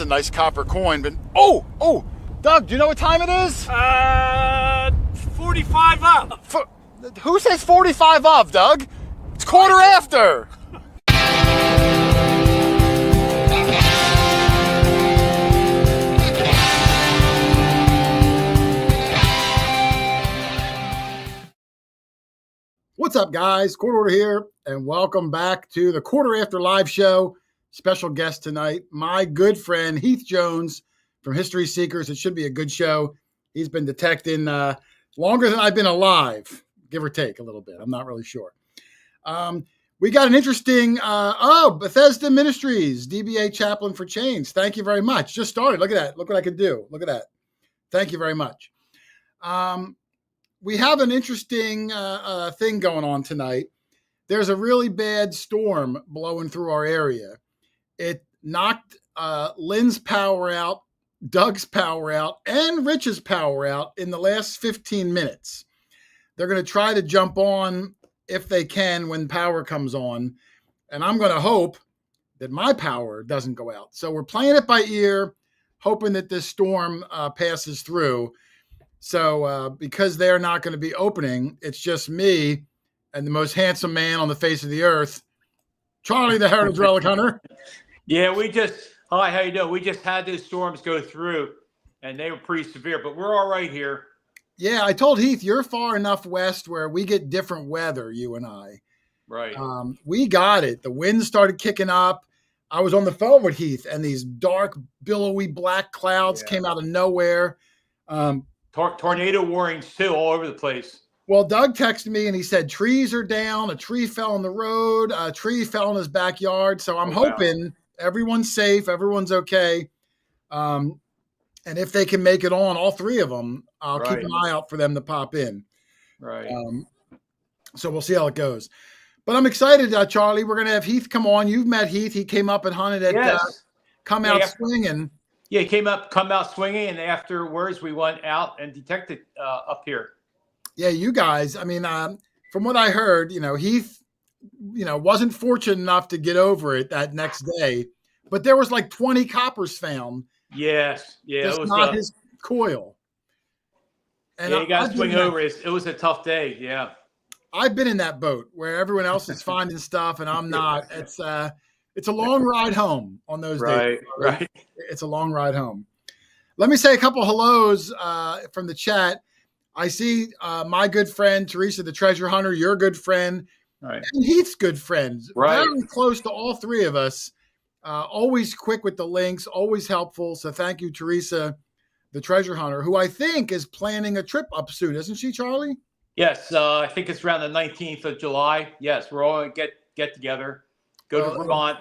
there's a nice copper coin. But Doug, do you know what time it is? 45 up. Who says 45 of, Doug? It's quarter after. What's up, guys? Court Order here, and welcome back to the Quarter After Live Show. Special guest tonight, my good friend Heath Jones from History Seekers. It should be a good show. He's been detecting longer than I've been alive, give or take a little bit. I'm not really sure. We got an interesting, Bethesda Ministries, DBA Chaplain for Change. Thank you very much. Just started. Look at that. Look what I can do. Look at that. Thank you very much. We have an interesting thing going on tonight. There's a really bad storm blowing through our area. It knocked Lynn's power out, Doug's power out, and Rich's power out in the last 15 minutes. They're going to try to jump on if they can when power comes on. And I'm going to hope that my power doesn't go out. So we're playing it by ear, hoping that this storm passes through. So because they're not going to be opening, it's just me and the most handsome man on the face of the earth, Charlie the Heritage Relic Hunter. Yeah, hi, how you doing? We just had those storms go through, and they were pretty severe, but we're all right here. Yeah, I told Heath, you're far enough west where we get different weather, you and I. Right. We got it. The wind started kicking up. I was on the phone with Heath, and these dark, billowy black clouds came out of nowhere. Tornado warnings, too, all over the place. Well, Doug texted me, and he said trees are down. A tree fell on the road. A tree fell in his backyard. So I'm hoping everyone's safe. Everyone's okay. And if they can make it on, all three of them, I'll keep an eye out for them to pop in. Right. So we'll see how it goes. But I'm excited, Charlie. We're going to have Heath come on. You've met Heath. He came up and hunted at Come Out Swinging. Yeah, he come out swinging, and afterwards we went out and detected up here. Yeah, you guys. I mean, from what I heard, Heath, wasn't fortunate enough to get over it that next day, but there was like 20 coppers found. Yes, yeah, it was not his coil. And you got to swing over. It was a tough day. Yeah, I've been in that boat where everyone else is finding stuff and I'm not. It's a long ride home on those days. Right. It's a long ride home. Let me say a couple hellos from the chat. I see my good friend, Teresa, the treasure hunter, your good friend, and Heath's good friend. Right. Very close to all three of us. Always quick with the links, always helpful. So thank you, Teresa, the treasure hunter, who I think is planning a trip up soon. Isn't she, Charlie? Yes. I think it's around the 19th of July. Yes. We're all going to get together. Go to Vermont.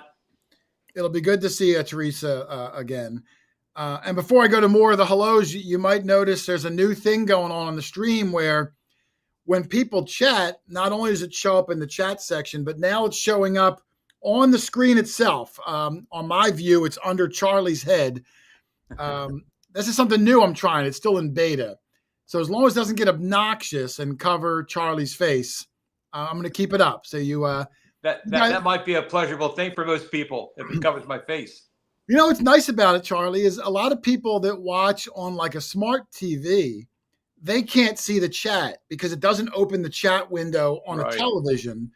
It'll be good to see Teresa again. And before I go to more of the hellos, you might notice there's a new thing going on the stream where when people chat, not only does it show up in the chat section, but now it's showing up on the screen itself. On my view, it's under Charlie's head. This is something new I'm trying. It's still in beta. So as long as it doesn't get obnoxious and cover Charlie's face, I'm going to keep it up. So you... That might be a pleasurable thing for most people if it covers my face. What's nice about it, Charlie, is a lot of people that watch on like a smart TV, they can't see the chat because it doesn't open the chat window on a television.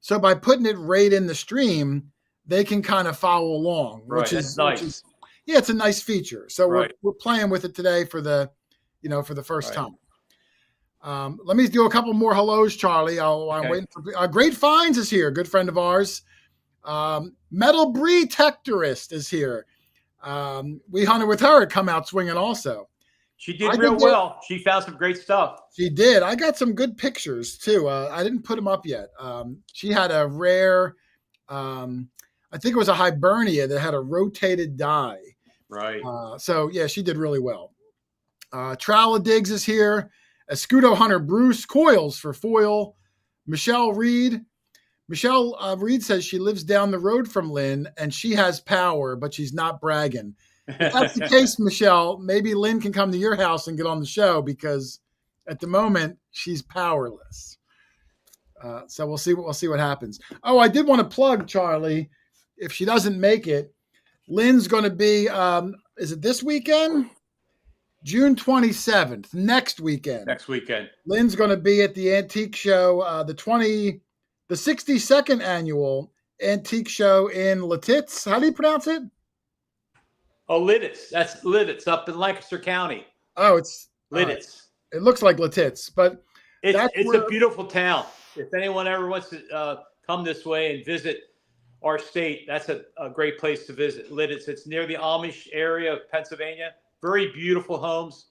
So by putting it right in the stream, they can kind of follow along, which is nice. It's a nice feature. So we're playing with it today for the first time. Let me do a couple more hellos, Charlie. I'm waiting for Great Finds is here. Good friend of ours. Metal Detectorist is here. We hunted with her at Come Out Swinging also. She did real well. She found some great stuff. She did. I got some good pictures too. I didn't put them up yet. She had a rare, I think it was a Hibernia that had a rotated die. Right. She did really well. Trowla Diggs is here. Escudo Hunter Bruce Coils for foil. Michelle Reed. Michelle Reed says she lives down the road from Lynn and she has power, but she's not bragging. If that's the case, Michelle, maybe Lynn can come to your house and get on the show because at the moment she's powerless. So we'll see what happens. Oh, I did want to plug Charlie. If she doesn't make it, Lynn's going to be, is it this weekend? June 27th, next weekend. Next weekend. Lynn's going to be at the Antique Show, the 62nd annual Antique Show in Lititz. How do you pronounce it? Oh, Lititz. That's Lititz up in Lancaster County. Oh, it's Lititz. It looks like Lititz, but it's a beautiful town. If anyone ever wants to come this way and visit our state, that's a great place to visit. Lititz. It's near the Amish area of Pennsylvania. Very beautiful homes.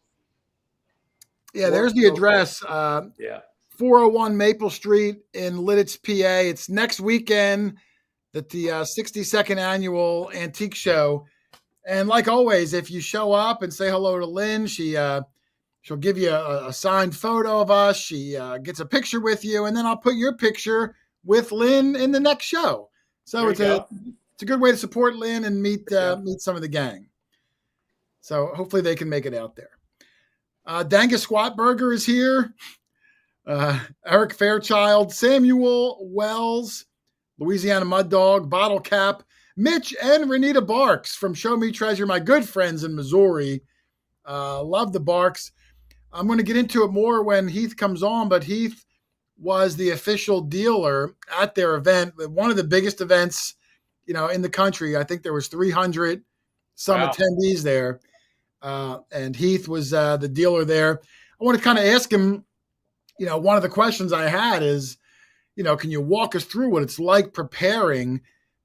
Yeah, there's the address. 401 Maple Street in Lititz, PA. It's next weekend at the 62nd annual Antique Show. And like always, if you show up and say hello to Lynn, she'll give you a signed photo of us. She gets a picture with you, and then I'll put your picture with Lynn in the next show. So it's a good way to support Lynn and meet some of the gang. So hopefully they can make it out there. Dangus Squatburger is here. Eric Fairchild, Samuel Wells, Louisiana Mud Dog, Bottle Cap, Mitch and Renita Barks from Show Me Treasure, my good friends in Missouri. Love the Barks. I'm going to get into it more when Heath comes on, but Heath was the official dealer at their event, one of the biggest events, in the country. I think there was 300 attendees there. And Heath was the dealer there. I want to kind of ask him, one of the questions I had is, can you walk us through what it's like preparing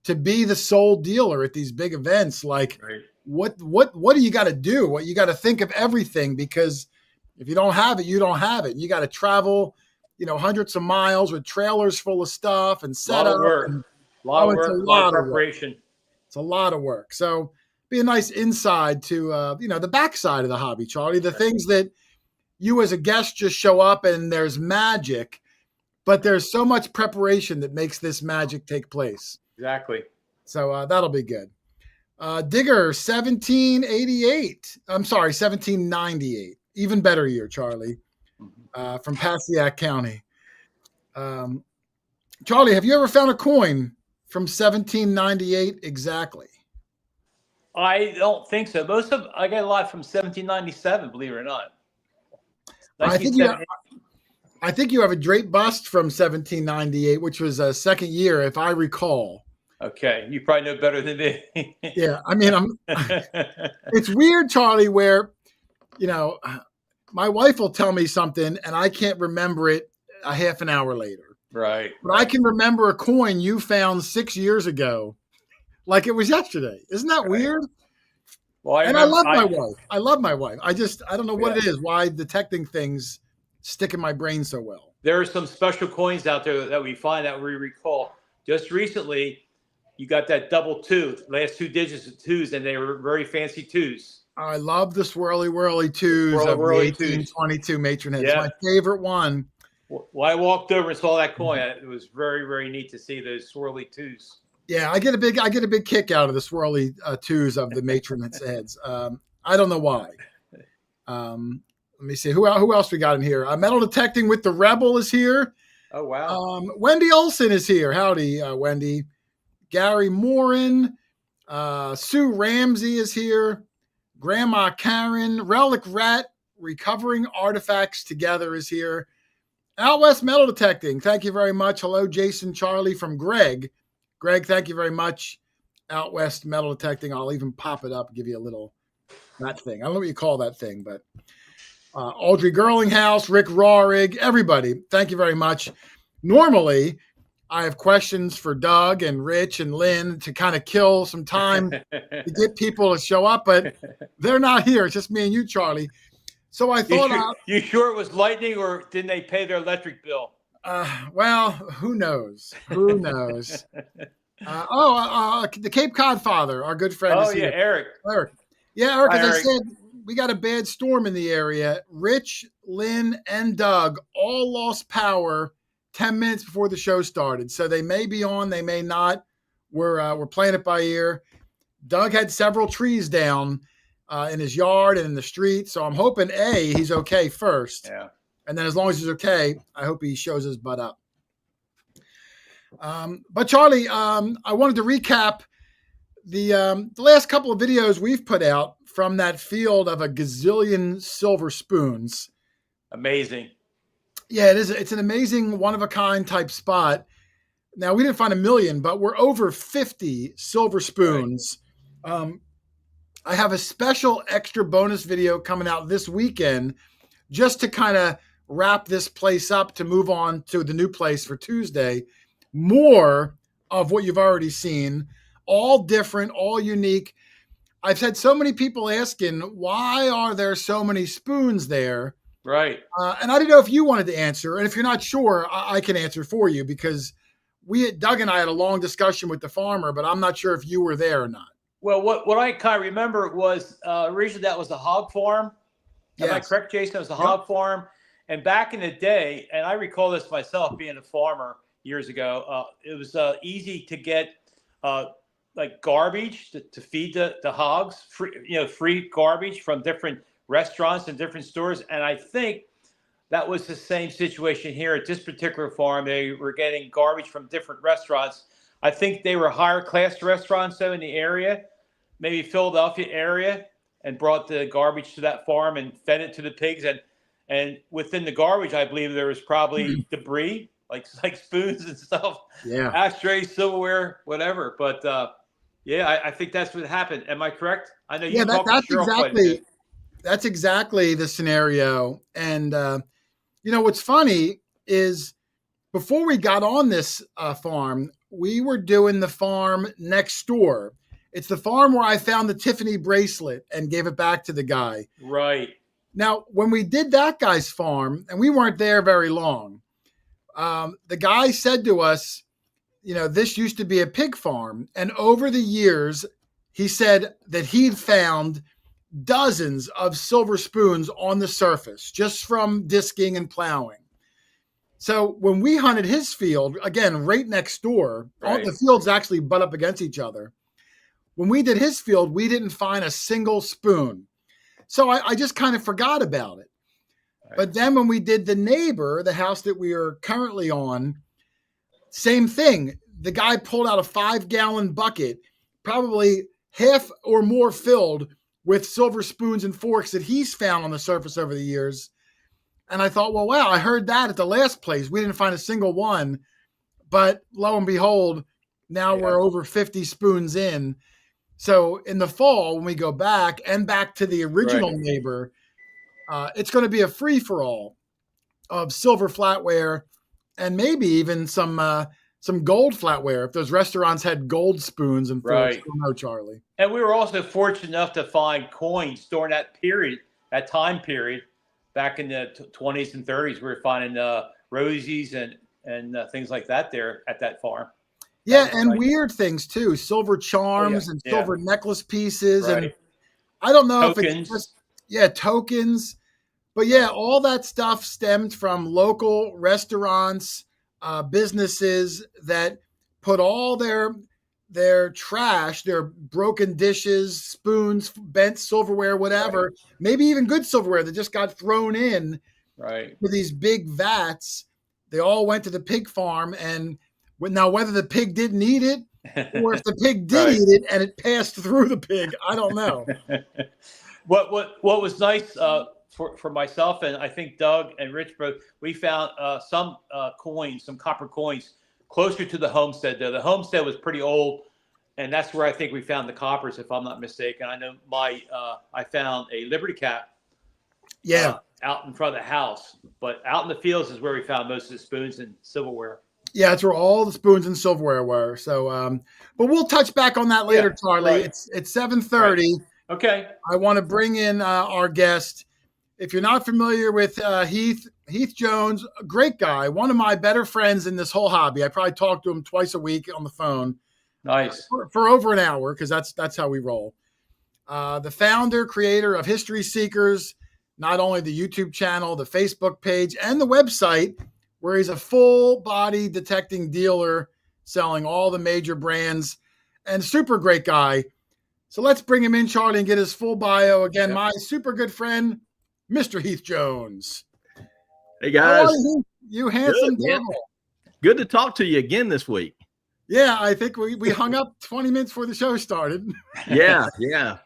to be the sole dealer at these big events? Like, what do you got to do? What you got to think of everything, because if you don't have it, you don't have it. You got to travel, hundreds of miles with trailers full of stuff and set up. A lot of preparation. It's a lot of work. So be a nice inside to, the backside of the hobby, Charlie, the things that you as a guest just show up and there's magic, but there's so much preparation that makes this magic take place. Exactly. So that'll be good. Digger 1788. I'm sorry, 1798. Even better year, Charlie, from Passaic County. Charlie, have you ever found a coin from 1798 exactly? I don't think so. I got a lot from 1797, believe it or not. I think you have a Drake bust from 1798, which was a second year, if I recall. Okay, you probably know better than me. Yeah, I mean, it's weird, Charlie, where, my wife will tell me something and I can't remember it a half an hour later. Right. But I can remember a coin you found 6 years ago, like it was yesterday. Isn't that weird? Well, I love my wife. I love my wife. I don't know what it is, why detecting things stick in my brain so well. There are some special coins out there that we find that we recall. Just recently, you got that double two, last two digits of twos, and they were very fancy twos. I love the whirly twos of the 1822 matron head. It's my favorite one. Well, I walked over and saw that coin. It was very, very neat to see those swirly twos. Yeah, I get a big kick out of the swirly twos of the matron heads. I don't know why. Let me see who else we got in here. Metal Detecting with the Rebel is here. Oh wow. Wendy Olson is here. Howdy, Wendy. Gary Morin, Sue Ramsey is here. Grandma Karen, Relic Rat, Recovering Artifacts Together is here. Out West Metal Detecting, thank you very much. Hello, Jason Charlie from Greg. Greg, thank you very much. Out West Metal Detecting. I'll even pop it up and give you a little, that thing. I don't know what you call that thing, but Audrey Girlinghouse, Rick Rohrig, everybody, thank you very much. Normally, I have questions for Doug and Rich and Lynn to kind of kill some time to get people to show up, but they're not here. It's just me and you, Charlie. So I thought, you sure it was lightning, or didn't they pay their electric bill? Well, who knows? Who knows? The Cape Cod Father, our good friend. Oh yeah, Eric. Yeah, Eric. As I said, we got a bad storm in the area. Rich, Lynn, and Doug all lost power 10 minutes before the show started. So they may be on, they may not. We're playing it by ear. Doug had several trees down in his yard and in the street. So I'm hoping he's okay first. Yeah. And then as long as he's okay, I hope he shows his butt up. But Charlie, I wanted to recap the last couple of videos we've put out from that field of a gazillion silver spoons. Amazing. Yeah, it is. It's an amazing one of a kind type spot. Now we didn't find a million, but we're over 50 silver spoons. Right. I have a special extra bonus video coming out this weekend just to kind of wrap this place up to move on to the new place for Tuesday. More of what you've already seen, all different, all unique. I've had so many people asking, why are there so many spoons there? Right. And I didn't know if you wanted to answer. And if you're not sure, I can answer for you because Doug and I had a long discussion with the farmer, but I'm not sure if you were there or not. Well, what I kind of remember was originally that was a hog farm. Am I correct, Jason? It was a hog farm. And back in the day, and I recall this myself being a farmer years ago, it was easy to get like garbage to feed the hogs, free garbage from different restaurants and different stores. And I think that was the same situation here at this particular farm. They were getting garbage from different restaurants. I think they were higher class restaurants though in the area, maybe Philadelphia area, and brought the garbage to that farm and fed it to the pigs. And within the garbage, I believe there was probably debris, like spoons and stuff, ashtrays, silverware, whatever. But I think that's what happened. Am I correct? I know you talked to Cheryl quite a bit. That's exactly the scenario. And what's funny is before we got on this farm, we were doing the farm next door. It's the farm where I found the Tiffany bracelet and gave it back to the guy. Right. Now, when we did that guy's farm, and we weren't there very long, the guy said to us, this used to be a pig farm. And over the years, he said that he'd found dozens of silver spoons on the surface just from disking and plowing. So when we hunted his field, again, right next door, all the fields actually butt up against each other. When we did his field, we didn't find a single spoon. So I just kind of forgot about it. Right. But then when we did the neighbor, the house that we are currently on, same thing. The guy pulled out a 5-gallon bucket, probably half or more filled with silver spoons and forks that he's found on the surface over the years. And I thought, well, wow, I heard that at the last place. We didn't find a single one. But lo and behold, now we're over 50 spoons in. So in the fall, when we go back and back to the original neighbor, it's going to be a free-for-all of silver flatware and maybe even some gold flatware. If those restaurants had gold spoons and forks, no, Charlie. And we were also fortunate enough to find coins during that period, that time period, back in the 20s and 30s. We were finding rosies and things like that there at that farm. Yeah, and weird things too, silver charms and silver necklace pieces. And I don't know if it's just, tokens. But all that stuff stemmed from local restaurants, businesses that put all their trash, their broken dishes, spoons, bent silverware, whatever, maybe even good silverware that just got thrown in with these big vats. They all went to the pig farm, and now whether the pig didn't eat it or if the pig did eat it and it passed through the pig, I don't know. What was nice for myself, and I think Doug and Rich both, we found some coins, some copper coins closer to the homestead though. The homestead was pretty old, and that's where I think we found the coppers, if I'm not mistaken. I know I found a Liberty cap out in front of the house, but out in the fields is where we found most of the spoons and silverware. Yeah, that's where all the spoons and silverware were. So, but we'll touch back on that later, Charlie. It's 7:30. Okay. I want to bring in our guest. If you're not familiar with Heath Jones, a great guy, one of my better friends in this whole hobby. I probably talk to him twice a week on the phone. Nice. For over an hour, because that's how we roll. The founder, creator of History Seekers, not only the YouTube channel, the Facebook page, and the website, where he's a full-body detecting dealer selling all the major brands, and super great guy. So let's bring him in, Charlie, and get his full bio. Again, my super good friend, Mr. Heath Jones. Hey, guys. You handsome devil. Good to talk to you again this week. Yeah, I think we hung up 20 minutes before the show started. Yeah, yeah.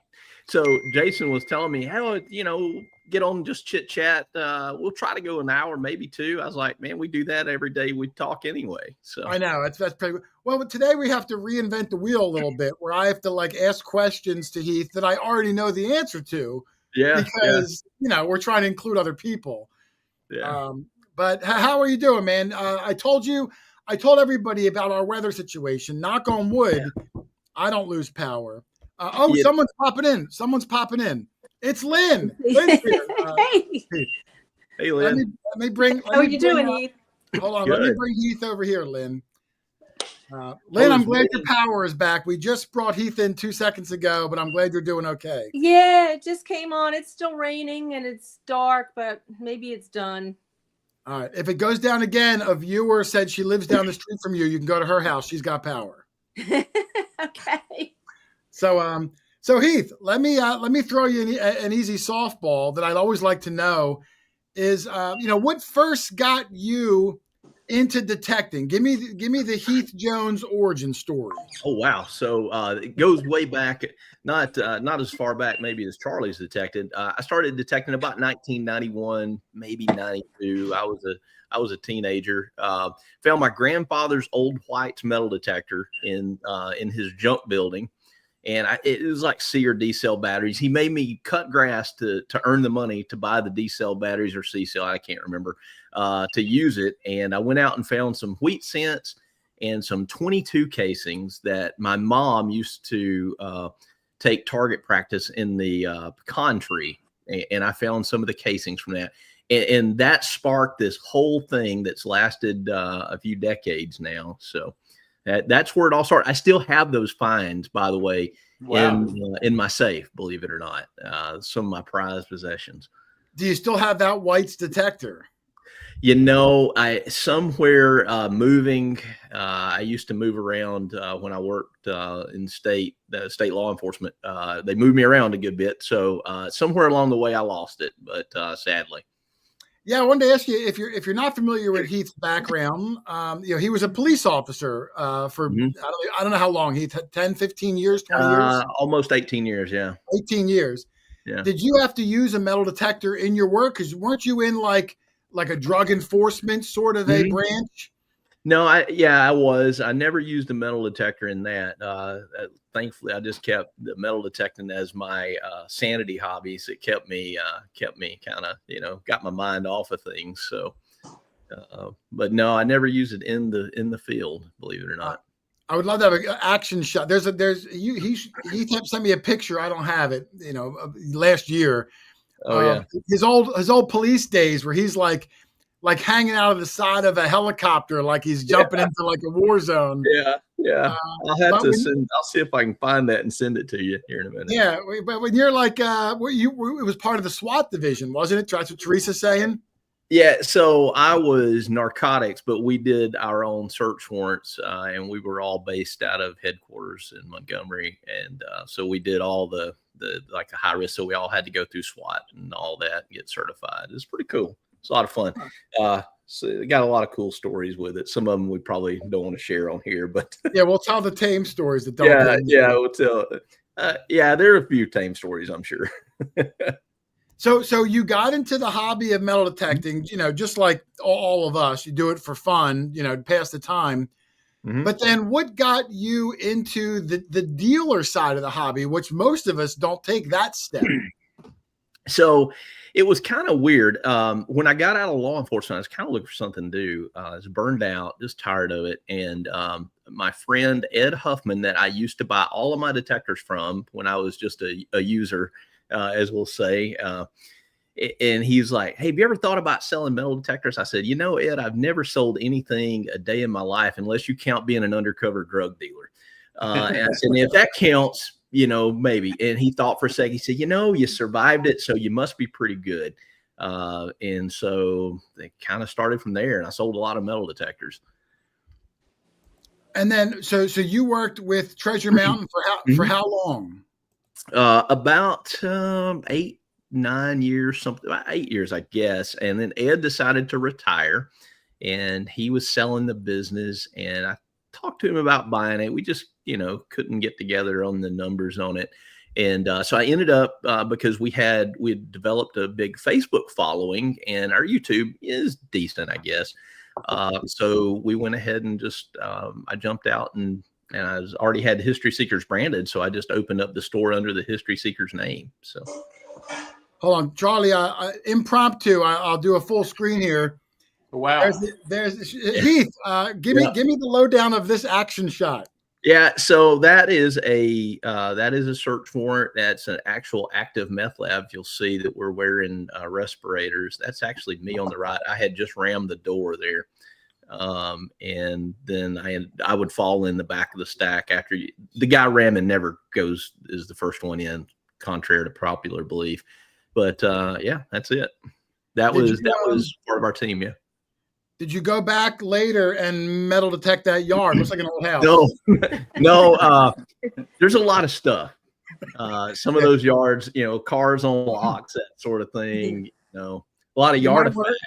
So Jason was telling me, how, get on, just chit chat. We'll try to go an hour, maybe two. I was like, man, we do that every day. We talk anyway. So I know that's pretty well. But today we have to reinvent the wheel a little bit, where I have to like ask questions to Heath that I already know the answer to, yeah, because we're trying to include other people. yeah. But how are you doing, man? I told everybody about our weather situation. Knock on wood, I don't lose power. Yeah. Someone's popping in. It's Lynn. Lynn's here. Hey, Lynn. Let me bring. How are you doing, Heath? Hold on. Good. Let me bring Heath over here, Lynn. Lynn, I'm glad your power is back. We just brought Heath in 2 seconds ago, but I'm glad you're doing okay. Yeah, it just came on. It's still raining and it's dark, but maybe it's done. All right. If it goes down again, a viewer said she lives down the street from you. You can go to her house. She's got power. Okay. So Heath, let me throw you an easy softball that I'd always like to know is, what first got you into detecting? Give me the Heath Jones origin story. Oh, wow. So it goes way back, not as far back maybe as Charlie's detected. I started detecting about 1991, maybe 92. I was a teenager. Found my grandfather's old white metal detector in his junk building. And it was like C or D cell batteries. He made me cut grass to earn the money to buy the D cell batteries or C cell, I can't remember, to use it. And I went out and found some wheat cents and some 22 casings that my mom used to take target practice in the pecan tree. And I found some of the casings from that. And that sparked this whole thing that's lasted a few decades now. So that's where it all started. I still have those finds, by the way, in my safe, believe it or not. Some of my prized possessions. Do you still have that White's detector? I somewhere moving. I used to move around when I worked in state law enforcement. They moved me around a good bit, so somewhere along the way I lost it. But sadly. Yeah, I wanted to ask you if you're not familiar with Heath's background. He was a police officer for I don't know how long. Heath, 10, 15 years, 20 years, almost 18 years. Yeah, 18 years. Yeah. Did you have to use a metal detector in your work? Because weren't you in like a drug enforcement sort of a branch? No, I was. I never used a metal detector in that. Thankfully, I just kept the metal detecting as my sanity hobbies. It kept me kind of, got my mind off of things. So, but no, I never used it in the field, believe it or not. I would love to have an action shot. He sent me a picture. I don't have it, last year. Oh yeah. His old police days where he's like hanging out of the side of a helicopter, like he's jumping into like a war zone. Yeah. I'll see if I can find that and send it to you here in a minute. Yeah, but when you're like, it was part of the SWAT division, wasn't it? That's what Teresa's saying. Yeah, so I was narcotics, but we did our own search warrants, and we were all based out of headquarters in Montgomery, and so we did all the like the high risk. So we all had to go through SWAT and all that and get certified. It's pretty cool. It's a lot of fun. So it got a lot of cool stories with it. Some of them we probably don't want to share on here, but yeah, we'll tell the tame stories that don't. We'll tell. There are a few tame stories, I'm sure. So you got into the hobby of metal detecting, just like all of us. You do it for fun, to pass the time. Mm-hmm. But then what got you into the dealer side of the hobby, which most of us don't take that step? So it was kind of weird. When I got out of law enforcement, I was kind of looking for something to do. I was burned out, just tired of it. And my friend, Ed Huffman, that I used to buy all of my detectors from when I was just a user, as we'll say. And he's like, hey, have you ever thought about selling metal detectors? I said, Ed, I've never sold anything a day in my life unless you count being an undercover drug dealer. And I said, if that counts, maybe. And he thought for a second. He said, you survived it, so you must be pretty good. And so they kind of started from there, and I sold a lot of metal detectors. And then, so you worked with Treasure Mountain for how long? About 8, 9 years, something, 8 years, I guess. And then Ed decided to retire, and he was selling the business. And I talked to him about buying it. We just, couldn't get together on the numbers on it. And so I ended up, because we had developed a big Facebook following, and our YouTube is decent, I guess. So we went ahead and just, I jumped out and I already had the History Seekers branded. So I just opened up the store under the History Seekers name. So. Hold on, Charlie, impromptu, I'll do a full screen here. Wow. There's Heath, give me the lowdown of this action shot. Yeah, so that is a search warrant. That's an actual active meth lab. You'll see that we're wearing respirators. That's actually me on the right. I had just rammed the door there, and then I would fall in the back of the stack after the guy ramming never is the first one in, contrary to popular belief. But yeah, that's it. That was part of our team. Yeah. Did you go back later and metal detect that yard? Looks like an old house. No. There's a lot of stuff. Some of those yards, cars on blocks, that sort of thing. A lot of yard effects.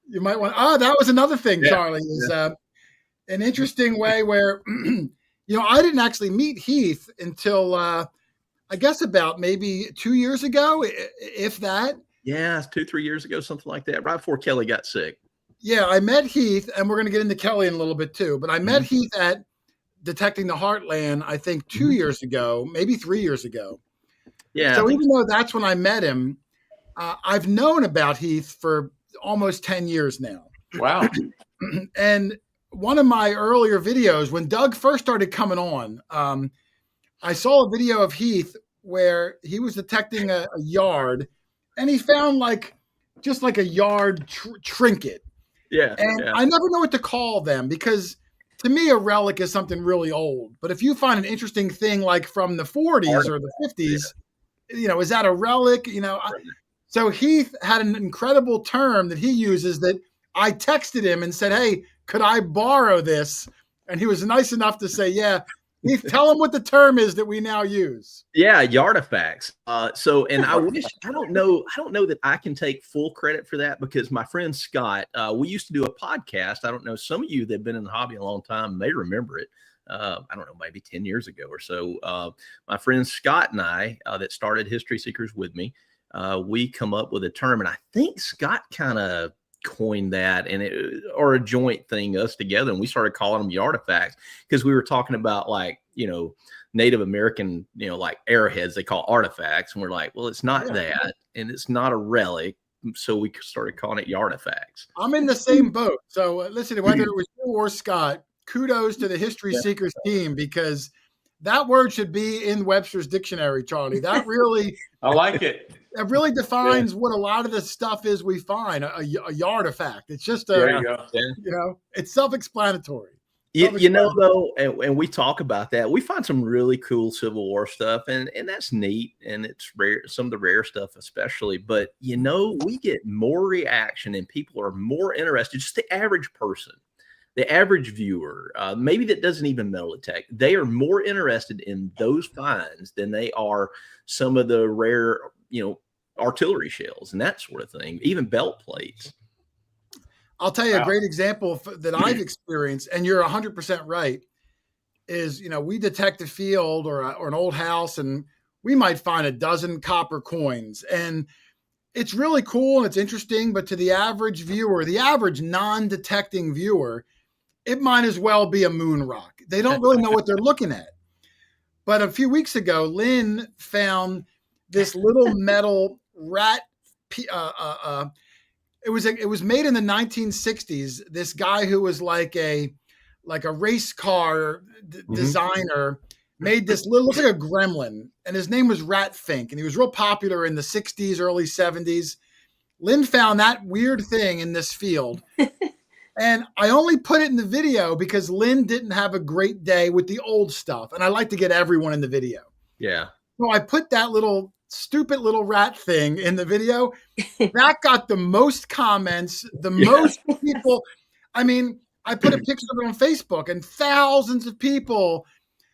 You might want. Oh, that was another thing, yeah. Charlie. Is an interesting way where I didn't actually meet Heath until I guess about maybe 2 years ago, if that. Yeah, 2-3 years ago, something like that. Right before Kelly got sick. Yeah, I met Heath, and we're going to get into Kelly in a little bit too, but I met Heath at Detecting the Heartland, I think 2 years ago, maybe 3 years ago. Yeah. So even though that's when I met him, I've known about Heath for almost 10 years now. Wow. And one of my earlier videos, when Doug first started coming on, I saw a video of Heath where he was detecting a yard, and he found just like a yard trinket. Yeah. And I never know what to call them, because to me, a relic is something really old. But if you find an interesting thing like from the 40s or the 50s, is that a relic? So Heath had an incredible term that he uses that I texted him and said, "Hey, could I borrow this?" And he was nice enough to say, "Yeah." Heath, tell him what the term is that we now use. Yeah, yardifects. I don't know that I can take full credit for that, because my friend Scott, we used to do a podcast. I don't know, some of you that have been in the hobby a long time may remember it. I don't know, maybe 10 years ago or so. My friend Scott and I, that started History Seekers with me, we come up with a term, and I think Scott kind of coined that, or a joint thing, us together, and we started calling them yardifects, because we were talking about Native American, like arrowheads, they call artifacts, and we're like, well, it's not that, and it's not a relic, so we started calling it yardifects. I'm in the same boat. So listen, whether it was you or Scott, kudos to the History Seekers team, because that word should be in Webster's dictionary, Charlie. That really, I like it. It really defines what a lot of the stuff is we find, a yardifact. It's just it's self-explanatory. Though, and we talk about that, we find some really cool Civil War stuff, and that's neat, and it's rare, some of the rare stuff especially, but we get more reaction, and people are more interested, just the average person. The average viewer, maybe that doesn't even metal detect, they are more interested in those finds than they are some of the rare, artillery shells and that sort of thing, even belt plates. I'll tell you a great example that I've experienced, and you're 100% right, is, we detect a field or an old house, and we might find a dozen copper coins, and it's really cool and it's interesting, but to the average viewer, the average non-detecting viewer, it might as well be a moon rock. They don't really know what they're looking at. But a few weeks ago, Lynn found this little metal rat. It was made in the 1960s. This guy who was like a race car designer made this looks like a gremlin, and his name was Rat Fink, and he was real popular in the 60s, early 70s. Lynn found that weird thing in this field. And I only put it in the video because Lynn didn't have a great day with the old stuff. And I like to get everyone in the video. Yeah. So I put that stupid little rat thing in the video. That got the most comments, the most people. I mean, I put a picture of it on Facebook, and thousands of people.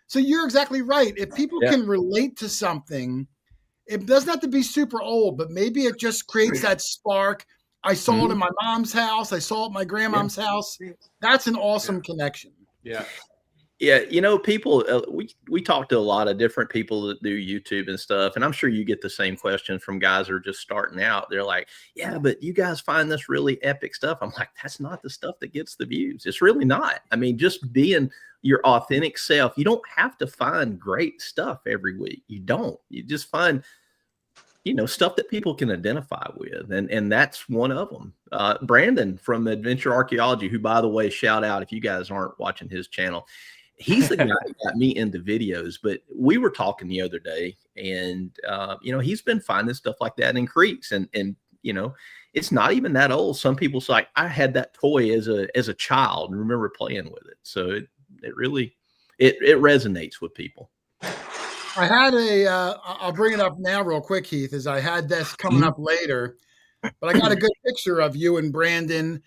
So you're exactly right. If people can relate to something, it doesn't have to be super old, but maybe it just creates that spark. I saw it in my mom's house. I saw it at my grandmom's house. That's an awesome connection. Yeah. Yeah, people, we talk to a lot of different people that do YouTube and stuff, and I'm sure you get the same questions from guys who are just starting out. They're like, yeah, but you guys find this really epic stuff. I'm like, that's not the stuff that gets the views. It's really not. I mean, just being your authentic self. You don't have to find great stuff every week. You don't. You just find stuff that people can identify with. And that's one of them. Brandon from Adventure Archaeology, who, by the way, shout out if you guys aren't watching his channel. He's the guy that got me into videos, but we were talking the other day and, he's been finding stuff like that in creeks and, it's not even that old. Some people's like, I had that toy as a child and remember playing with it. So it really resonates with people. I had I'll bring it up now real quick, Heath, as I had this coming up later, but I got a good picture of you and Brandon.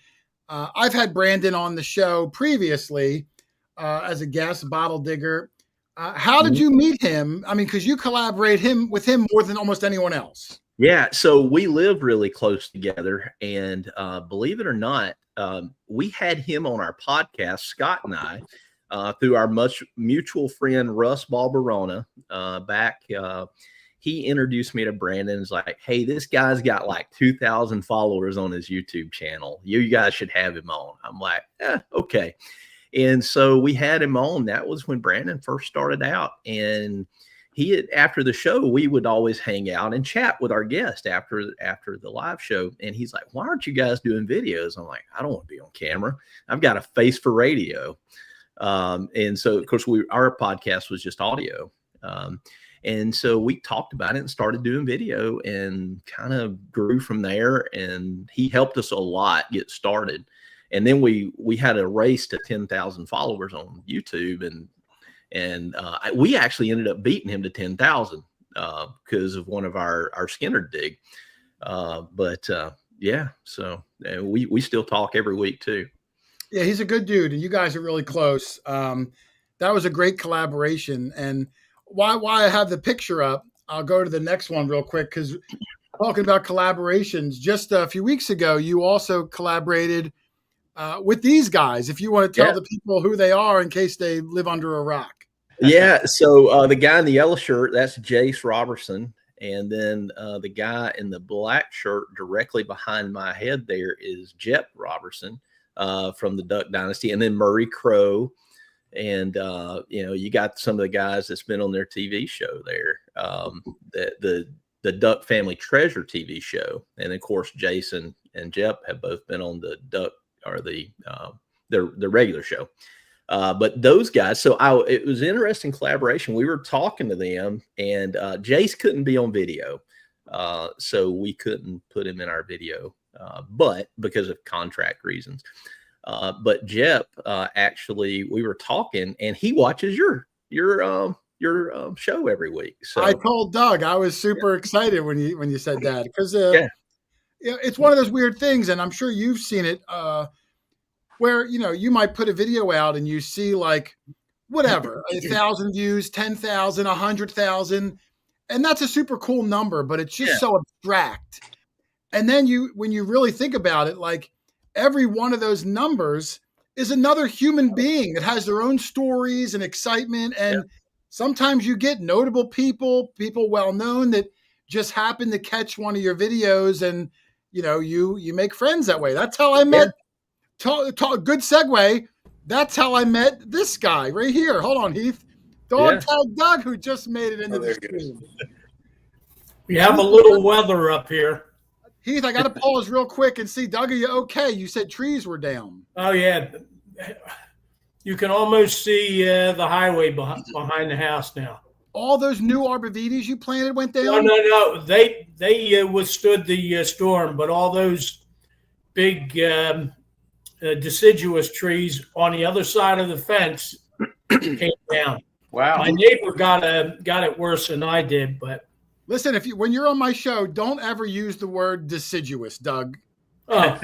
I've had Brandon on the show previously as a guest, Bottle Digger. How did you meet him? I mean, because you collaborate with him more than almost anyone else. Yeah, so we live really close together, and believe it or not, we had him on our podcast, Scott and I, through our much mutual friend Russ Barberona. Back, he introduced me to Brandon. He's like, hey, this guy's got like 2,000 followers on his YouTube channel. You guys should have him on. I'm like, okay. And so we had him on. That was when Brandon first started out. And after the show, we would always hang out and chat with our guest after the live show. And he's like, why aren't you guys doing videos? I'm like, I don't want to be on camera. I've got a face for radio. And so, of course, our podcast was just audio. And so we talked about it and started doing video and kind of grew from there. And he helped us a lot get started. And then we had a race to 10,000 followers on YouTube. And we actually ended up beating him to 10,000 because of one of our Skinner dig. Yeah, so we still talk every week too. Yeah, he's a good dude, and you guys are really close. That was a great collaboration. And while I have the picture up, I'll go to the next one real quick because talking about collaborations, just a few weeks ago, you also collaborated with these guys. If you want to tell the people who they are in case they live under a rock. Yeah, so the guy in the yellow shirt, that's Jace Robertson. And then the guy in the black shirt directly behind my head there is Jep Robertson. From the Duck Dynasty, and then Murray Crow, and you got some of the guys that's been on their TV show there, the Duck Family Treasure TV show, and of course Jason and Jep have both been on the Duck or the regular show. But those guys, so it was an interesting collaboration. We were talking to them, and Jace couldn't be on video, so we couldn't put him in our video. But because of contract reasons, but Jep, actually, we were talking, and he watches your show every week. So I told Doug I was super excited when you said that because it's one of those weird things, and I'm sure you've seen it, where you might put a video out and you see like whatever 1,000 views, 10,000, 100,000, and that's a super cool number, but it's just so abstract. And then when you really think about it, like every one of those numbers is another human being that has their own stories and excitement. And sometimes you get notable people well known that just happen to catch one of your videos, and you make friends that way. That's how I met. Good segue. That's how I met this guy right here. Hold on, Heath. Dog Tag Doug, who just made it into the stream. We have a little weather up here. Heath, I got to pause real quick and see, Doug, are you okay? You said trees were down. Oh, yeah. You can almost see the highway behind the house now. All those new arborvitaes you planted went down? No. They withstood the storm, but all those big deciduous trees on the other side of the fence came down. Wow. My neighbor got it worse than I did, but. Listen, when you're on my show, don't ever use the word deciduous, Doug. Oh.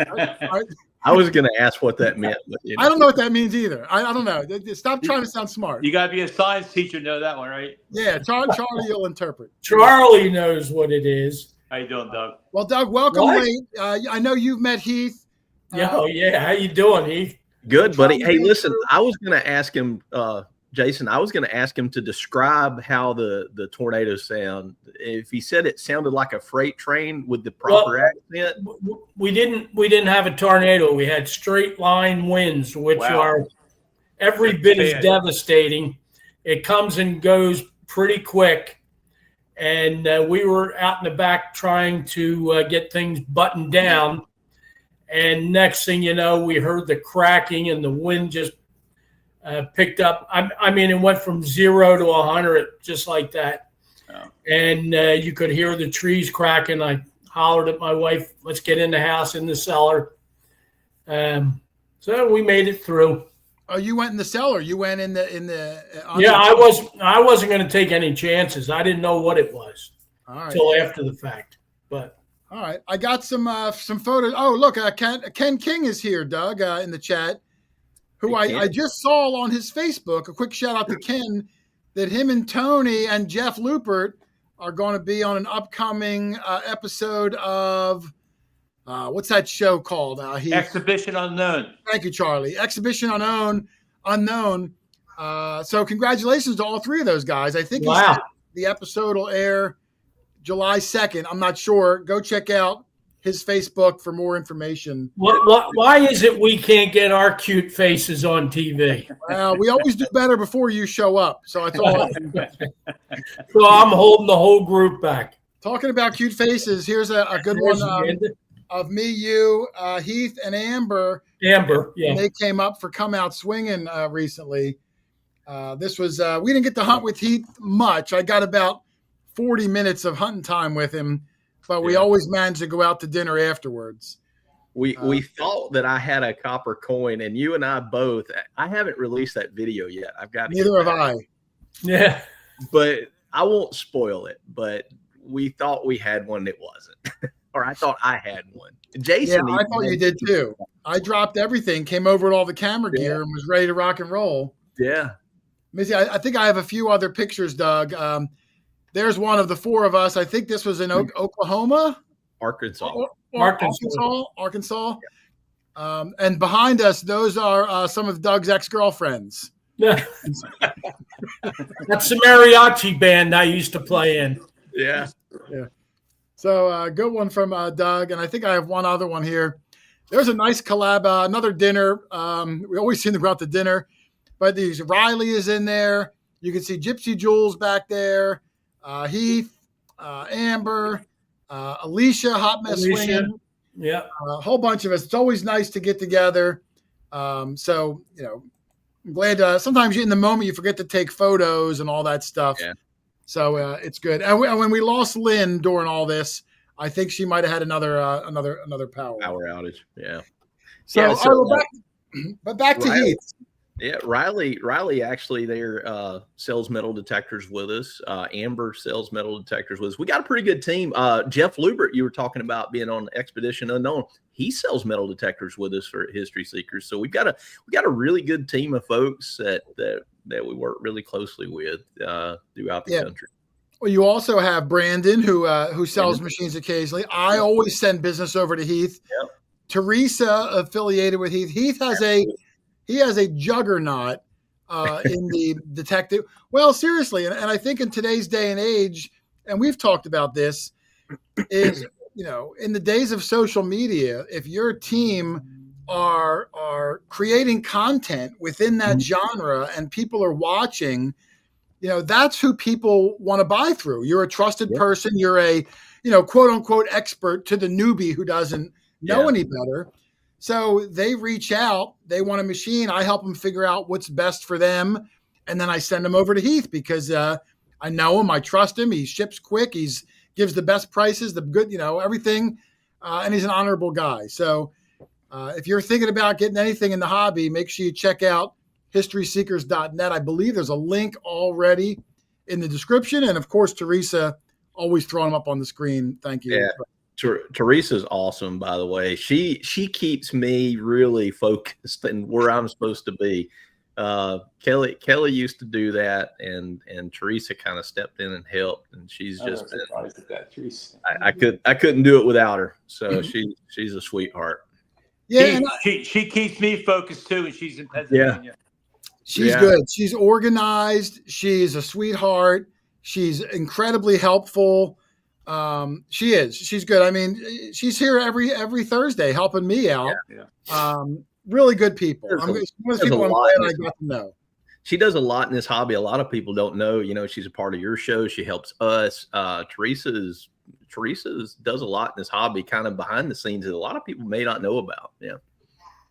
I was going to ask what that meant. But, I don't know what that means either. I don't know. Stop trying to sound smart. You got to be a science teacher to know that one, right? Yeah, Charlie, you'll interpret. Charlie knows what it is. How you doing, Doug? Well, Doug, welcome late. I know you've met Heath. Yeah, how you doing, Heath? Good, buddy. Hey, listen, I was going to ask him Jason, I was going to ask him to describe how the tornado sound. If he said it sounded like a freight train with the proper accent. We didn't have a tornado. We had straight line winds, which are every bit as devastating. It comes and goes pretty quick. And we were out in the back trying to get things buttoned down. And next thing you know, we heard the cracking and the wind just picked up. I mean, it went from 0 to 100 just like that. Oh. And you could hear the trees cracking. I hollered at my wife, let's get in the house, in the cellar. So we made it through. Oh, you went in the cellar. You went in the. I wasn't going to take any chances. I didn't know what it was until after the fact. But all right, I got some photos. Oh, look, Ken King is here, Doug, in the chat. Who I just saw on his Facebook. A quick shout out to Ken that him and Tony and Jeff Lupert are going to be on an upcoming episode of what's that show called? Exhibition Unknown. Thank you, Charlie. Exhibition Unknown. So congratulations to all three of those guys. I think the episode will air July 2nd. I'm not sure. Go check out his Facebook for more information. Why is it we can't get our cute faces on TV? We always do better before you show up. So that's all. So I'm holding the whole group back. Talking about cute faces, here's a good one of me, you, Heath, and Amber. Amber, yeah. They came up for Come Out Swinging recently. This was we didn't get to hunt with Heath much. I got about 40 minutes of hunting time with him, but we always managed to go out to dinner afterwards. We thought that I had a copper coin, and you and I both. I haven't released that video yet. I've got neither have I. Yeah, but I won't spoil it. But we thought we had one that wasn't, or I thought I had one. Jason, I thought you did too. I dropped everything, came over with all the camera gear, and was ready to rock and roll. Yeah, Missy, I think I have a few other pictures, Doug. There's one of the four of us. I think this was in Oklahoma, Arkansas. Arkansas. And behind us, those are some of Doug's ex-girlfriends. Yeah. That's the mariachi band I used to play in. Yeah. So good one from Doug. And I think I have one other one here. There's a nice collab, another dinner. We always seem to go out to dinner. But these Riley is in there. You can see Gypsy Jules back there. Heath, Amber, Alicia, Hot Mess Swinging. Yeah. A whole bunch of us. It's always nice to get together. So, I'm glad sometimes in the moment you forget to take photos and all that stuff. Yeah. So it's good. And when we lost Lynn during all this, I think she might have had another power outage. Yeah. But back to Heath. Yeah, Riley actually there sells metal detectors with us. Amber sells metal detectors with us. We got a pretty good team. Jeff Lubert, you were talking about being on Expedition Unknown. He sells metal detectors with us for History Seekers. So we got a really good team of folks that we work really closely with throughout the country. Well, you also have Brandon who sells machines occasionally. I always send business over to Heath. Yep. Teresa affiliated with Heath. Heath has a juggernaut in the detective. Well, seriously, and I think in today's day and age, and we've talked about this, is in the days of social media, if your team are creating content within that genre and people are watching, that's who people want to buy through. You're a trusted person. You're a quote unquote expert to the newbie who doesn't know any better. So they reach out, they want a machine. I help them figure out what's best for them. And then I send them over to Heath because I know him. I trust him. He ships quick. Gives the best prices, the good, everything. And he's an honorable guy. So if you're thinking about getting anything in the hobby, make sure you check out historyseekers.net. I believe there's a link already in the description. And of course, Teresa, always throwing them up on the screen. Thank you. Yeah. Teresa's awesome, by the way. She keeps me really focused and where I'm supposed to be. Kelly used to do that, and Teresa kind of stepped in and helped, and she's just been. That, Teresa. I couldn't do it without her. So she's a sweetheart. Yeah, she keeps me focused too, and she's in Pennsylvania. She's good. She's organized. She's a sweetheart. She's incredibly helpful. She is. She's good. I mean, she's here every Thursday helping me out. Really good people. One of those people I'm glad I got to know. She does a lot in this hobby. A lot of people don't know. You know, she's a part of your show. She helps us. Teresa does a lot in this hobby, kind of behind the scenes that a lot of people may not know about. Yeah.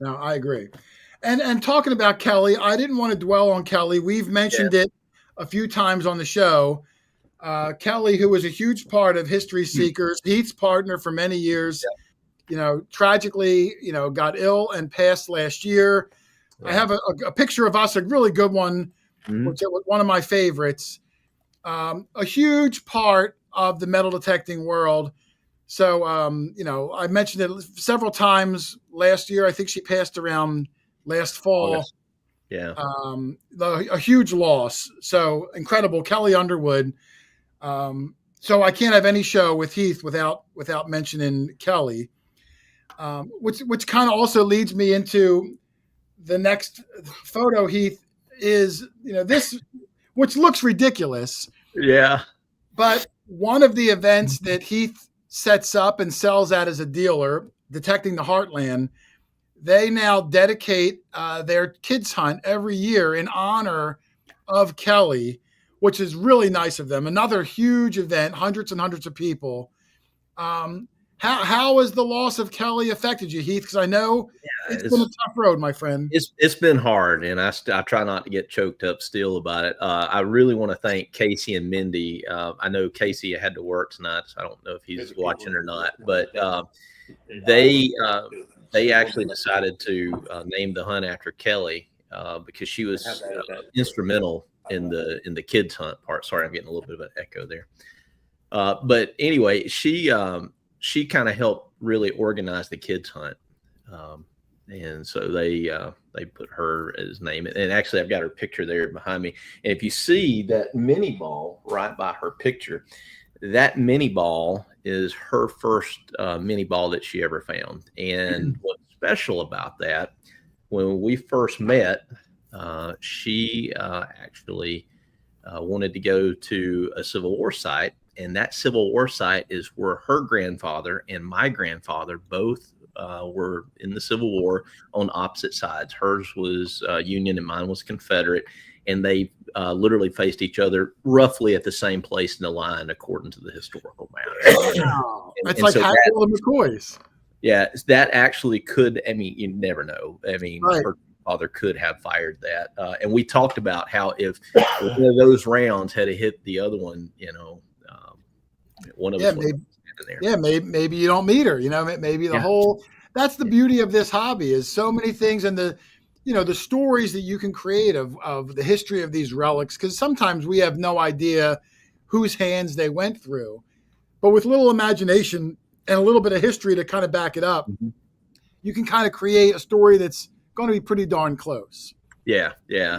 No, I agree. And talking about Kelly, I didn't want to dwell on Kelly. We've mentioned it a few times on the show. Kelly, who was a huge part of History Seekers, Heath's partner for many years, you know, tragically, you know, got ill and passed last year. I have a picture of us, a really good one, which was one of my favorites. A huge part of the metal detecting world. So, you know, I mentioned it several times last year. I think she passed around last fall. A huge loss. So incredible. Kelly Underwood. So I can't have any show with Heath without mentioning Kelly, which kind of also leads me into the next photo, Heath, is, you know, this, which looks ridiculous. Yeah. But one of the events that Heath sets up and sells at as a dealer, Detecting the Heartland, they now dedicate their kids hunt every year in honor of Kelly, which is really nice of them. Another huge event, hundreds and hundreds of people. How has the loss of Kelly affected you, Heath? Because I know it's been a tough road, my friend. It's been hard, and I try not to get choked up still about it. I really want to thank Casey and Mindy. I know Casey had to work tonight, so I don't know if he's watching or not, but they actually decided to name the hunt after Kelly because she was instrumental in the kids hunt part. Sorry, I'm getting a little bit of an echo there. But anyway, she kind of helped really organize the kids hunt. And so they put her as name. And actually I've got her picture there behind me. And if you see that mini ball right by her picture, that mini ball is her first mini ball that she ever found. And what's special about that, when we first met, she actually wanted to go to a Civil War site. And that Civil War site is where her grandfather and my grandfather both were in the Civil War on opposite sides. Hers was Union and mine was Confederate. And they literally faced each other roughly at the same place in the line, according to the historical map. Wow. It's like Hatfield and McCoy's. Yeah, that actually could, I mean, you never know. I mean, her father could have fired that. And we talked about how if one of those rounds had hit the other one, you know, one of us maybe you don't meet her, you know, maybe the whole, that's the beauty of this hobby is so many things. And the, you know, the stories that you can create of the history of these relics. Cause sometimes we have no idea whose hands they went through, but with little imagination and a little bit of history to kind of back it up, you can kind of create a story that's going to be pretty darn close. Yeah,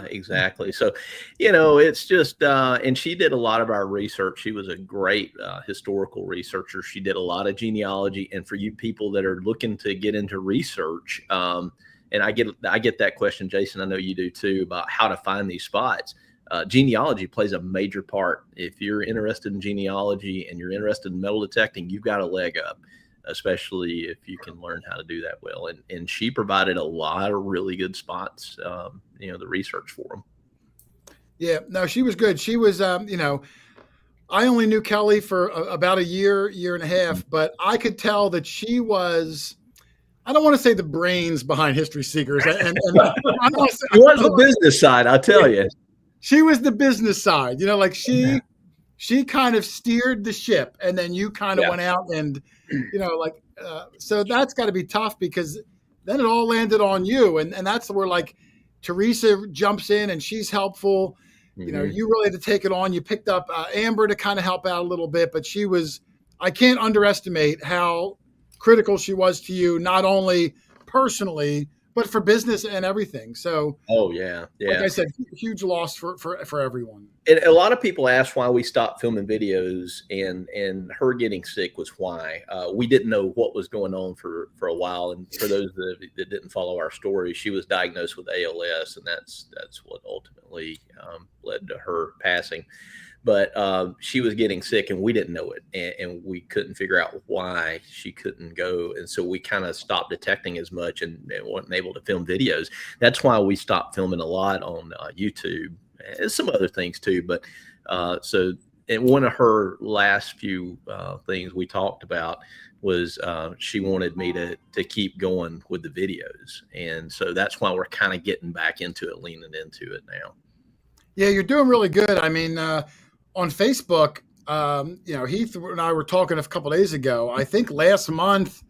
exactly. So, you know, it's just, and she did a lot of our research. She was a great historical researcher. She did a lot of genealogy. And for you people that are looking to get into research, and I get that question, Jason, I know you do too, about how to find these spots. Genealogy plays a major part. If you're interested in genealogy and you're interested in metal detecting, you've got a leg up, especially if you can learn how to do that well. And she provided a lot of really good spots, you know, the research for them. Yeah, no, she was good. She was, you know, I only knew Kelly for about a year and a half, but I could tell that she was, I don't want to say the brains behind History Seekers. And I was the business side, I'll tell you. She was the business side, you know, like she kind of steered the ship and then you kind of went out and, you know, like, so that's got to be tough because then it all landed on you. And that's where like Teresa jumps in and she's helpful. You know, you really had to take it on. You picked up Amber to kind of help out a little bit, but she was, I can't underestimate how critical she was to you, not only personally, but for business and everything. So, like I said, huge loss for everyone. And a lot of people ask why we stopped filming videos, and her getting sick was why. We didn't know what was going on for a while. And for those that didn't follow our story, she was diagnosed with ALS, and that's what ultimately led to her passing. But she was getting sick, and we didn't know it, and we couldn't figure out why she couldn't go. And so we kind of stopped detecting as much and wasn't able to film videos. That's why we stopped filming a lot on YouTube. And some other things too, but so and one of her last few things we talked about was she wanted me to keep going with the videos, and so that's why we're kind of getting back into it, leaning into it now. Yeah, you're doing really good. I mean, on Facebook, Heath and I were talking a couple days ago. I think last month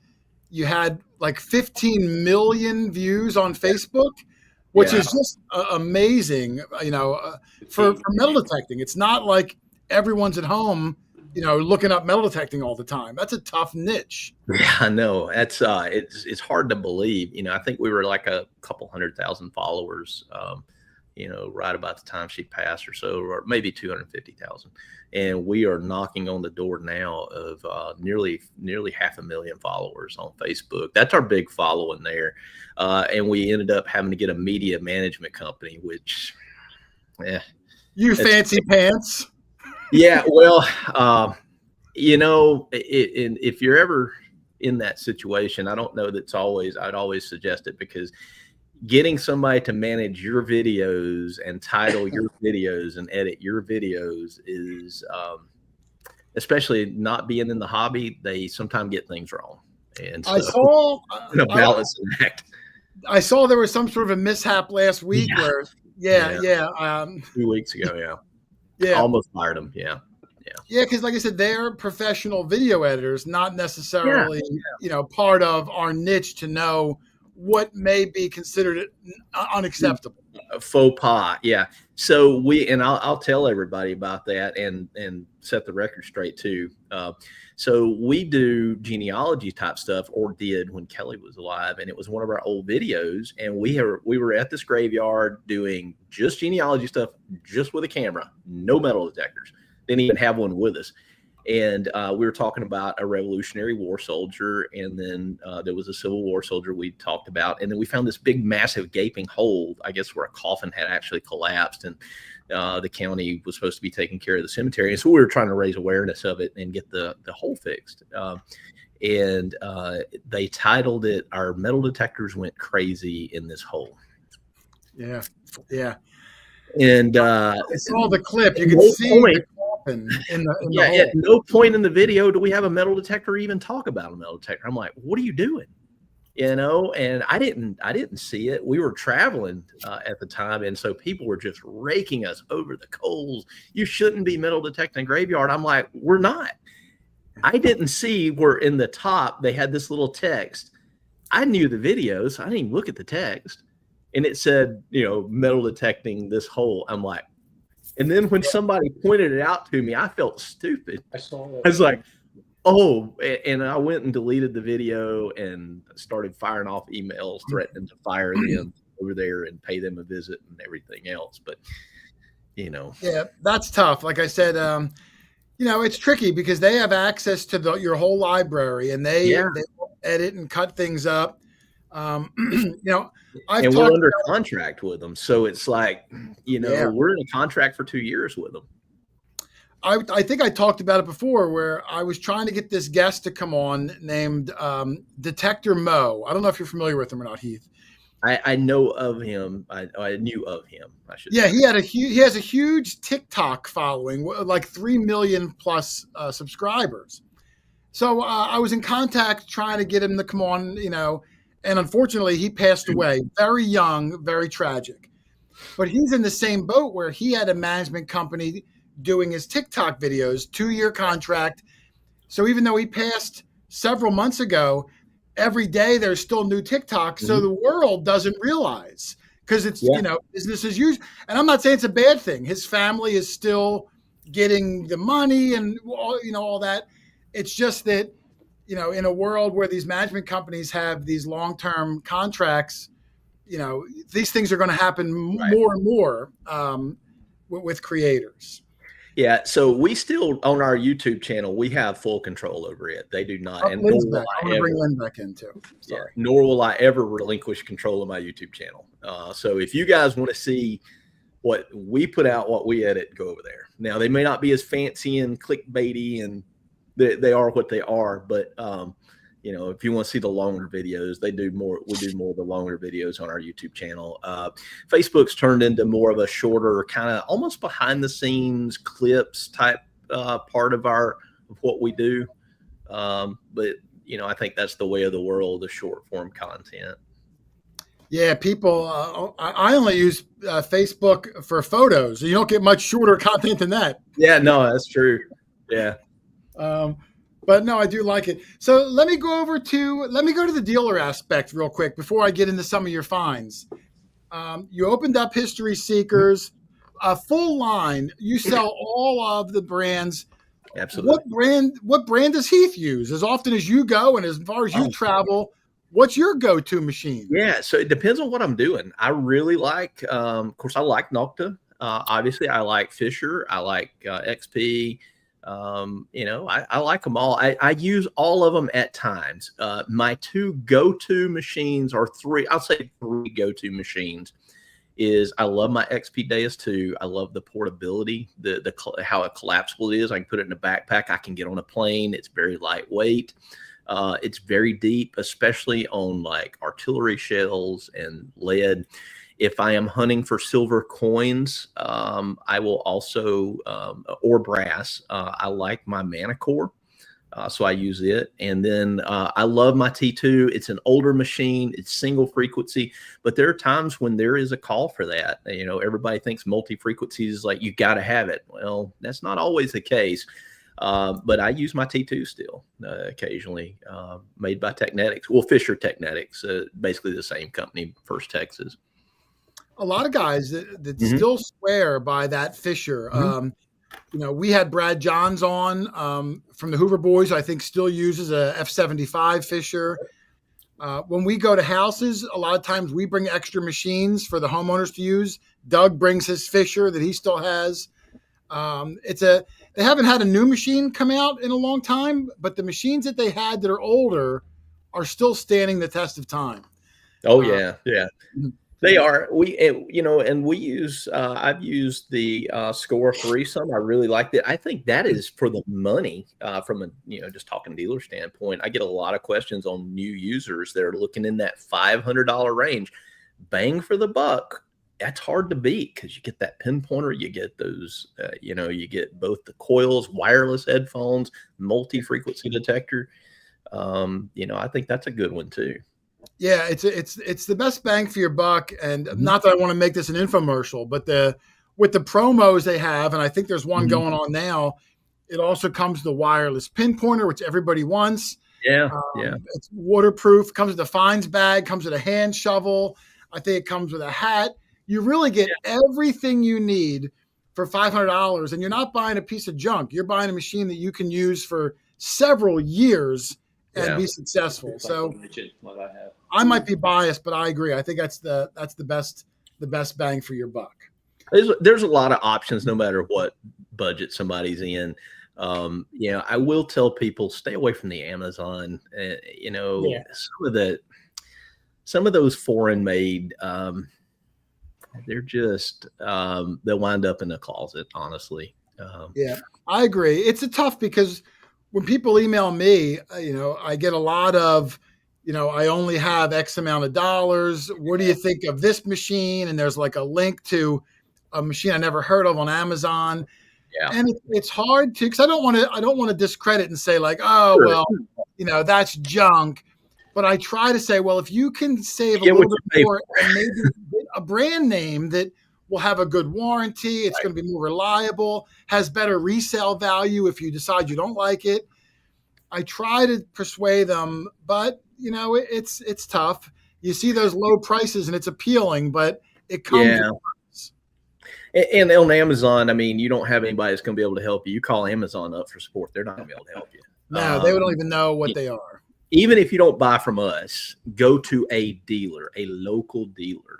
you had like 15 million views on Facebook. Which is just amazing, for metal detecting. It's not like everyone's at home, looking up metal detecting all the time. That's a tough niche. Yeah, I know. That's it's hard to believe. I think we were like a couple 100,000 followers, right about the time she passed or so, or maybe 250,000. And we are knocking on the door now of nearly 500,000 followers on Facebook. That's our big following there. And we ended up having to get a media management company, which, you fancy pants. Yeah, well, if you're ever in that situation, I don't know I'd always suggest it, because getting somebody to manage your videos and title your videos and edit your videos is, especially not being in the hobby, they sometimes get things wrong. And so I saw a balancing act. I saw there was some sort of a mishap last week where, 2 weeks ago, almost fired them. Yeah, because like I said, they're professional video editors, not necessarily part of our niche to know what may be considered unacceptable. A faux pas, yeah. So I'll tell everybody about that and set the record straight too. So we do genealogy type stuff, or did when Kelly was alive, and it was one of our old videos. And we were at this graveyard doing just genealogy stuff, just with a camera, no metal detectors. Didn't even have one with us. And we were talking about a Revolutionary War soldier, and then there was a Civil War soldier we talked about, and then we found this big, massive, gaping hole, I guess, where a coffin had actually collapsed, and the county was supposed to be taking care of the cemetery. And so we were trying to raise awareness of it and get the hole fixed. And they titled it, "Our Metal Detectors Went Crazy in This Hole." Yeah. And I saw the clip. You can see the coffin in the hole. At no point in the video do we have a metal detector even talk about a metal detector. I'm like, what are you doing? And I didn't see it. We were traveling at the time, and so people were just raking us over the coals. You shouldn't be metal detecting a graveyard. I'm like, we're not. I didn't see where in the top they had this little text. I knew the video, so I didn't even look at the text. And it said, metal detecting this hole. I'm like, and then when somebody pointed it out to me, I felt stupid. I saw that. I was like, oh, and I went and deleted the video and started firing off emails threatening to fire them over there and pay them a visit and everything else. But, Yeah, that's tough. Like I said, it's tricky because they have access to your whole library, and they edit and cut things up. And we're under contract with them. So it's like, we're in a contract for 2 years with them. I think I talked about it before, where I was trying to get this guest to come on named Detector Mo. I don't know if you're familiar with him or not, Heath. I know of him. I knew of him. I should. Yeah, say. He has a huge TikTok following, like 3 million plus subscribers. So I was in contact trying to get him to come on, and unfortunately he passed away very young, very tragic. But he's in the same boat where he had a management company doing his TikTok videos, 2-year contract. So even though he passed several months ago, every day there's still new TikTok. So the world doesn't realize, because it's, business as usual. And I'm not saying it's a bad thing. His family is still getting the money and all that. It's just that, in a world where these management companies have these long-term contracts, these things are going to happen more and more. with creators. Yeah, so we still on our YouTube channel we have full control over it. They do not, and Lynn's nor will back. I I'm gonna bring ever. Lynn back in too. Yeah, Sorry. nor will I ever relinquish control of my YouTube channel. So if you guys want to see what we put out, what we edit, go over there. Now they may not be as fancy and clickbaity, and they are what they are, but you know, if you want to see the longer videos, we do more of the longer videos on our YouTube channel. Facebook's turned into more of a shorter, kind of almost behind the scenes clips type part of what we do. But you know, I think that's the way of the world, the short form content. Yeah, people. I only use Facebook for photos. You don't get much shorter content than that. Yeah, no, that's true. Yeah. But no, I do like it. So let me go to the dealer aspect real quick before I get into some of your finds. You opened up History Seekers, a full line. You sell all of the brands. Absolutely. What brand does Heath use? As often as you go and as far as you travel, what's your go-to machine? Yeah, so it depends on what I'm doing. I really like, of course, I like Nokta. Obviously, I like Fisher. I like XP. You know, I like them all. I use all of them at times. My two go-to machines are I'll say three go-to machines is I love my XP Deus 2. I love the portability, how collapsible it is. I can put it in a backpack. I can get on a plane. It's very lightweight. It's very deep, especially on like artillery shells and lead. If I am hunting for silver coins, I will also, or brass, I like my Manicore, so I use it. And then I love my T2. It's an older machine. It's single frequency, but there are times when there is a call for that. You know, everybody thinks multi-frequency is like, you got to have it. Well, that's not always the case. But I use my T2 still occasionally, made by Technetics. Well, Fisher Technetics, basically the same company, First Texas. A lot of guys that still swear by that Fisher. You know, we had Brad Johns on from the Hoover Boys. I think still uses a F75 Fisher. When we go to houses, a lot of times we bring extra machines for the homeowners to use. Doug brings his Fisher that he still has. They haven't had a new machine come out in a long time, but the machines that they had that are older are still standing the test of time. Oh yeah. They are. You know, and we use. I've used the Score Threesome. I really liked it. I think that is for the money. From a just talking dealer standpoint, I get a lot of questions on new users that are looking in that $500 range. Bang for the buck. That's hard to beat because you get that pinpointer, you get those. You get both the coils, wireless headphones, multi-frequency detector. I think that's a good one too. Yeah, it's the best bang for your buck, and not that I want to make this an infomercial, but with the promos they have, and I think there's one going on now. It also comes with the wireless pinpointer, which everybody wants. Yeah, It's waterproof. Comes with a fines bag. Comes with a hand shovel. I think it comes with a hat. You really get everything you need for $500, and you're not buying a piece of junk. You're buying a machine that you can use for several years and be successful. So I might be biased, but I agree. I think that's the best bang for your buck. There's a lot of options no matter what budget somebody's in. I will tell people stay away from the Amazon. Some of those foreign made, they're just they'll wind up in the closet, honestly. I agree. It's a tough because when people email me, I get a lot of, I only have X amount of dollars. What do you think of this machine? And there's like a link to a machine I never heard of on Amazon. Yeah. And it's hard to, because I don't want to discredit and say like, oh, well, that's junk. But I try to say, well, if you can save a little bit more and maybe get a brand name that will have a good warranty, it's going to be more reliable, has better resale value if you decide you don't like it. I try to persuade them, but it's tough. You see those low prices and it's appealing, but it comes. And on Amazon, I mean, you don't have anybody that's going to be able to help you. You call Amazon up for support; they're not going to be able to help you. No, they don't even know what they are. Even if you don't buy from us, go to a dealer, a local dealer.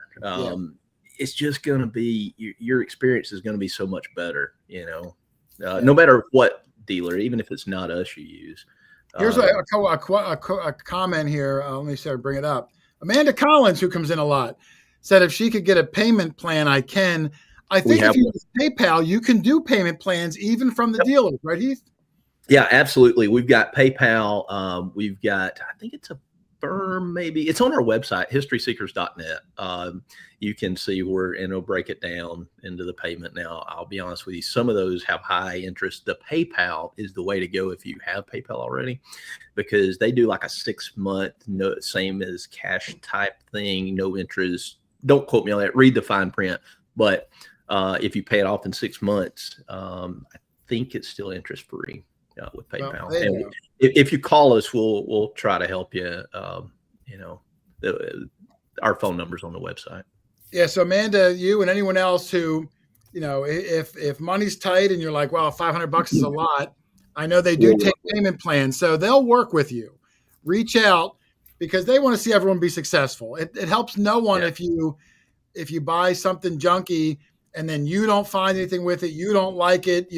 it's just going to be, your experience is going to be so much better, no matter what dealer, even if it's not us you use. Here's a comment here. Let me see if I bring it up. Amanda Collins, who comes in a lot, said if she could get a payment plan, I can. I think if you use PayPal, you can do payment plans even from the dealers, right, Heath? Yeah, absolutely. We've got PayPal. We've got, I think it's a firm, maybe it's on our website, historyseekers.net. You can see where, and it'll break it down into the payment. Now, I'll be honest with you, some of those have high interest. The PayPal is the way to go if you have PayPal already, because they do like a 6-month, same as cash type thing, no interest. Don't quote me on that. Read the fine print. But if you pay it off in 6 months, I think it's still interest free with PayPal. Well, and if you call us, we'll try to help you. Our phone number's on the website. Yeah. So Amanda, you and anyone else who, if money's tight and you're like, well, $500 is a lot. I know they do take payment plans, so they'll work with you. Reach out because they want to see everyone be successful. It helps no one if you buy something junky and then you don't find anything with it, you don't like it,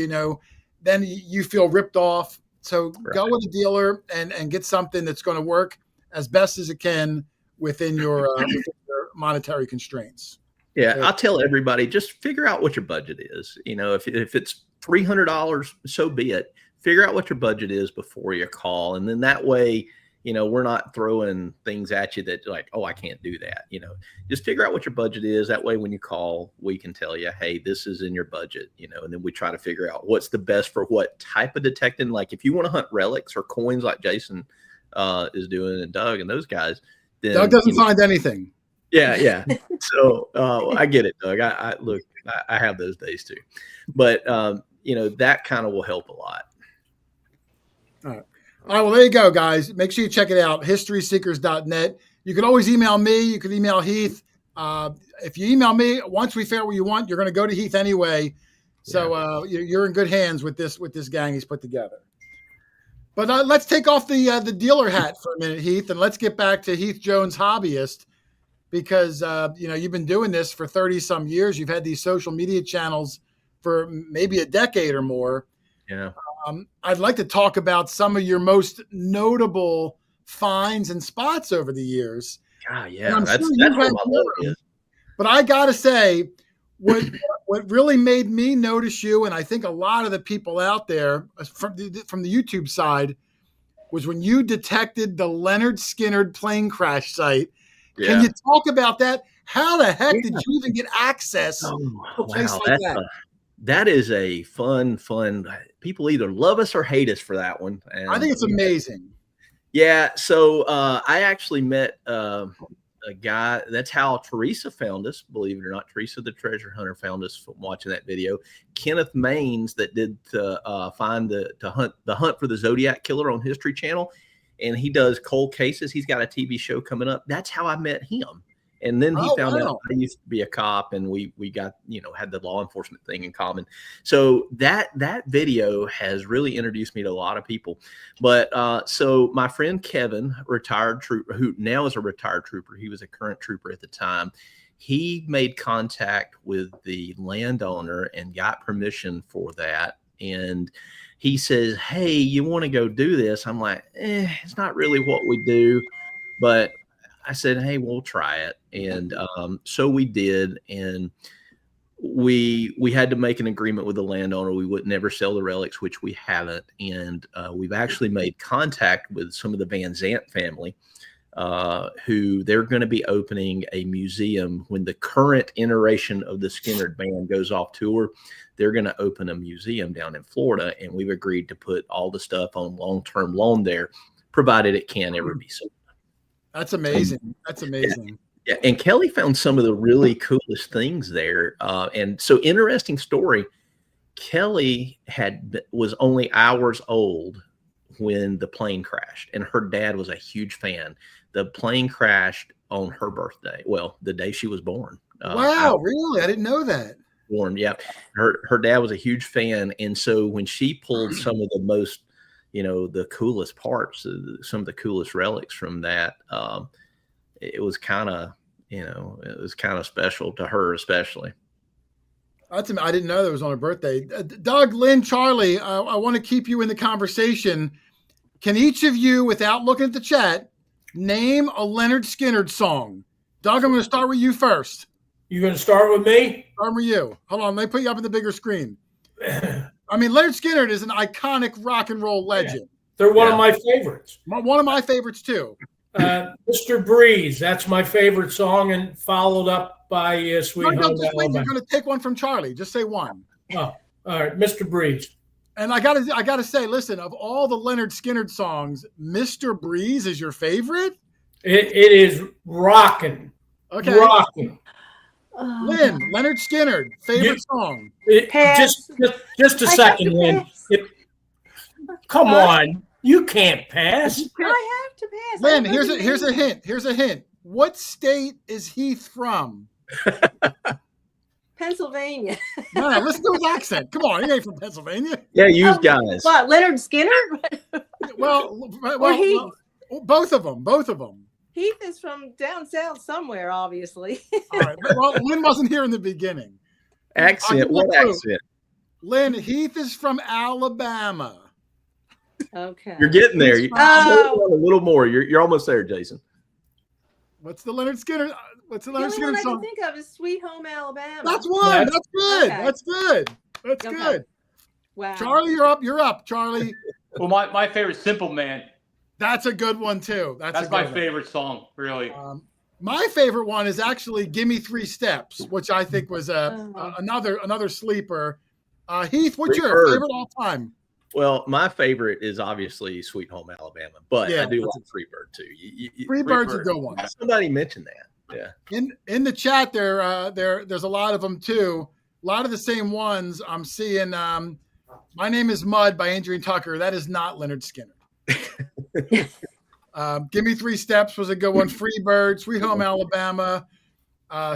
then you feel ripped off. So go with a dealer and get something that's going to work as best as it can within your monetary constraints. Yeah, I'll tell everybody, just figure out what your budget is. If it's $300, so be it. Figure out what your budget is before you call. And then that way, we're not throwing things at you that like, oh, I can't do that. Just figure out what your budget is. That way, when you call, we can tell you, hey, this is in your budget, and then we try to figure out what's the best for what type of detecting. Like if you want to hunt relics or coins like Jason is doing and Doug and those guys, then Doug doesn't find anything. Yeah. So I get it, Doug. I have those days too, but that kind of will help a lot. All right. Well, there you go, guys. Make sure you check it out, historyseekers.net. You can always email me. You can email Heath. If you email me, once we figure out what you want, you're going to go to Heath anyway. So you're in good hands with this gang he's put together. But let's take off the dealer hat for a minute, Heath, and let's get back to Heath Jones, hobbyist, because you've been doing this for 30-some years. You've had these social media channels for maybe a decade or more. Yeah. I'd like to talk about some of your most notable finds and spots over the years. Yeah, that's what my love is. But I gotta say, what really made me notice you, and I think a lot of the people out there from the YouTube side, was when you detected the Leonard Skinnard plane crash site. Yeah. Can you talk about that? How the heck did you even get access to a place like that? That is a fun. People either love us or hate us for that one. And I think it's amazing. Yeah. So I actually met a guy. That's how Teresa found us. Believe it or not, Teresa, the treasure hunter, found us from watching that video. Kenneth Maines, that did find the hunt for the Zodiac Killer on History Channel, and he does cold cases. He's got a TV show coming up. That's how I met him. And then he found out I used to be a cop, and we got, had the law enforcement thing in common. So that video has really introduced me to a lot of people. But so my friend Kevin, retired trooper, who now is a retired trooper, he was a current trooper at the time. He made contact with the landowner and got permission for that. And he says, hey, you want to go do this? I'm like, it's not really what we do, but I said, hey, we'll try it. And so we did. And we had to make an agreement with the landowner. We would never sell the relics, which we haven't. And we've actually made contact with some of the Van Zant family, who they're going to be opening a museum when the current iteration of the Skinnard band goes off tour. They're going to open a museum down in Florida. And we've agreed to put all the stuff on long-term loan there, provided it can ever be sold. That's amazing. That's amazing. Yeah. And Kelly found some of the really coolest things there. And so, interesting story. Kelly was only hours old when the plane crashed, and her dad was a huge fan. The plane crashed on her birthday. Well, the day she was born. Wow, really? I didn't know that. Born, yeah. Her dad was a huge fan, and so when she pulled some of the most, the coolest parts, some of the coolest relics from that, it was kind of it was kind of special to her, especially. I didn't know that was on her birthday. Doug, Lynn, Charlie, I want to keep you in the conversation. Can each of you, without looking at the chat, name a Leonard Skinner song? Doug, I'm going to start with you first. You going to start with me? Start with you. Hold on. Let me put you up on the bigger screen. I mean, Leonard Skinner is an iconic rock and roll legend. They're one of my favorites. One of my favorites, too. Mr. Breeze. That's my favorite song, and followed up by Sweet Home Alabama. You're going to take one from Charlie. Just say one. Oh, all right. Mr. Breeze. And I gotta say, listen, of all the Leonard Skinner songs, Mr. Breeze is your favorite? It is rocking. Okay. Rocking. Lynn, Leonard Skinner, favorite song. Just a second, Lynn. Come on. You can't pass. I have to pass. Lynn, here's a hint. Here's a hint. What state is Heath from? Pennsylvania. No, listen to his accent. Come on, he ain't from Pennsylvania. Yeah, you guys. What, Leonard Skinner? Well, Heath. Both of them. Heath is from down south somewhere, obviously. All right. Well, Lynn wasn't here in the beginning. Accent. What accent? Lynn, Heath is from Alabama. Okay. You're getting there. A little more. You're almost there, Jason. What's the Leonard Skinner? What's the Leonard Skinner song? The song? only one I can think of is Sweet Home Alabama. That's one. That's good. Okay. That's good. That's good. Wow. Charlie, you're up. You're up, Charlie. Well, my favorite, Simple Man. That's a good one too. That's my favorite song, really. My favorite one is actually "Gimme 3 Steps," which I think was another sleeper. Heath, what's your favorite all time? Well, my favorite is obviously "Sweet Home Alabama," but I do like "Freebird" too. Freebird's a good one. Somebody mentioned that. Yeah. In the chat there's a lot of them too. A lot of the same ones I'm seeing. My Name is Mud by Adrian Tucker. That is not Leonard Skinner. Give Me 3 Steps was a good one. Freebird, Sweet Home Alabama,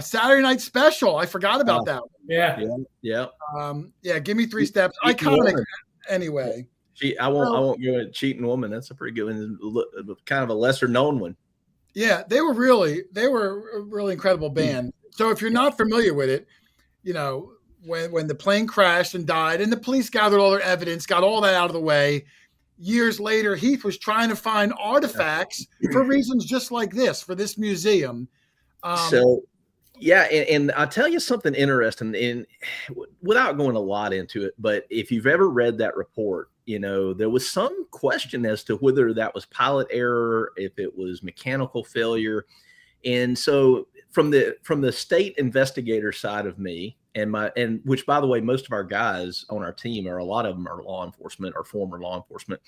Saturday Night Special. I forgot about that one. Yeah. Give Me 3 Steps. Iconic. Anyway, I won't go into Cheating Woman. That's a pretty good one. Kind of a lesser known one. Yeah, they were a really incredible band. So if you're not familiar with it, when the plane crashed and died, and the police gathered all their evidence, got all that out of the way. Years later, Heath was trying to find artifacts for reasons just like this, for this museum. And I'll tell you something interesting, and without going a lot into it, but if you've ever read that report, there was some question as to whether that was pilot error, if it was mechanical failure. And so from the state investigator side of me, and which, by the way, most of our guys on our team, or a lot of them, are law enforcement or former law enforcement.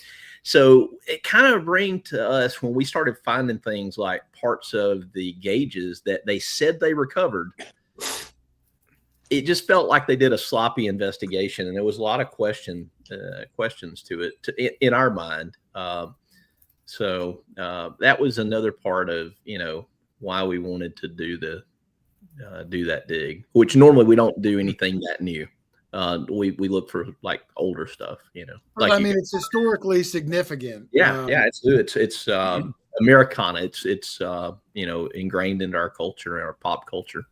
So it kind of rang to us when we started finding things like parts of the gauges that they said they recovered. It just felt like they did a sloppy investigation, and there was a lot of questions to it in our mind. So that was another part of why we wanted to do that dig, which normally we don't do anything that new. We look for like older stuff, Like it's historically significant. It's Americana. It's ingrained into our culture and our pop culture.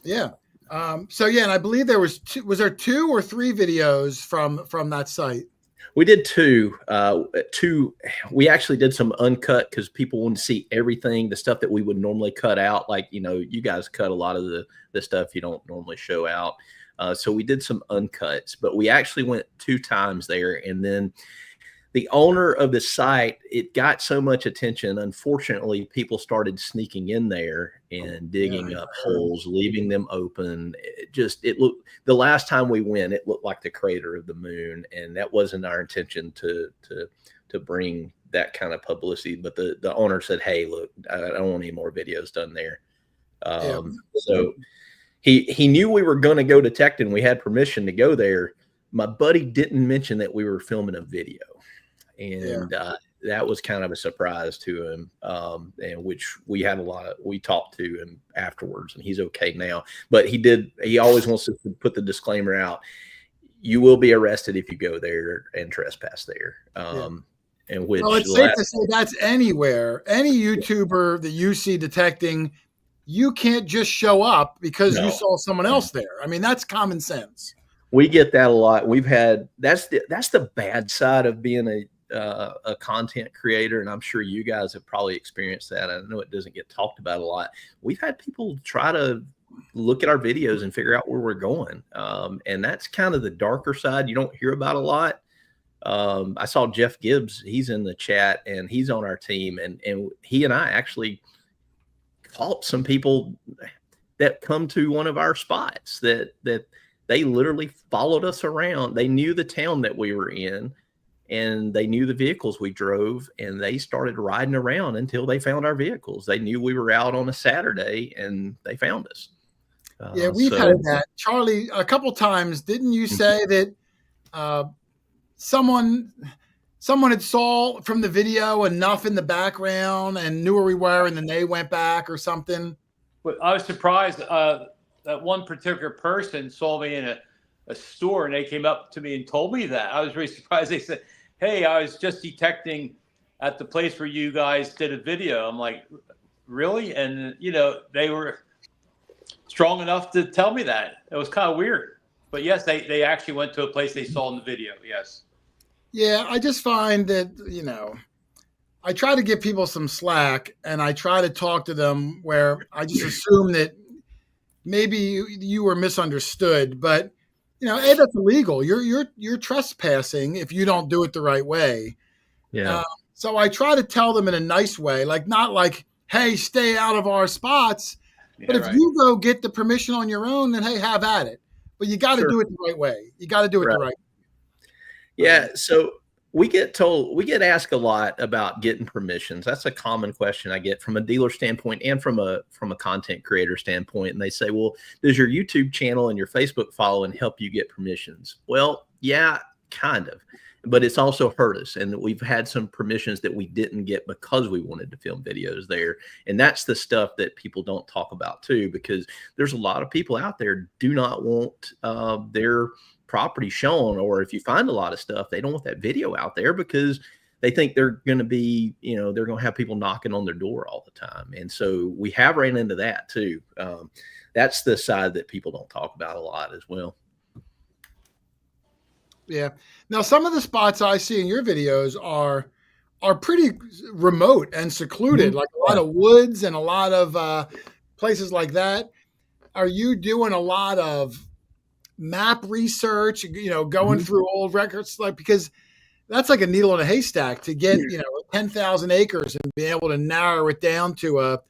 Yeah. And I believe there was 2 or 3 videos from that site? We did 2. We actually did some uncut because people wanted to see everything, the stuff that we would normally cut out. Like, you guys cut a lot of the stuff you don't normally show out. So we did some uncuts, but we actually went 2 times there. And then the owner of the site, it got so much attention. Unfortunately, people started sneaking in there and digging up holes, leaving them open. It looked, the last time we went, it looked like the crater of the moon. And that wasn't our intention to bring that kind of publicity. But the owner said, "Hey, look, I don't want any more videos done there." So he knew we were going to go detecting. We had permission to go there. My buddy didn't mention that we were filming a video. And that was kind of a surprise to him, and which we talked to him afterwards, and he's okay now. But he always wants to put the disclaimer out: you will be arrested if you go there and trespass there. And which, it's safe to say that's anywhere. Any YouTuber that you see detecting, you can't just show up because you No. saw someone else there. I mean, that's common sense. We get that a lot. We've had that's the bad side of being a content creator, and I'm sure you guys have probably experienced that. I know it doesn't get talked about a lot. We've had people try to look at our videos and figure out where we're going, and that's kind of the darker side you don't hear about a lot. I saw Jeff Gibbs, he's in the chat and he's on our team, and he and I actually caught some people that come to one of our spots that they literally followed us around. They knew the town that we were in and they knew the vehicles we drove, and they started riding around until they found our vehicles. They knew we were out on a Saturday and they found us. Yeah, we've had that. Charlie, a couple times, didn't you say that someone had saw from the video enough in the background and knew where we were, and then they went back or something? But I was surprised that one particular person saw me in a store, and they came up to me and told me that. I was really surprised. They said, "Hey, I was just detecting at the place where you guys did a video." I'm like, "Really?" And they were strong enough to tell me that. It was kind of weird, but yes, they actually went to a place they saw in the video. Yes. Yeah, I just find that, I try to give people some slack, and I try to talk to them where I just assume that maybe you were misunderstood, but hey, that's illegal. You're trespassing if you don't do it the right way. Yeah. So I try to tell them in a nice way, not like, "Hey, stay out of our spots." But if you go get the permission on your own, then hey, have at it. But you got to do it the right way. You got to do it the right way. Yeah. So we get asked a lot about getting permissions. That's a common question I get from a dealer standpoint and from a content creator standpoint. And they say, "Well, does your YouTube channel and your Facebook following help you get permissions?" Well, yeah, kind of. But it's also hurt us. And we've had some permissions that we didn't get because we wanted to film videos there. And that's the stuff that people don't talk about too, because there's a lot of people out there do not want their property shown, or if you find a lot of stuff, they don't want that video out there because they think they're going to be, they're going to have people knocking on their door all the time. And so we have ran into that too. That's the side that people don't talk about a lot as well. Yeah. Now, some of the spots I see in your videos are pretty remote and secluded, like a lot of woods and a lot of places like that. Are you doing a lot of map research, going through old records, because that's like a needle in a haystack to get, 10,000 acres and be able to narrow it down to a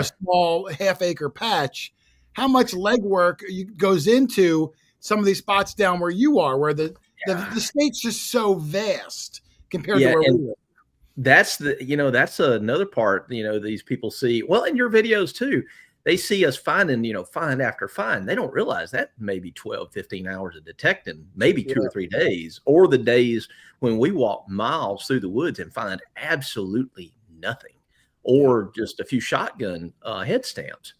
small half-acre patch. How much legwork goes into some of these spots down where you are, where the state's just so vast compared to where we live? That's that's another part, these people see, well, in your videos too, they see us finding, find after find. They don't realize that maybe 12, 15 hours of detecting, maybe 2 or 3 days, or the days when we walk miles through the woods and find absolutely nothing, or just a few shotgun head stamps.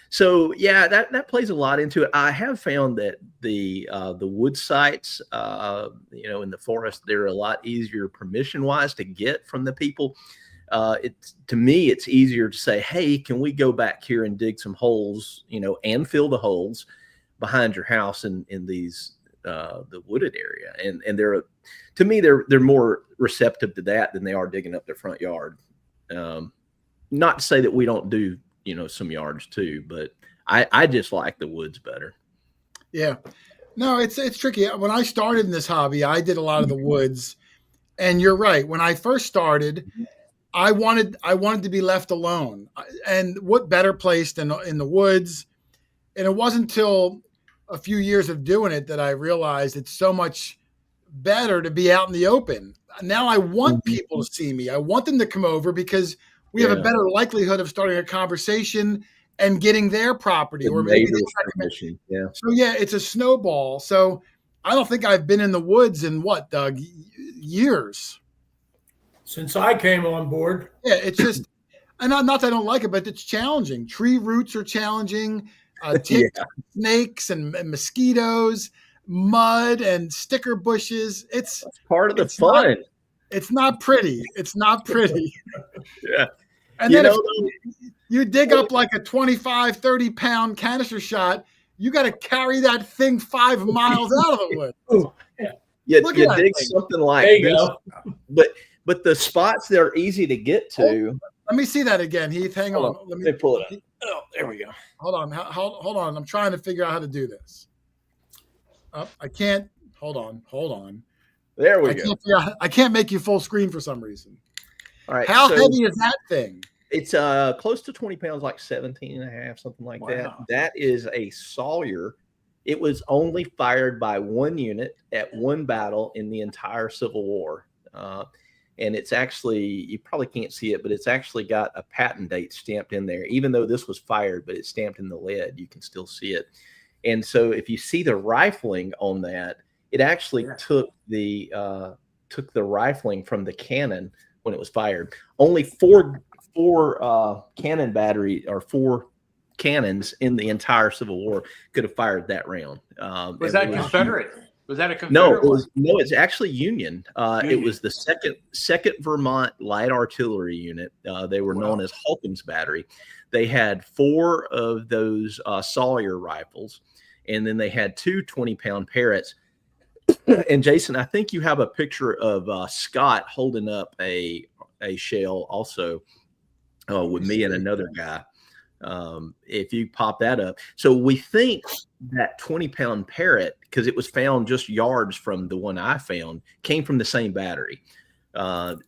So yeah, that plays a lot into it. I have found that the wood sites, in the forest, they're a lot easier permission wise to get from the people. To me, it's easier to say, "Hey, can we go back here and dig some holes, and fill the holes behind your house in these the wooded area?" And they're, to me, they're more receptive to that than they are digging up their front yard. Not to say that we don't do some yards too, but I just like the woods better. Yeah, no, it's tricky. When I started in this hobby, I did a lot of the woods, and you're right. When I first started, I wanted to be left alone, and what better place than in the woods? And it wasn't until a few years of doing it that I realized it's so much better to be out in the open. Now I want people to see me. I want them to come over because we have a better likelihood of starting a conversation and getting their property, or maybe they yeah. So yeah, it's a snowball. So I don't think I've been in the woods in what, Doug, years. Since I came on board. Yeah, it's just, and not that I don't like it, but it's challenging. Tree roots are challenging, ticks, snakes, and mosquitoes, mud and sticker bushes. That's part of the fun. It's not pretty. It's not pretty. Yeah. And then You dig up like a 25, 30-pound canister shot. You got to carry that thing 5 miles out of the woods. You Look at that dig thing. something like There you this, go. but the spots that are easy to get to. Let me see that again, Heath. Hang on. Let me pull it up. Oh, there we go. Hold on. Hold on. I'm trying to figure out how to do this. I can't. Hold on. There we go. I can't make you full screen for some reason. All right. How heavy is that thing? It's close to 20 pounds, like 17 and a half, something like that. That is a Sawyer. It was only fired by one unit at one battle in the entire Civil War. And it's actually, you probably can't see it, but it's actually got a patent date stamped in there. Even though this was fired, but it's stamped in the lead, you can still see it. And so if you see the rifling on that, it actually took the rifling from the cannon when it was fired. Only four cannon battery or 4 cannons in the entire Civil War could have fired that round. Was that Confederate? Was that a Confederate? No, it's actually Union. It was the second Vermont Light Artillery Unit. They were known as Holcomb's Battery. They had 4 of those Sawyer rifles, and then they had 2 20-pound Parrots. And Jason, I think you have a picture of Scott holding up a shell also with me and another guy. If you pop that up. So we think that 20-pound Parrot, because it was found just yards from the one I found, came from the same battery. But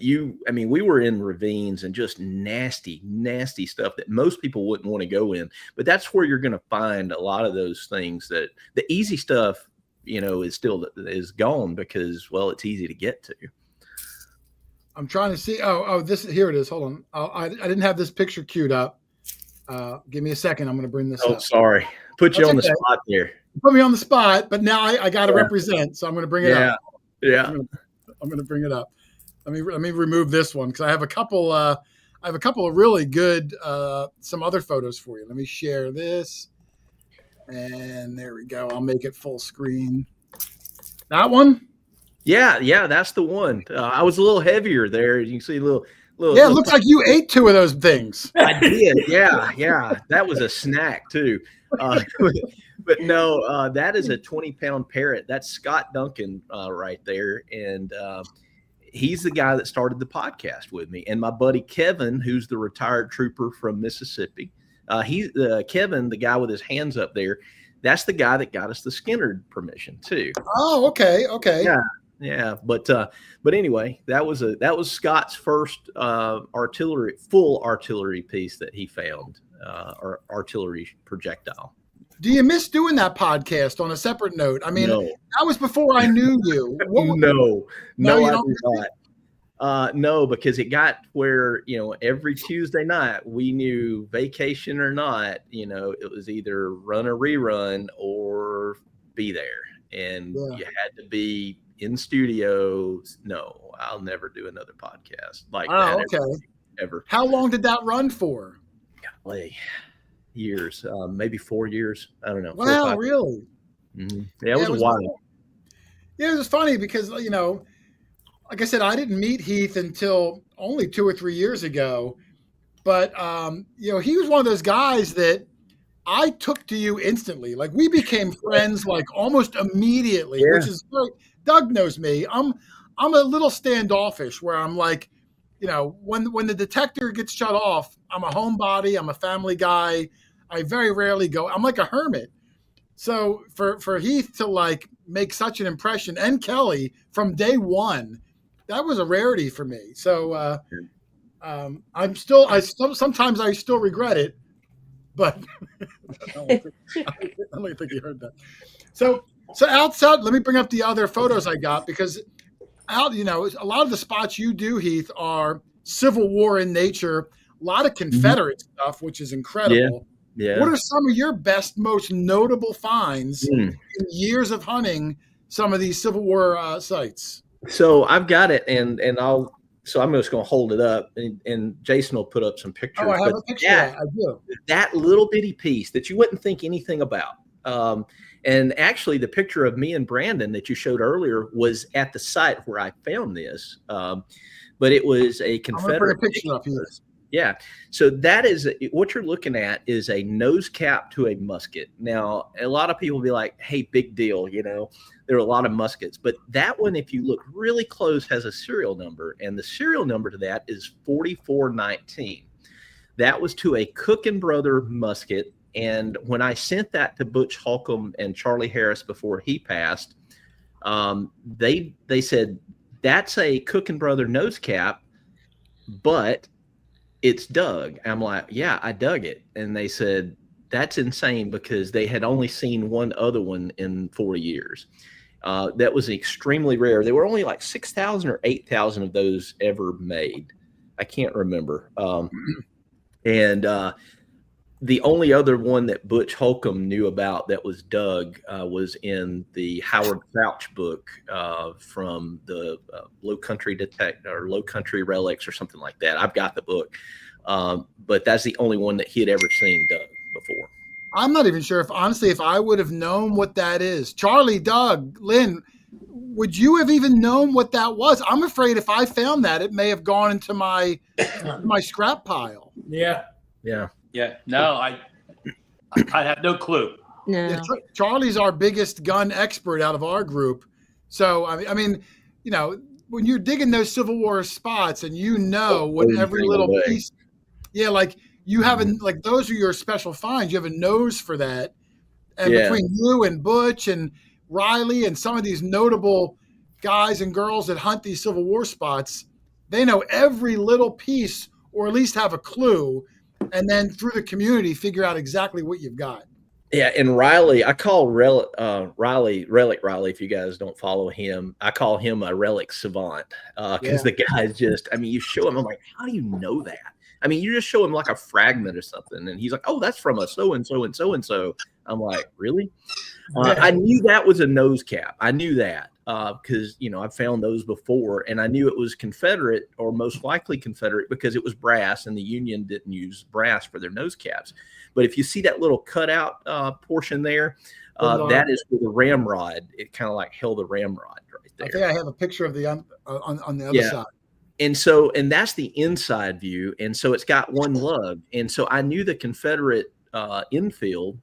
we were in ravines and just nasty stuff that most people wouldn't want to go in. But that's where you're going to find a lot of those things that the easy stuff, is gone because, well, it's easy to get to. I'm trying to see. Here it is. Hold on. I didn't have this picture queued up. Give me a second. I'm going to bring this up. Oh, sorry. Put you on the spot there. Put me on the spot, but now I got to represent, so I'm going to bring it up. Yeah. I'm going to bring it up. Let me remove this one because I have a couple. I have a couple of really good some other photos for you. Let me share this, and there we go. I'll make it full screen. That one. Yeah, that's the one. I was a little heavier there. You can see a little. Yeah, it looks like you ate 2 of those things. I did. Yeah. That was a snack too. But no, that is a 20-pound Parrot. That's Scott Duncan right there, and he's the guy that started the podcast with me. And my buddy Kevin, who's the retired trooper from Mississippi, he's Kevin, the guy with his hands up there. That's the guy that got us the Skinner permission too. Oh, okay. Yeah, but anyway, that was Scott's first full artillery piece that he found, or artillery projectile. Do you miss doing that podcast on a separate note? I mean, that was before I knew you. No, I do not. No, because it got where, every Tuesday night we knew, vacation or not, it was either run a rerun or be there. And you had to be in studio. No, I'll never do another podcast like that. Okay. Ever. How long did that run for? Golly, years, maybe 4 years. I don't know. Wow, really? Mm-hmm. Yeah, it was a while. Yeah, it was funny because, like I said, I didn't meet Heath until only 2 or 3 years ago. But, he was one of those guys that I took to you instantly. Like, we became friends like almost immediately, which is great. Doug knows me. I'm a little standoffish where I'm like, when the detector gets shut off, I'm a homebody. I'm a family guy. I very rarely go. I'm like a hermit. So for Heath to like make such an impression, and Kelly from day one, that was a rarity for me. So sometimes I still regret it, but I don't think you heard that. So outside, let me bring up the other photos I got because a lot of the spots you do, Heath, are Civil War in nature. A lot of Confederate stuff, which is incredible. Yeah. What are some of your best, most notable finds in years of hunting some of these Civil War sites? So I've got it, and I'm just going to hold it up, and Jason will put up some pictures. Oh, I have a picture. I do. That little bitty piece that you wouldn't think anything about. And actually, the picture of me and Brandon that you showed earlier was at the site where I found this. But it was a Confederate. I'm gonna put a picture up here. Yeah. So that is what you're looking at is a nose cap to a musket. Now, a lot of people be like, hey, big deal. You know, there are a lot of muskets, but that one, if you look really close, has a serial number. And the serial number to that is 4419. That was to a Cook and Brother musket. And when I sent that to Butch Holcomb and Charlie Harris before he passed, they said, that's a Cook and Brother nose cap, but it's dug. I'm like, yeah, I dug it. And they said, that's insane because they had only seen one other one in 40 years. That was extremely rare. There were only like 6,000 or 8,000 of those ever made. I can't remember. And the only other one that Butch Holcomb knew about that was dug was in the Howard Crouch book from the Low Country Detector or Low Country Relics or something like that. I've got the book, but that's the only one that he had ever seen dug before. I'm not even sure if I would have known what that is. Charlie, Doug, Lynn, would you have even known what that was? I'm afraid if I found that, it may have gone into my scrap pile. Yeah. Yeah. Yeah. No, I have no clue. No. Yeah, Charlie's our biggest gun expert out of our group. So, I mean, you know, when you're digging those Civil War spots and you know what every little piece, yeah, like you have like those are your special finds. You have a nose for that. And between you and Butch and Riley and some of these notable guys and girls that hunt these Civil War spots, they know every little piece or at least have a clue. And then through the community, figure out exactly what you've got. Yeah, and Riley, I call Relic Riley, if you guys don't follow him, I call him a relic savant because the guy's just, I mean, you show him, I'm like, how do you know that? I mean, you just show him like a fragment or something, and he's like, oh, that's from a so-and-so and so-and-so. I'm like, really? I knew that was a nose cap. I knew that because, you know, I've found those before, and I knew it was Confederate or most likely Confederate because it was brass, and the Union didn't use brass for their nose caps. But if you see that little cutout portion there, that is for the ramrod. It kind of like held the ramrod right there. I think I have a picture of the on the other side. And that's the inside view. And so it's got one lug. And so I knew the Confederate infield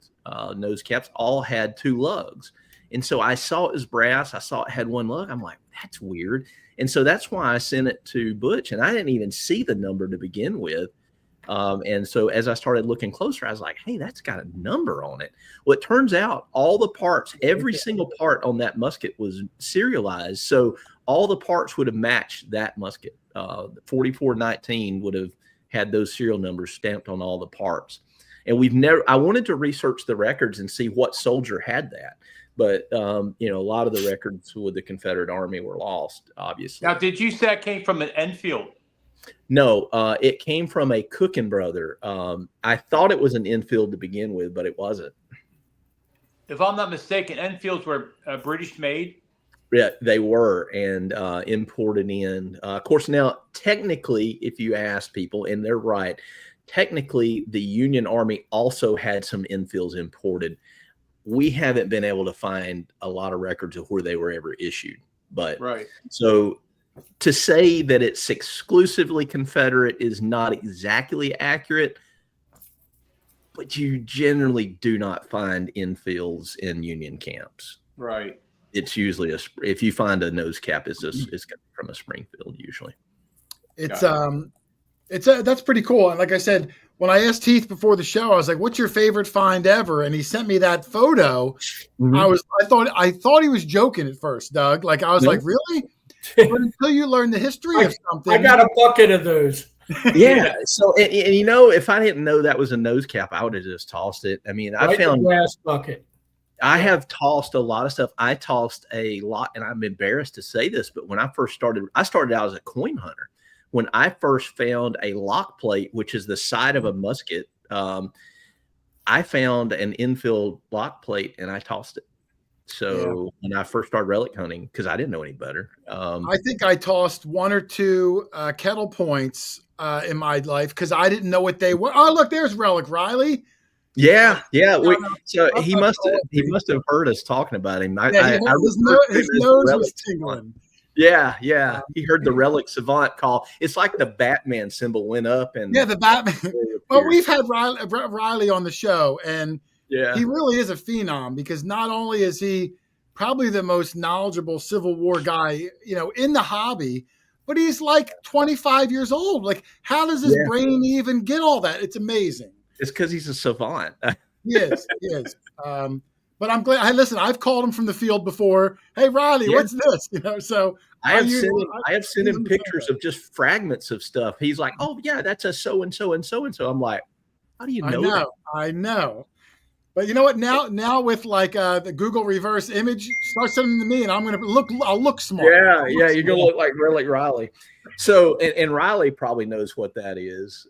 nose caps all had two lugs. And so I saw it was brass. I saw it had one lug. I'm like, that's weird. And so that's why I sent it to Butch. And I didn't even see the number to begin with. And so as I started looking closer, I was like, hey, that's got a number on it. Well, it turns out all the parts, every single part on that musket was serialized. So all the parts would have matched that musket. 4419 would have had those serial numbers stamped on all the parts. And I wanted to research the records and see what soldier had that. But, you know, a lot of the records with the Confederate Army were lost, obviously. Now, did you say that came from an Enfield? No, it came from a Cook and Brother. I thought it was an Enfield to begin with, but it wasn't. If I'm not mistaken, Enfields were British made. Yeah, they were, and imported in. Of course, now, technically, if you ask people, and they're right, technically, the Union Army also had some Enfields imported. We haven't been able to find a lot of records of where they were ever issued. But so to say that it's exclusively Confederate is not exactly accurate, but you generally do not find Enfields in Union camps. Right. It's usually if you find a nose cap, it's from a Springfield usually. That's pretty cool. And like I said, when I asked Heath before the show, I was like, "What's your favorite find ever?" And he sent me that photo. Mm-hmm. I thought he was joking at first, Doug. Like I was like, "Really?" But until you learn the history of something, I got a bucket of those. Yeah. So and you know, if I didn't know that was a nose cap, I would have just tossed it. I mean, I found grass bucket. I have tossed a lot of stuff. I tossed a lot, and I'm embarrassed to say this, but when I first started, I started out as a coin hunter. When I first found a lock plate, which is the side of a musket, I found an infield lock plate and I tossed it. So when I first started relic hunting, because I didn't know any better. I think I tossed one or two kettle points in my life because I didn't know what they were. Oh, look, there's Relic Riley. Yeah. So he must have heard us talking about him. His nose was tingling. Yeah, yeah. He heard the Relic Savant call. It's like the Batman symbol went up and Yeah, the Batman. Well, we've had Riley on the show, and he really is a phenom because not only is he probably the most knowledgeable Civil War guy, in the hobby, but he's like 25 years old. Like, how does his brain even get all that? It's amazing. It's because he's a savant. He is. But I'm glad. Hey, listen, I've called him from the field before. Hey, Riley, what's this? So I have sent him pictures of just fragments of stuff. He's like, oh yeah, that's a so and so and so and so. I'm like, how do you know? I know. But you know what? Now with like the Google reverse image, start sending them to me, and I'll look smart. Yeah, you're gonna look like Relic Riley. So, and Riley probably knows what that is.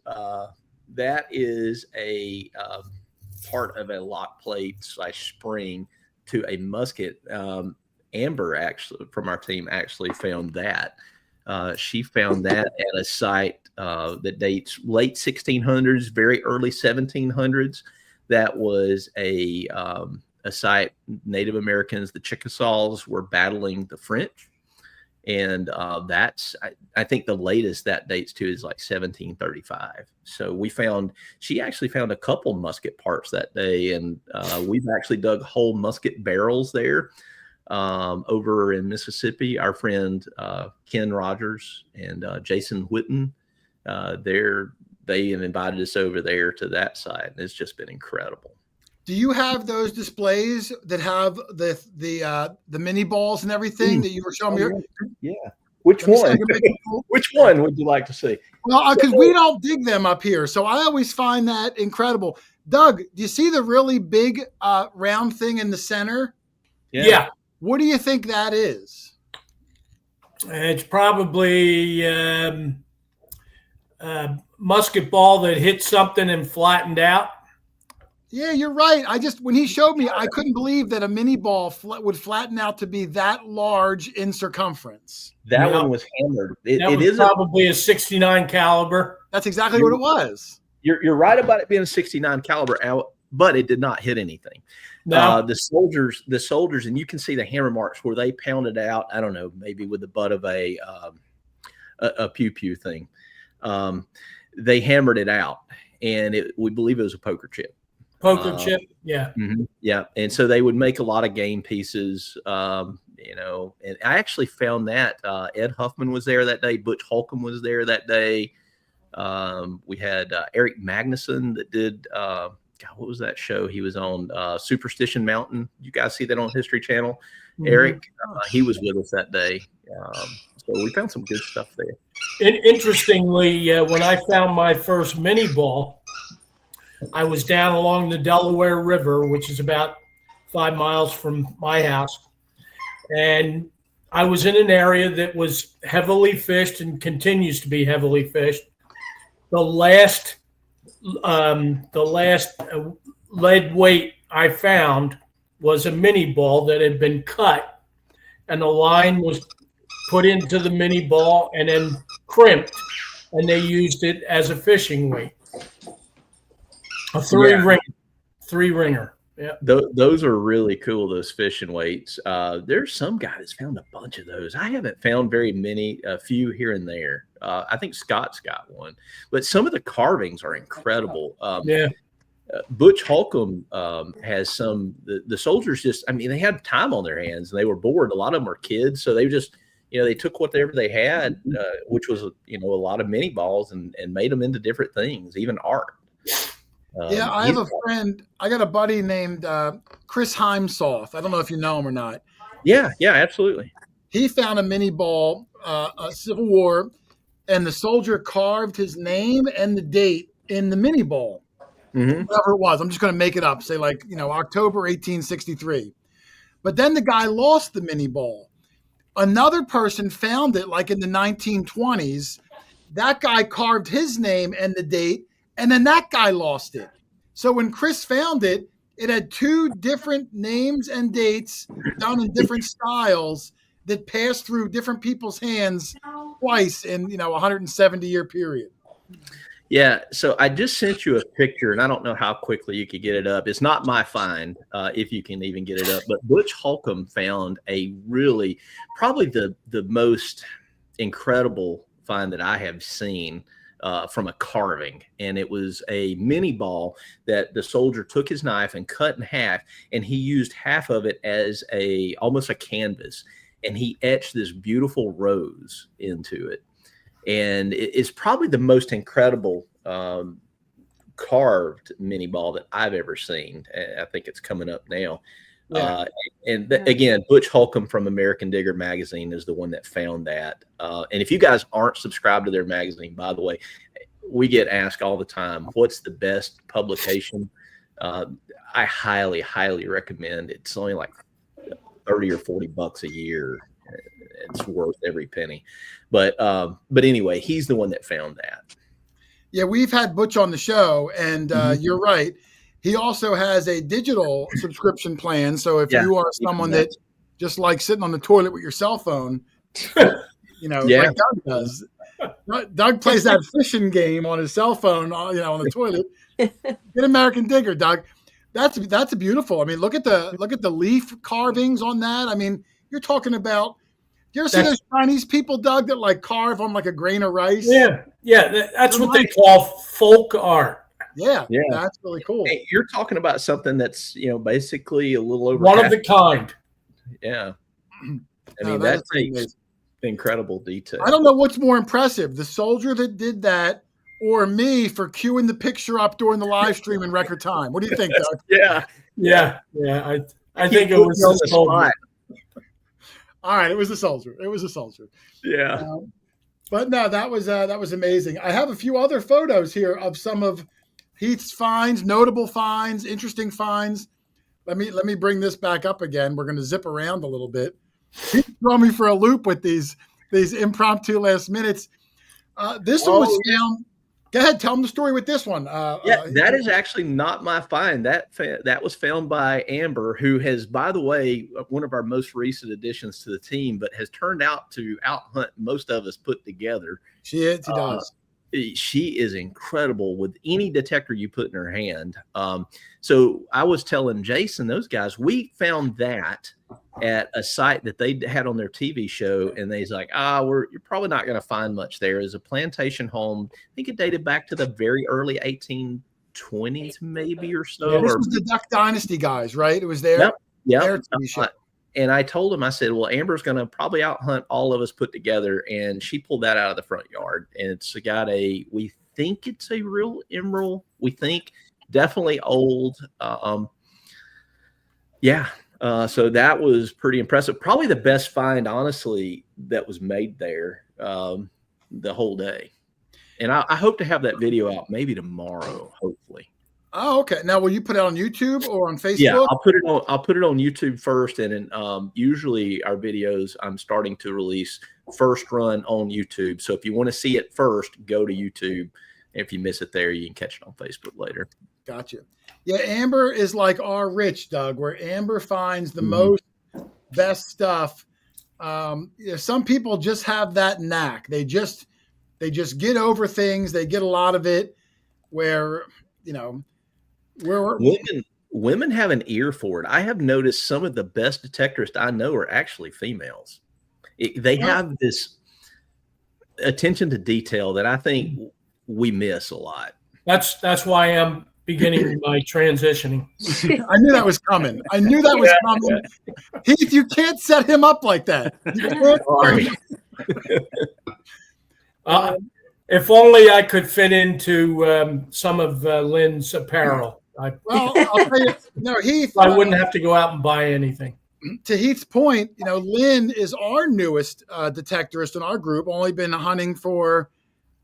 That is a part of a lock plate / spring to a musket. Amber actually from our team actually found that. She found that at a site that dates late 1600s, very early 1700s. That was a site Native Americans, the Chickasaws, were battling the French. And I think the latest that dates to is like 1735. So she actually found a couple musket parts that day. And we've actually dug whole musket barrels there over in Mississippi. Our friend Ken Rogers and Jason Whitten, they invited us over there to that site. And it's just been incredible. Do you have those displays that have the mini balls and everything that you were showing me? Yeah. Which one? Which one would you like to see? Well, because we don't dig them up here, so I always find that incredible. Doug, do you see the really big round thing in the center? Yeah. What do you think that is? It's probably musket ball that hit something and flattened out. Yeah, you're right. When he showed me, I couldn't believe that a mini ball would flatten out to be that large in circumference. That one was hammered. It is probably a 69 caliber. That's exactly what it was. You're right about it being a 69 caliber, but it did not hit anything. No. The soldiers, and you can see the hammer marks where they pounded out. I don't know, maybe with the butt of a pew thing. They hammered it out, and we believe it was a poker chip. Poker chip, yeah. Mm-hmm, yeah. And so they would make a lot of game pieces, and I actually found that Ed Huffman was there that day. Butch Holcomb was there that day. We had Eric Magnuson that did, what was that show he was on? Superstition Mountain. You guys see that on History Channel? Mm-hmm. Eric, he was with us that day. So we found some good stuff there. Interestingly, when I found my first mini ball, I was down along the Delaware River, which is about 5 miles from my house. And I was in an area that was heavily fished and continues to be heavily fished. The last lead weight I found was a mini ball that had been cut, and the line was put into the mini ball and then crimped, and they used it as a fishing weight. A three ringer. Yeah. Those are really cool, those fishing weights. There's some guy that's found a bunch of those. I haven't found very many, a few here and there. I think Scott's got one, but some of the carvings are incredible. Butch Holcomb has some, the soldiers they had time on their hands and they were bored. A lot of them were kids. So they just, they took whatever they had, which was, a lot of mini balls and made them into different things, even art. I have a friend. I got a buddy named Chris Heimsoth. I don't know if you know him or not. Yeah, absolutely. He found a mini ball, a Civil War, and the soldier carved his name and the date in the mini ball. Mm-hmm. Whatever it was. I'm just going to make it up. Say October 1863. But then the guy lost the mini ball. Another person found it like in the 1920s. That guy carved his name and the date. And then that guy lost it. So when Chris found it, it had two different names and dates done in different styles that passed through different people's hands twice in, a 170-year period. Yeah, so I just sent you a picture, and I don't know how quickly you could get it up. It's not my find, if you can even get it up. But Butch Holcomb found a really, probably the most incredible find that I have seen from a carving, and it was a mini ball that the soldier took his knife and cut in half, and he used half of it as almost a canvas, and he etched this beautiful rose into it. And it's probably the most incredible carved mini ball that I've ever seen. I think it's coming up now. Yeah. Again, Butch Holcomb from American Digger magazine is the one that found that. And if you guys aren't subscribed to their magazine, by the way, we get asked all the time, what's the best publication? I highly, highly recommend. It's only like 30 or 40 bucks a year. It's worth every penny. But anyway, he's the one that found that. Yeah, we've had Butch on the show, and you're right. He also has a digital subscription plan. So if you are someone that just likes sitting on the toilet with your cell phone, like Doug does. Doug plays that fishing game on his cell phone, on the toilet. Get American Digger, Doug. That's beautiful. I mean, look at the leaf carvings on that. I mean, you're talking about. You ever see those Chinese people, Doug, that like carve on like a grain of rice? Yeah, that's what they call folk art. Yeah, that's really cool. Hey, you're talking about something that's basically a little over one of the kind. Yeah, I mean that takes incredible detail. I don't know what's more impressive: the soldier that did that, or me for queuing the picture up during the live stream in record time. What do you think, Doug? Yeah. I think it was the soldier. All right, it was a soldier. Yeah. But no, that was amazing. I have a few other photos here of some of Heath's finds, notable finds, interesting finds. Let me bring this back up again. We're going to zip around a little bit. Heath throw me for a loop with these impromptu last minutes. This one was found. Go ahead, tell them the story with this one. That is actually not my find. That was found by Amber, who has, by the way, one of our most recent additions to the team, but has turned out to outhunt most of us put together. She does. She is incredible with any detector you put in her hand. So I was telling Jason, those guys, we found that at a site that they had on their TV show, and they's like, you're probably not going to find much there. It's a plantation home. I think it dated back to the very early 1820s, maybe or so. Yeah, this was the Duck Dynasty guys, right? It was their TV show. And I told him, I said, well, Amber's going to probably outhunt all of us put together. And she pulled that out of the front yard. And it's got we think it's a real emerald. We think definitely old. So that was pretty impressive. Probably the best find, honestly, that was made there the whole day. And I hope to have that video out maybe tomorrow, hopefully. Oh, okay. Now, will you put it on YouTube or on Facebook? Yeah, I'll put it on YouTube first, and then usually our videos I'm starting to release first run on YouTube. So if you want to see it first, go to YouTube. If you miss it there, you can catch it on Facebook later. Gotcha. Yeah, Amber is like our Rich, Doug, where Amber finds the most best stuff. Some people just have that knack. They just get over things. They get a lot of it. Where women have an ear for it. I have noticed some of the best detectorists I know are actually females. They have this attention to detail that I think we miss a lot. That's why I'm beginning my transitioning. I knew that was coming. Heath, you can't set him up like that. If only I could fit into some of Lynn's apparel. I'll tell you, Heath. I wouldn't have to go out and buy anything. To Heath's point, Lynn is our newest detectorist in our group. Only been hunting for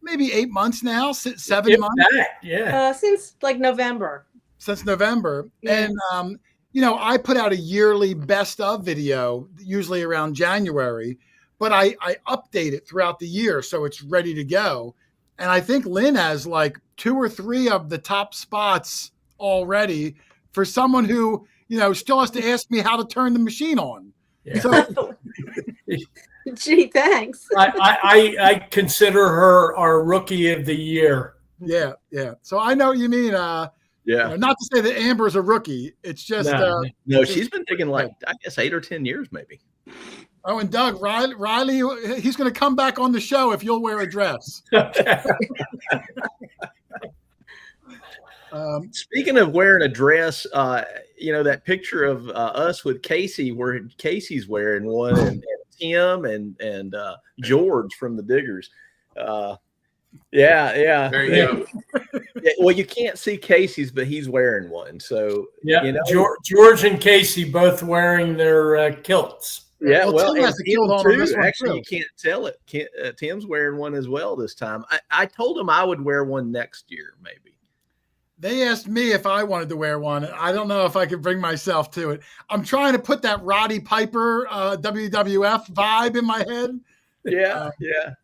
maybe 8 months now, 7 months. Since like November. Since November. Yeah. And, I put out a yearly best of video, usually around January, but I update it throughout the year so it's ready to go. And I think Lynn has like 2 or 3 of the top spots already for someone who, still has to ask me how to turn the machine on. Yeah. So, gee, thanks. I consider her our rookie of the year. Yeah, yeah. So I know what you mean. Not to say that Amber's a rookie. It's just no, she's been digging like I guess 8 or 10 years maybe. Oh, and Doug Riley, he's going to come back on the show if you'll wear a dress. Speaking of wearing a dress, that picture of us with Casey, where Casey's wearing one, and Tim and George from the Diggers. Yeah. There you go. Yeah, well, you can't see Casey's, but he's wearing one. So yeah, George and Casey both wearing their kilts. Yeah, well, Tim has the kilt on this one actually, too. you can't tell it. Tim's wearing one as well this time. I told him I would wear one next year, maybe. They asked me if I wanted to wear one. I don't know if I could bring myself to it. I'm trying to put that Roddy Piper WWF vibe in my head. Yeah, yeah.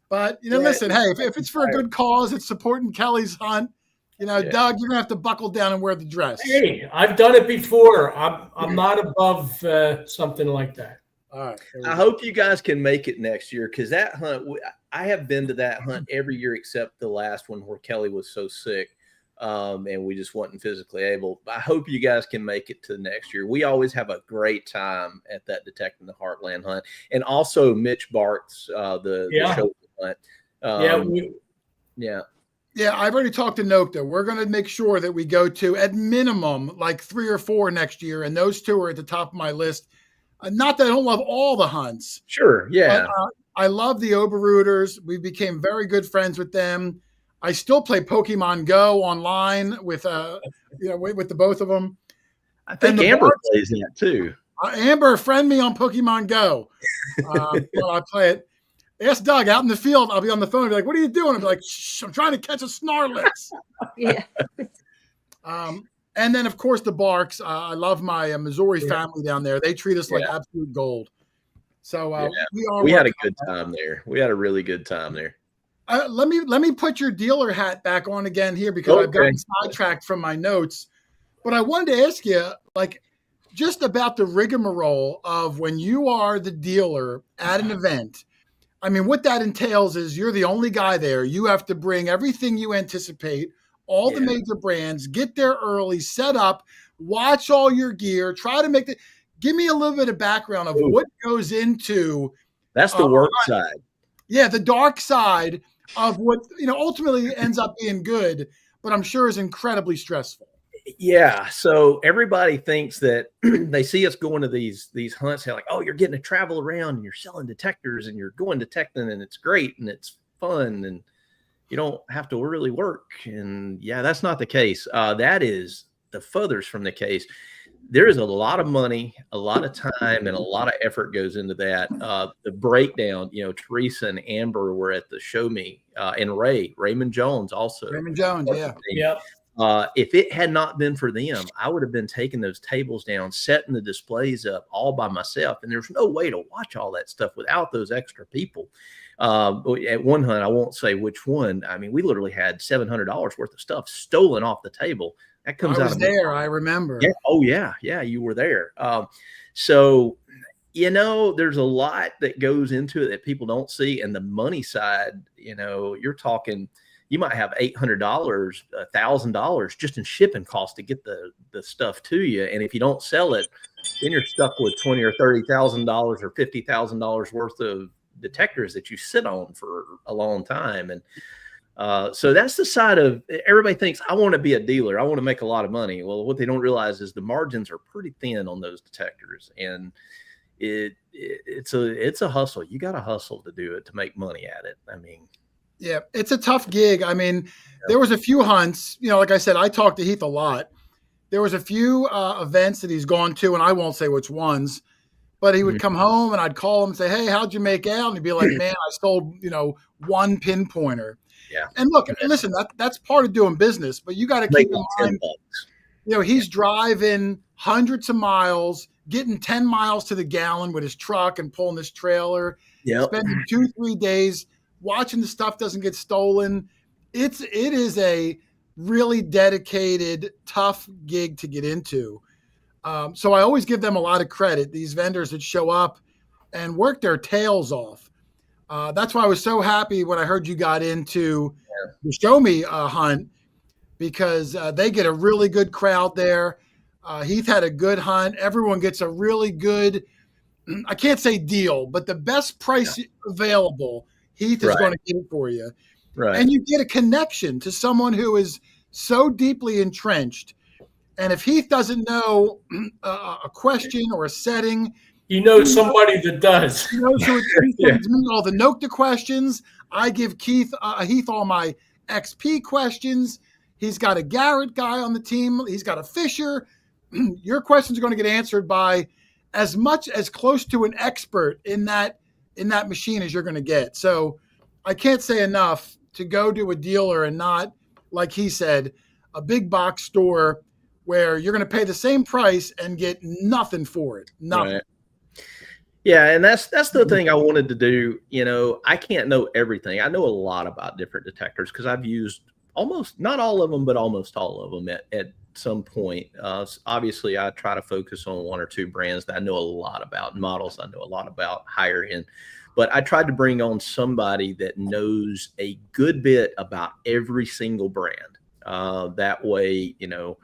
But, listen, hey, if it's for a good cause, it's supporting Kelly's hunt. Doug, you're going to have to buckle down and wear the dress. Hey, I've done it before. I'm not above something like that. All right. I hope you guys can make it next year, because that hunt, I have been to that hunt every year except the last one where Kelly was so sick and we just wasn't physically able. I hope you guys can make it to next year. We always have a great time at that Detecting the Heartland hunt. And also Mitch Bart's the show hunt. Yeah, I've already talked to Nokta. We're going to make sure that we go to, at minimum, like 3 or 4 next year, and those 2 are at the top of my list. Not that I don't love all the hunts. Sure, yeah. But, I love the Oberrooters. We became very good friends with them. I still play Pokemon Go online with with the both of them. I think Amber plays that too. Amber, friend me on Pokemon Go. While I play it. Ask Doug out in the field. I'll be on the phone. I'll be like, "What are you doing?" I'll be like, "Shh, I'm trying to catch a Snarlix." Yeah. And then, of course, the Barks. I love my Missouri family down there. They treat us like absolute gold. So we had a good time there. We had a really good time there. Let me put your dealer hat back on again here, because I've gotten sidetracked from my notes. But I wanted to ask you, just about the rigmarole of when you are the dealer at an event. I mean, what that entails is you're the only guy there. You have to bring everything you anticipate, all the major brands, get there early, set up, watch all your gear, try to make give me a little bit of background of what goes into. That's the work side. Yeah, the dark side of what, ultimately ends up being good, but I'm sure is incredibly stressful. Yeah. So everybody thinks that they see us going to these hunts. They're like, oh, you're getting to travel around and you're selling detectors and you're going detecting and it's great and it's fun and you don't have to really work. And that's not the case. That is the furthest from the case. There is a lot of money, a lot of time, and a lot of effort goes into that. The breakdown, Teresa and Amber were at the show me, and Raymond Jones also. Raymond Jones, yeah. Yeah. If it had not been for them, I would have been taking those tables down, setting the displays up all by myself. And there's no way to watch all that stuff without those extra people. At one hunt, I won't say which one. I mean, we literally had $700 worth of stuff stolen off the table. That comes out of there. I remember. Yeah. Oh yeah. Yeah. You were there. So, there's a lot that goes into it that people don't see. And the money side, you're talking, you might have $800, $1,000 just in shipping costs to get the stuff to you. And if you don't sell it, then you're stuck with $20,000 or $30,000 or $50,000 worth of detectors that you sit on for a long time. And so that's the side of everybody thinks I want to be a dealer. I want to make a lot of money. Well, what they don't realize is the margins are pretty thin on those detectors, and it's a hustle. You got to hustle to do it, to make money at it. I mean, yeah, it's a tough gig. I mean, there was a few hunts, like I said, I talked to Heath a lot. There was a few events that he's gone to, and I won't say which ones, but he would come home and I'd call him and say, "Hey, how'd you make out?" And he'd be like, "Man, I sold, one pinpointer." Yeah. And look, listen, that's part of doing business, but you got to keep in mind, he's driving hundreds of miles, getting 10 miles to the gallon with his truck and pulling his trailer, spending 2-3 days watching the stuff doesn't get stolen. It is a really dedicated, tough gig to get into. So I always give them a lot of credit, these vendors that show up and work their tails off. That's why I was so happy when I heard you got into the Show Me hunt, because they get a really good crowd there. Heath had a good hunt. Everyone gets a really good, I can't say deal, but the best price available, Heath is going to get it for you. Right. And you get a connection to someone who is so deeply entrenched. And if Heath doesn't know a question or a setting, you know somebody that does. He knows who he sends me all the Nokta questions. I give Heath all my XP questions. He's got a Garrett guy on the team. He's got a Fisher. Your questions are going to get answered by as close to an expert in that machine as you're going to get. So I can't say enough to go to a dealer and not, like he said, a big box store where you're going to pay the same price and get nothing for it. Nothing. Right. Yeah, and that's the thing I wanted to do. You know, I can't know everything. I know a lot about different detectors because I've used almost, not all of them, but almost all of them at some point. Obviously, I try to focus on one or two brands that I know a lot about, models I know a lot about, higher end. But I tried to bring on somebody that knows a good bit about every single brand. That way, you know,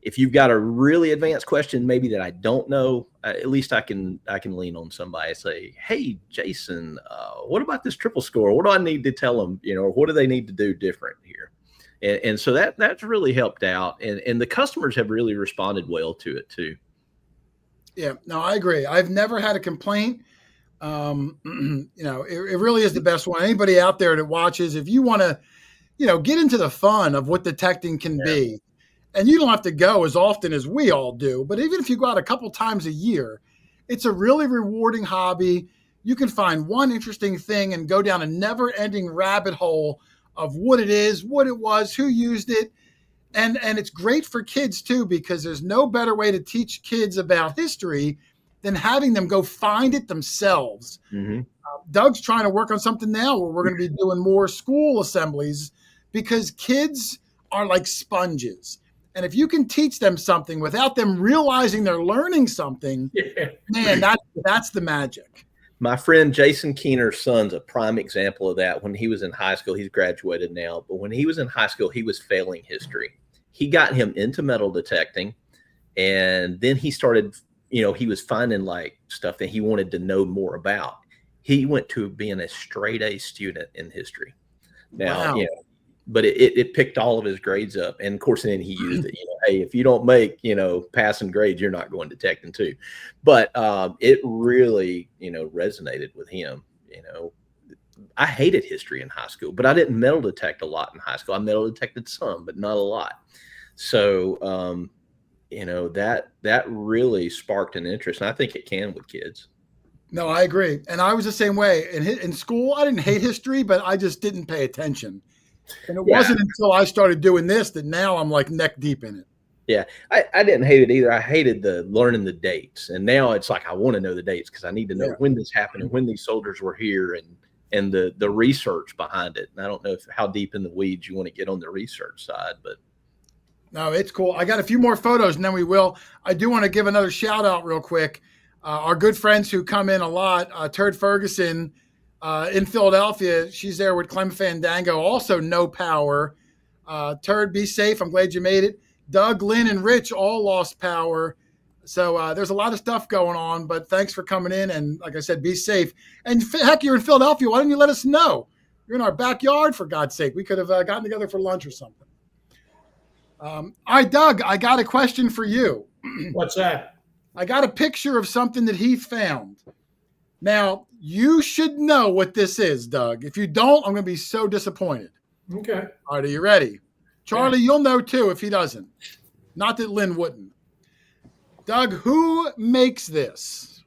if you've got a really advanced question, maybe that I don't know, at least I can lean on somebody and say, hey, Jason, what about this triple score? What do I need to tell them? You know, what do they need to do different here? And so that's really helped out. And the customers have really responded well to it too. Yeah, no, I agree. I've never had a complaint. You know, it really is the best one. Anybody out there that watches, if you want to, you know, get into the fun of what detecting can be, and you don't have to go as often as we all do, but even if you go out a couple times a year, it's a really rewarding hobby. You can find one interesting thing and go down a never-ending rabbit hole of what it is, what it was, who used it. And it's great for kids too, because there's no better way to teach kids about history than having them go find it themselves. Mm-hmm. Doug's trying to work on something now where we're going to be doing more school assemblies, because kids are like sponges. And if you can teach them something without them realizing they're learning something, man, that's the magic. My friend Jason Keener's son's a prime example of that. When he was in high school, he's graduated now, but when he was in high school, he was failing history. He got him into metal detecting, and then he started, you know, he was finding like stuff that he wanted to know more about. He went to being a straight A student in history. Now, you know, but it picked all of his grades up. And of course, then he used it, you know, hey, if you don't make, you know, passing grades, you're not going detecting too. But it really, you know, resonated with him. You know, I hated history in high school, but I didn't metal detect a lot in high school. I metal detected some, but not a lot. So, you know, that really sparked an interest. And I think it can with kids. No, I agree. And I was the same way. In school, I didn't hate history, but I just didn't pay attention. And it wasn't until I started doing this that now I'm like neck deep in it. Yeah, I didn't hate it either. I hated the learning the dates. And now it's like I want to know the dates because I need to know when this happened and when these soldiers were here and the research behind it. And I don't know how deep in the weeds you want to get on the research side, but. No, it's cool. I got a few more photos and then we will. I do want to give another shout out real quick. Our good friends who come in a lot, Turd Ferguson in Philadelphia, she's there with Clem Fandango, also no power. Turd, be safe. I'm glad you made it. Doug, Lynn, and Rich all lost power. So there's a lot of stuff going on, but thanks for coming in. And like I said, be safe. And heck, you're in Philadelphia. Why didn't you let us know? You're in our backyard, for God's sake. We could have gotten together for lunch or something. All right, Doug, I got a question for you. What's that? I got a picture of something that Heath found. Now, you should know what this is, Doug. If you don't, I'm going to be so disappointed. Okay. All right, are you ready? Charlie, you'll know too if he doesn't. Not that Lynn wouldn't. Doug, who makes this?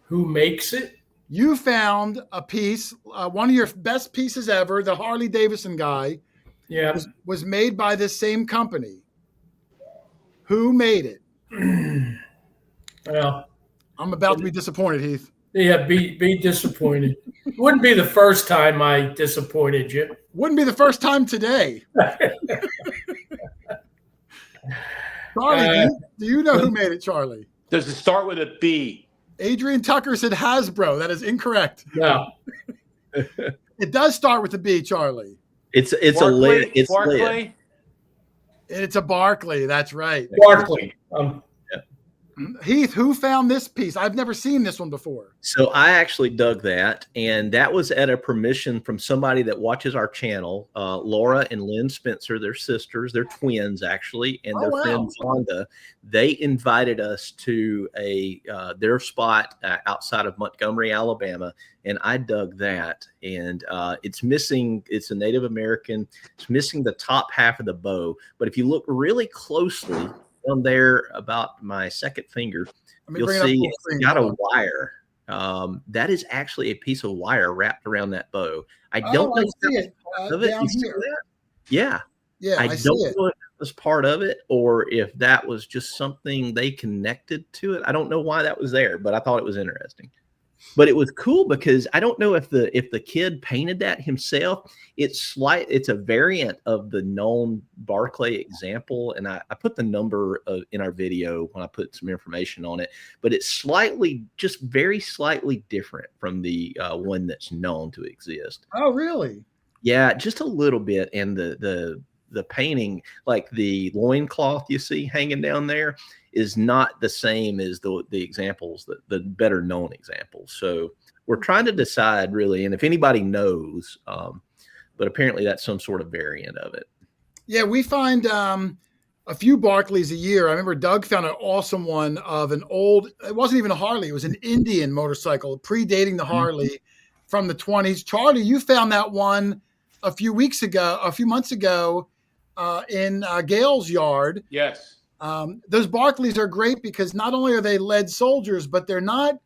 Who makes it? You found a piece, one of your best pieces ever, the Harley Davidson guy. Yeah. Was made by this same company. Who made it? Well, I'm about to be disappointed, Heath. Yeah, be disappointed. It wouldn't be the first time I disappointed you. Wouldn't be the first time today. Charlie, do you know who made it, Charlie? Does it start with a B? Adrian Tucker said Hasbro. That is incorrect. No. It does start with the B, Charlie. It's a Barclay? lid. It's Barclay? lid. It's a Barclay. That's right. Barclay. Heath, who found this piece? I've never seen this one before. So I actually dug that, and that was at a permission from somebody that watches our channel, Laura and Lynn Spencer. They're sisters. They're twins, actually, and their friend Vonda. They invited us to their spot outside of Montgomery, Alabama, and I dug that. And it's missing. It's a Native American. It's missing the top half of the bow. But if you look really closely down there about my second finger, you'll see it's got a wire. That is actually a piece of wire wrapped around that bow. I don't know if that was part of it. Down here. Yeah. I don't know if that was part of it or if that was just something they connected to it. I don't know why that was there, but I thought it was interesting. But it was cool because I don't know if the kid painted that himself. It's a variant of the known Barclay example, and I put the number in our video when I put some information on it. But it's just very slightly different from the one that's known to exist. Oh, really? Yeah, just a little bit. And the painting, like the loincloth you see hanging down there, is not the same as the examples, the better known examples. So we're trying to decide really, and if anybody knows, but apparently that's some sort of variant of it. Yeah, we find a few Barclays a year. I remember Doug found an awesome one of an old, it wasn't even a Harley, it was an Indian motorcycle predating the Harley from the 20s. Charlie, you found that one a few months ago in Gail's yard. Yes. Those Barclays are great because not only are they lead soldiers, but they're not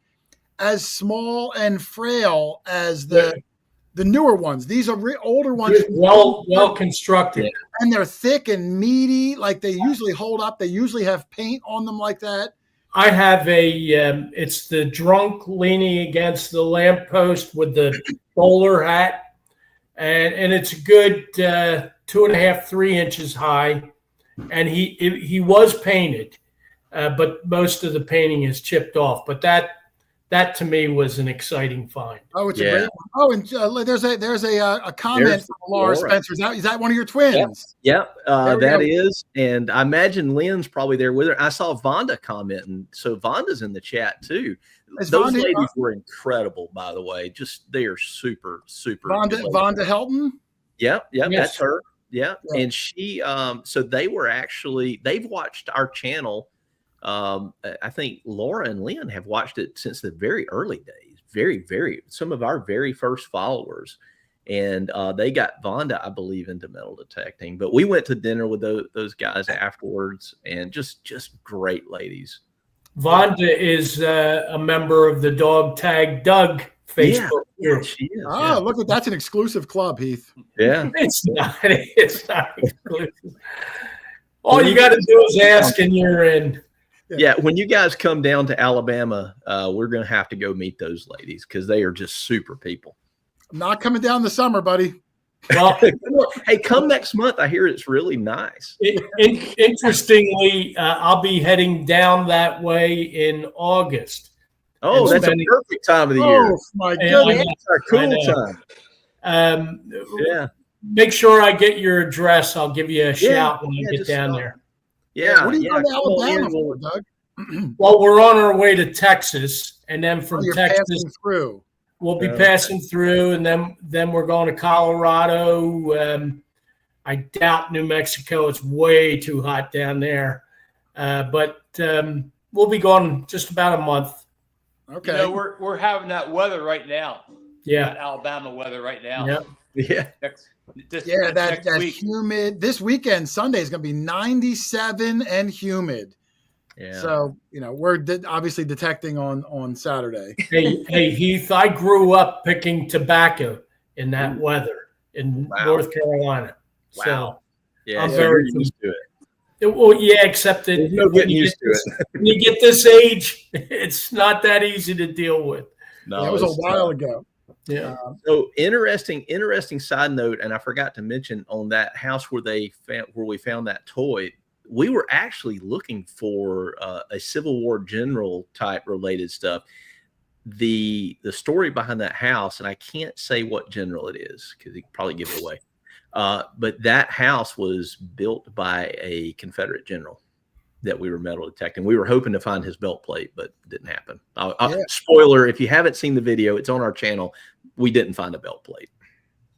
as small and frail as the newer ones. These are older ones. Well constructed. And they're thick and meaty. Like they usually hold up. They usually have paint on them like that. I have it's the drunk leaning against the lamppost with the bowler hat. And it's a good 2.5, 3 inches high. And he was painted, but most of the painting is chipped off. But that to me was an exciting find. Oh, it's a great one. Oh, and there's a comment from Laura Spencer. Is that one of your twins? Yep, that is. And I imagine Lynn's probably there with her. I saw Vonda commenting, so Vonda's in the chat too. Those ladies were incredible, by the way. Just they are super, super. Vonda Helton. Yep, yes. That's her. Yeah. And she, so they've watched our channel. I think Laura and Lynn have watched it since the very early days, some of our very first followers. And they got Vonda, I believe, into metal detecting, but we went to dinner with those guys afterwards, and just great ladies. Vonda is a member of the Dog Tag Doug Facebook group. She is. Oh, look, that's an exclusive club, Heath. Yeah. It's not exclusive. All you got to do is ask and you're in. Yeah. When you guys come down to Alabama, we're going to have to go meet those ladies because they are just super people. I'm not coming down this summer, buddy. Well, hey, come next month. I hear it's really nice. Interestingly, I'll be heading down that way in August. Oh, that's a perfect time of the year. Oh, my goodness. That's our cool time. Yeah. Make sure I get your address. I'll give you a shout when I get down there. Yeah. What are you going to Alabama for, Doug? Well, we're on our way to Texas, and then from Texas through. We'll be passing through, and then we're going to Colorado. I doubt New Mexico. It's way too hot down there. But we'll be gone just about a month. Okay. We're having that weather right now. Yeah. That Alabama weather right now. Yep. Yeah. That's humid. This weekend, Sunday, is going to be 97 and humid. Yeah. So, we're obviously detecting on Saturday. Hey, Heath, I grew up picking tobacco in that weather in North Carolina. Wow. So yeah, I'm very used to it. Well, yeah, except that getting used to it. When you get this age, it's not that easy to deal with. No, that was a while ago. Yeah. So interesting side note, and I forgot to mention on that house where we found that toy, we were actually looking for a Civil War general type related stuff. the story behind that house, and I can't say what general it is because he could probably give it away. But that house was built by a Confederate general that we were metal detecting. We were hoping to find his belt plate, but it didn't happen. Spoiler, if you haven't seen the video, it's on our channel. We didn't find a belt plate.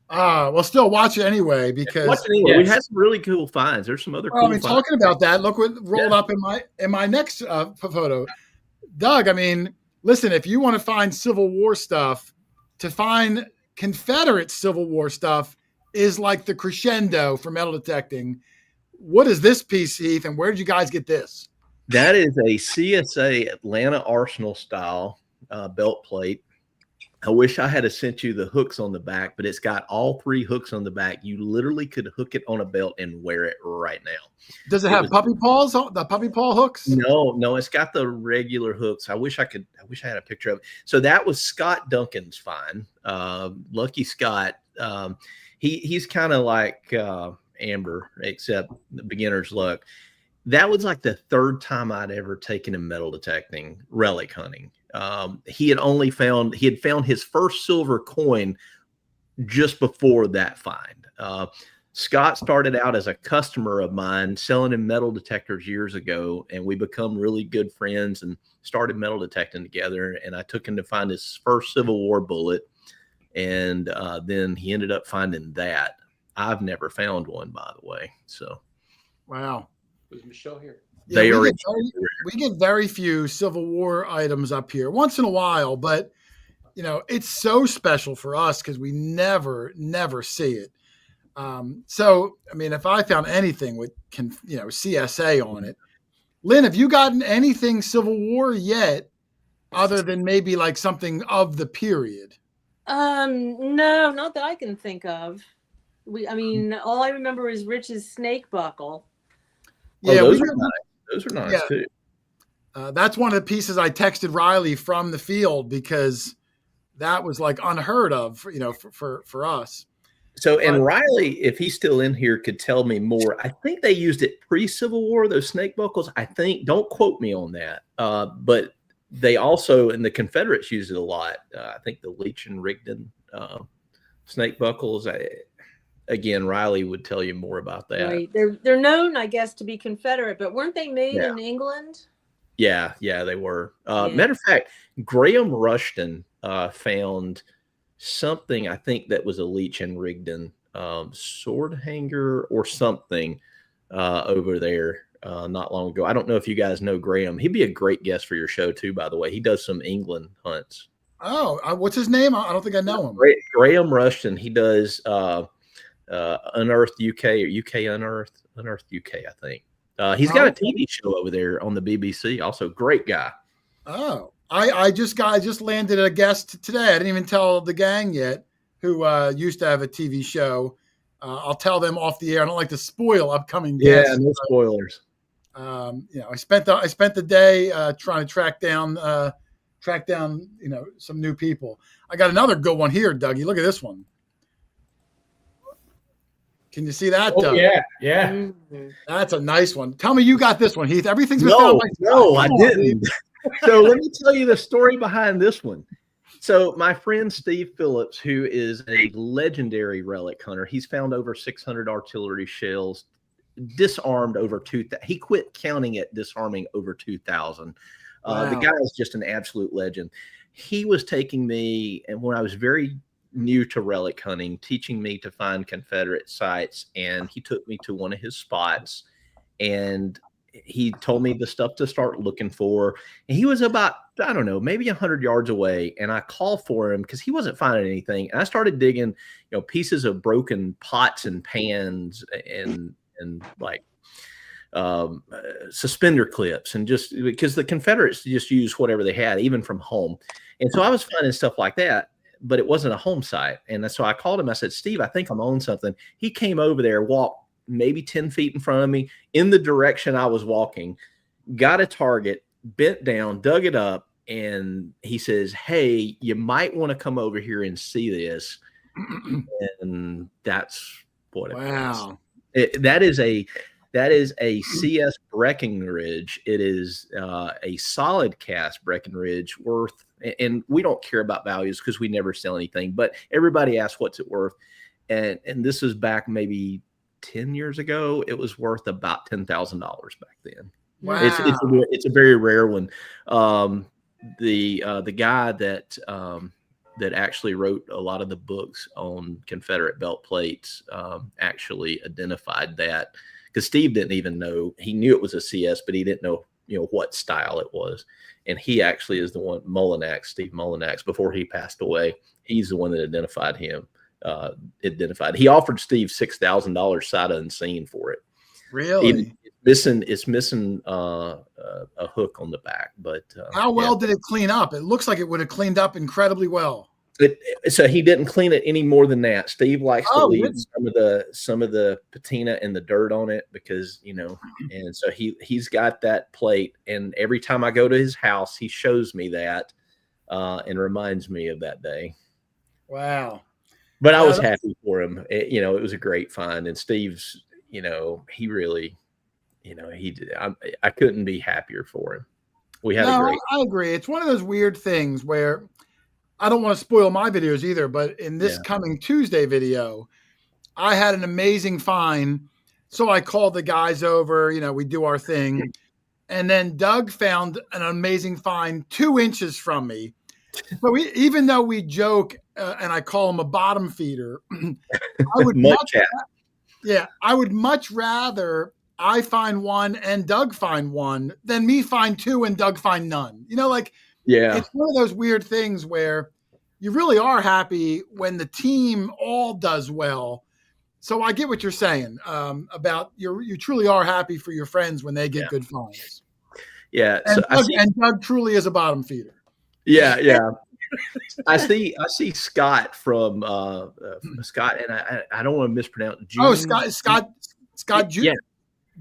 Well, still watch it anyway because we had some really cool finds. There's some other cool finds. Talking about that, look what rolled up in my next photo. Doug, I mean, listen, if you want to find Civil War stuff, to find Confederate Civil War stuff is like the crescendo for metal detecting. What is this piece, Heath, and where did you guys get this? That is a CSA Atlanta Arsenal style belt plate. I wish I had sent you the hooks on the back, but it's got all 3 hooks on the back. You literally could hook it on a belt and wear it right now. Does it have puppy paws? The puppy paw hooks? No, it's got the regular hooks. I wish I had a picture of it. So that was Scott Duncan's find. Lucky Scott. He's kind of like Amber, except the beginner's luck. That was like the 3rd time I'd ever taken him metal detecting, relic hunting. He had found his first silver coin just before that find. Scott started out as a customer of mine, selling him metal detectors years ago, and we become really good friends and started metal detecting together. And I took him to find his first Civil War bullet, and then he ended up finding that. I've never found one, by the way. So, wow. Was Michelle here? Yeah, we get very few Civil War items up here once in a while, but it's so special for us because we never see it. So, I mean, if I found anything with CSA on it, Lynn, have you gotten anything Civil War yet, other than maybe like something of the period? No, not that I can think of. All I remember is Rich's snake buckle. Yeah, those are nice. Those are nice too. That's one of the pieces I texted Riley from the field because that was like unheard of, for us. So, and Riley, if he's still in here, could tell me more. I think they used it pre-Civil War, those snake buckles. I think, don't quote me on that, but they also, and the Confederates used it a lot. I think the Leech and Rigdon snake buckles. Again, Riley would tell you more about that. Right. They're known, I guess, to be Confederate, but weren't they made in England? Yeah, they were. Matter of fact, Graham Rushton found something, I think that was a Leech and Rigdon sword hanger or something over there not long ago. I don't know if you guys know Graham. He'd be a great guest for your show too, by the way. He does some England hunts. Oh, what's his name? I don't think I know him. Graham Rushton. He does Unearthed UK or UK Unearthed UK, I think. He's got a TV show over there on the BBC. Also, great guy. Oh, I just landed a guest today. I didn't even tell the gang yet who used to have a TV show. I'll tell them off the air. I don't like to spoil upcoming guests. Yeah, no spoilers. I spent the day trying to track down some new people. I got another good one here, Dougie. Look at this one. Can you see that? Oh, yeah. That's a nice one. Tell me you got this one, Heath. Everything's been found. No, I didn't. Heath. So let me tell you the story behind this one. So my friend Steve Phillips, who is a legendary relic hunter, he's found over 600 artillery shells, disarmed over 2,000. He quit counting it, disarming over 2,000. Wow. The guy is just an absolute legend. He was taking me, and when I was very new to relic hunting, teaching me to find Confederate sites, and he took me to one of his spots, and he told me the stuff to start looking for. And he was about, I don't know, maybe 100 yards away, and I called for him because he wasn't finding anything. And I started digging, pieces of broken pots and pans and like suspender clips, and just because the Confederates just used whatever they had, even from home. And so I was finding stuff like that, but it wasn't a home site. And so I called him. I said, Steve, I think I'm on something. He came over there, walked maybe 10 feet in front of me in the direction I was walking, got a target, bent down, dug it up. And he says, hey, you might want to come over here and see this. And that's what it was. Wow. That is That is a CS Breckenridge. It is a solid cast Breckenridge worth, and we don't care about values because we never sell anything, but everybody asks what's it worth. And this was back maybe 10 years ago. It was worth about $10,000 back then. Wow. It's a very rare one. The guy that actually wrote a lot of the books on Confederate belt plates actually identified that, because Steve didn't even know. He knew it was a CS, but he didn't know what style it was. And he actually is the one, Steve Mullinax, before he passed away, he's the one that identified him. He offered Steve $6,000 sight unseen for it. Really? It's missing a hook on the back, but how well did it clean up? It looks like it would have cleaned up incredibly well. So he didn't clean it any more than that. Steve likes to leave really? some of the patina and the dirt on it because and so he's got that plate, and every time I go to his house, he shows me that and reminds me of that day. Wow. But I was happy for him. It was a great find, and Steve's, he really, he did. I couldn't be happier for him. We had a great. I agree. It's one of those weird things where I don't want to spoil my videos either, but in this coming Tuesday video, I had an amazing find. So I called the guys over, we do our thing. And then Doug found an amazing find 2 inches from me. But even though we joke and I call him a bottom feeder, I would much rather I find one and Doug find one than me find 2 and Doug find none. It's one of those weird things where you really are happy when the team all does well. So I get what you're saying about you truly are happy for your friends when they get good finds. Yeah. And Doug truly is a bottom feeder. Yeah. I see Scott from Scott, and I don't want to mispronounce. June. Oh, Scott June. Yeah.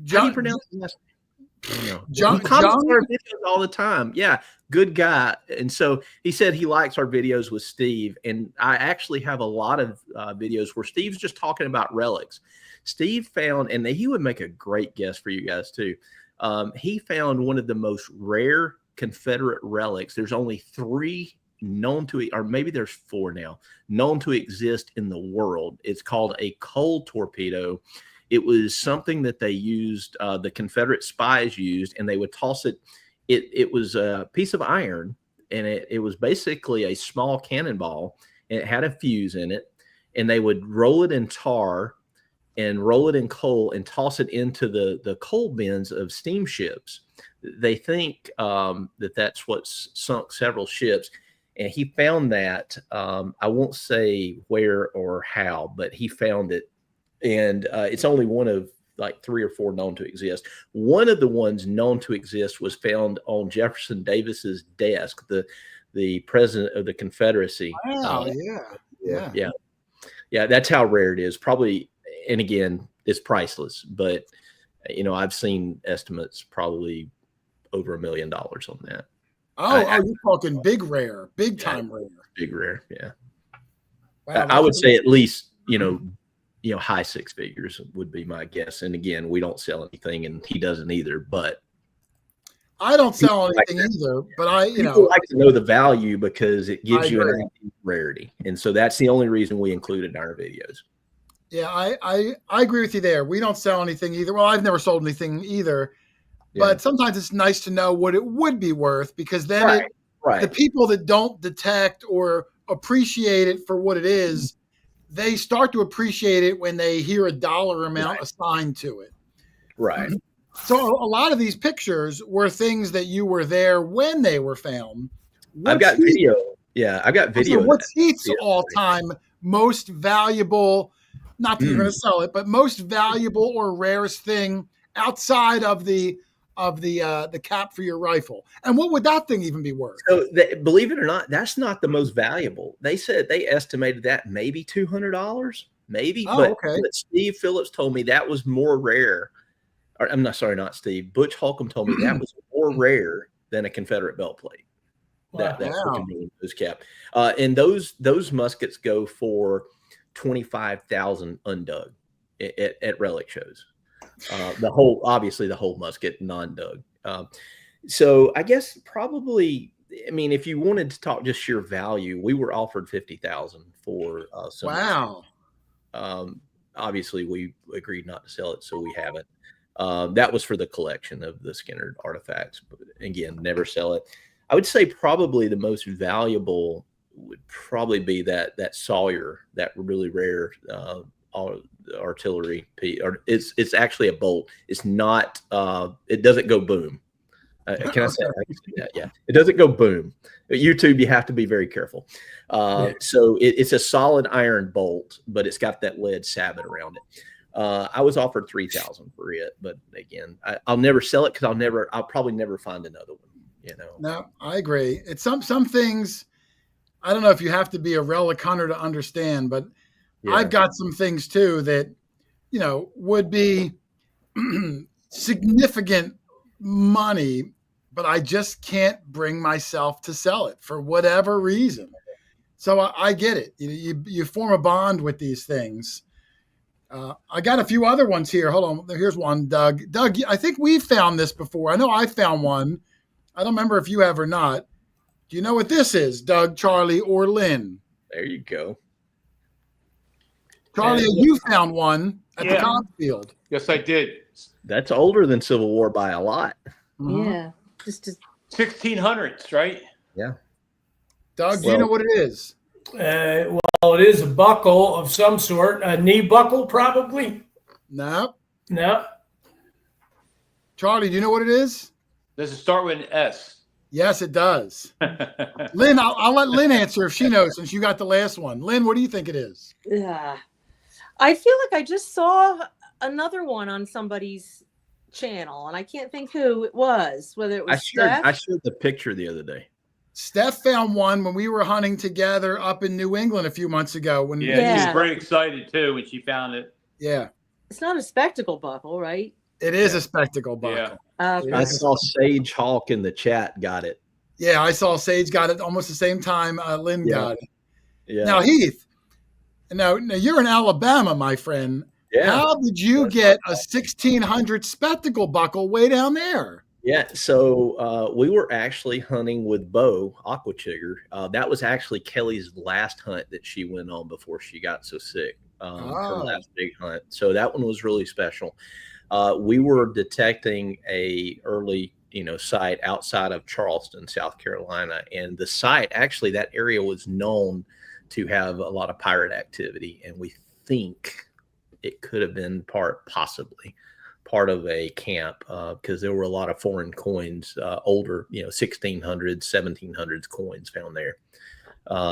How do you pronounce his last name? John. He comments on our videos all the time. Yeah, good guy. And so he said he likes our videos with Steve, and I actually have a lot of videos where Steve's just talking about relics. Steve found, and he would make a great guest for you guys too. He found one of the most rare Confederate relics. There's only 3 known to, or maybe there's 4 now, known to exist in the world. It's called a coal torpedo. It was something that they used, the Confederate spies used, and they would toss it. It was a piece of iron, and it was basically a small cannonball, and it had a fuse in it, and they would roll it in tar and roll it in coal and toss it into the coal bins of steamships. They think that's what's sunk several ships. And he found that, I won't say where or how, but he found it. And it's only one of like 3 or 4 known to exist. One of the ones known to exist was found on Jefferson Davis's desk, the president of the Confederacy. Wow, yeah. That's how rare it is. Probably, and again, it's priceless. But I've seen estimates probably over $1 million on that. You're talking big rare, big time rare. Big rare, yeah. Wow, I would say at least, high 6 figures would be my guess. And again, we don't sell anything, and he doesn't either. But I don't sell anything either. But people like to know the value because it gives you an rarity, and so that's the only reason we include it in our videos. Yeah, I agree with you there. We don't sell anything either. Well, I've never sold anything either. But sometimes it's nice to know what it would be worth, because then the people that don't detect or appreciate it for what it is, they start to appreciate it when they hear a dollar amount assigned to it. Right. So a lot of these pictures were things that you were there when they were found. I've got video. Yeah, I've got video. So what's Heath's all-time most valuable, not that you're going to sell it, but most valuable or rarest thing outside of the cap for your rifle? And what would that thing even be worth? So believe it or not, that's not the most valuable. They said they estimated that maybe $200, maybe. But Steve Phillips told me that was more rare. Or, I'm not sorry, not Steve. Butch Holcomb told me that was more rare than a Confederate belt plate. That those cap. And those muskets go for $25,000 undug at relic shows. Obviously the whole musket, non-dug. So I guess probably, I mean, if you wanted to talk just sheer value, we were offered $50,000 for some. Wow. Obviously, we agreed not to sell it, so we haven't. That was for the collection of the Skinner artifacts. But again, never sell it. I would say probably the most valuable would probably be that Sawyer, that really rare artillery piece. Or it's actually a bolt. It's not. It doesn't go boom. Can I say that? Yeah, it doesn't go boom. At YouTube, you have to be very careful. So it's a solid iron bolt, but it's got that lead sabot around it. I was offered $3,000 for it, but again, I'll never sell it because I'll probably never find another one. You know. No, I agree. It's some things. I don't know if you have to be a relic hunter to understand, but I've got some things too that would be significant money, but I just can't bring myself to sell it for whatever reason. So I get it. You form a bond with these things. I got a few other ones here. Hold on. Here's one, Doug. Doug, I think we've found this before. I know I found one. I don't remember if you have or not. Do you know what this is, Doug, Charlie, or Lynn? There you go. Charlie, you found one at the Cobb Field. Yes, I did. That's older than Civil War by a lot. Mm-hmm. Yeah. Just 1600s, right? Yeah. Doug, do you know what it is? Well, it is a buckle of some sort. A knee buckle, probably. No. Charlie, do you know what it is? Does it start with an S? Yes, it does. Lynn, I'll let Lynn answer if she knows since you got the last one. Lynn, what do you think it is? Yeah. I feel like I just saw another one on somebody's channel, and I can't think who it was. Whether it was Steph. I shared the picture the other day. Steph found one when we were hunting together up in New England a few months ago. She was very excited too when she found it. Yeah. It's not a spectacle buckle, right? It is a spectacle buckle. Yeah. I saw Sage Hawk in the chat got it. Yeah, I saw Sage got it almost the same time Lynn got it. Yeah. Now, Heath, now you're in Alabama, my friend. Yeah. How did you get a 1600 spectacle buckle way down there? Yeah, so we were actually hunting with Bo Aquachigger. That was actually Kelly's last hunt that she went on before she got so sick. Her last big hunt. So that one was really special. We were detecting a early, site outside of Charleston, South Carolina, and the site actually that area was known to have a lot of pirate activity, and we think it could have been possibly part of a camp because there were a lot of foreign coins, older, 1600s, 1700s coins found there.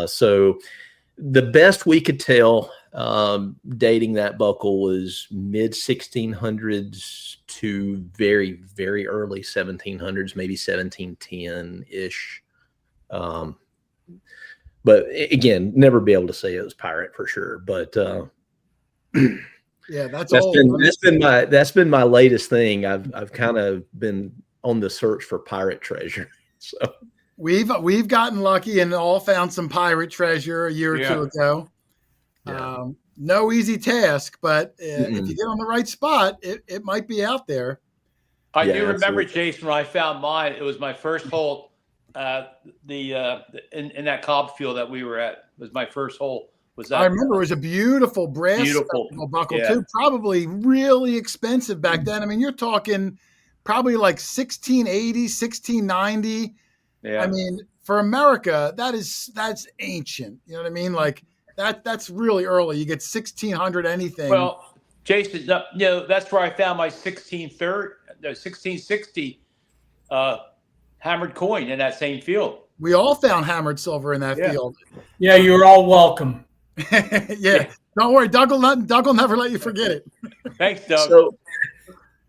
So the best we could tell dating that buckle was mid 1600s to very, very early 1700s, maybe 1710-ish. But again, never be able to say it was pirate for sure. But yeah, that's been my latest thing. I've kind of been on the search for pirate treasure. So we've gotten lucky and all found some pirate treasure a year or two ago. Yeah. No easy task, but if you get on the right spot, it might be out there. I do remember, Jason, when I found mine. It was my first hole. In that Cobb field that we were at was my first hole. I remember it was a beautiful brass buckle too. Probably really expensive back then. I mean, you're talking probably like 1680, 1690. Yeah. I mean, for America, that's ancient. You know what I mean? Like that's really early. You get 1600 anything. Well, Jason, that's where I found my 1660 hammered coin in that same field. We all found hammered silver in that field. Yeah, you're all welcome. Yeah. Don't worry, Doug will never let you forget it. Thanks, Doug. So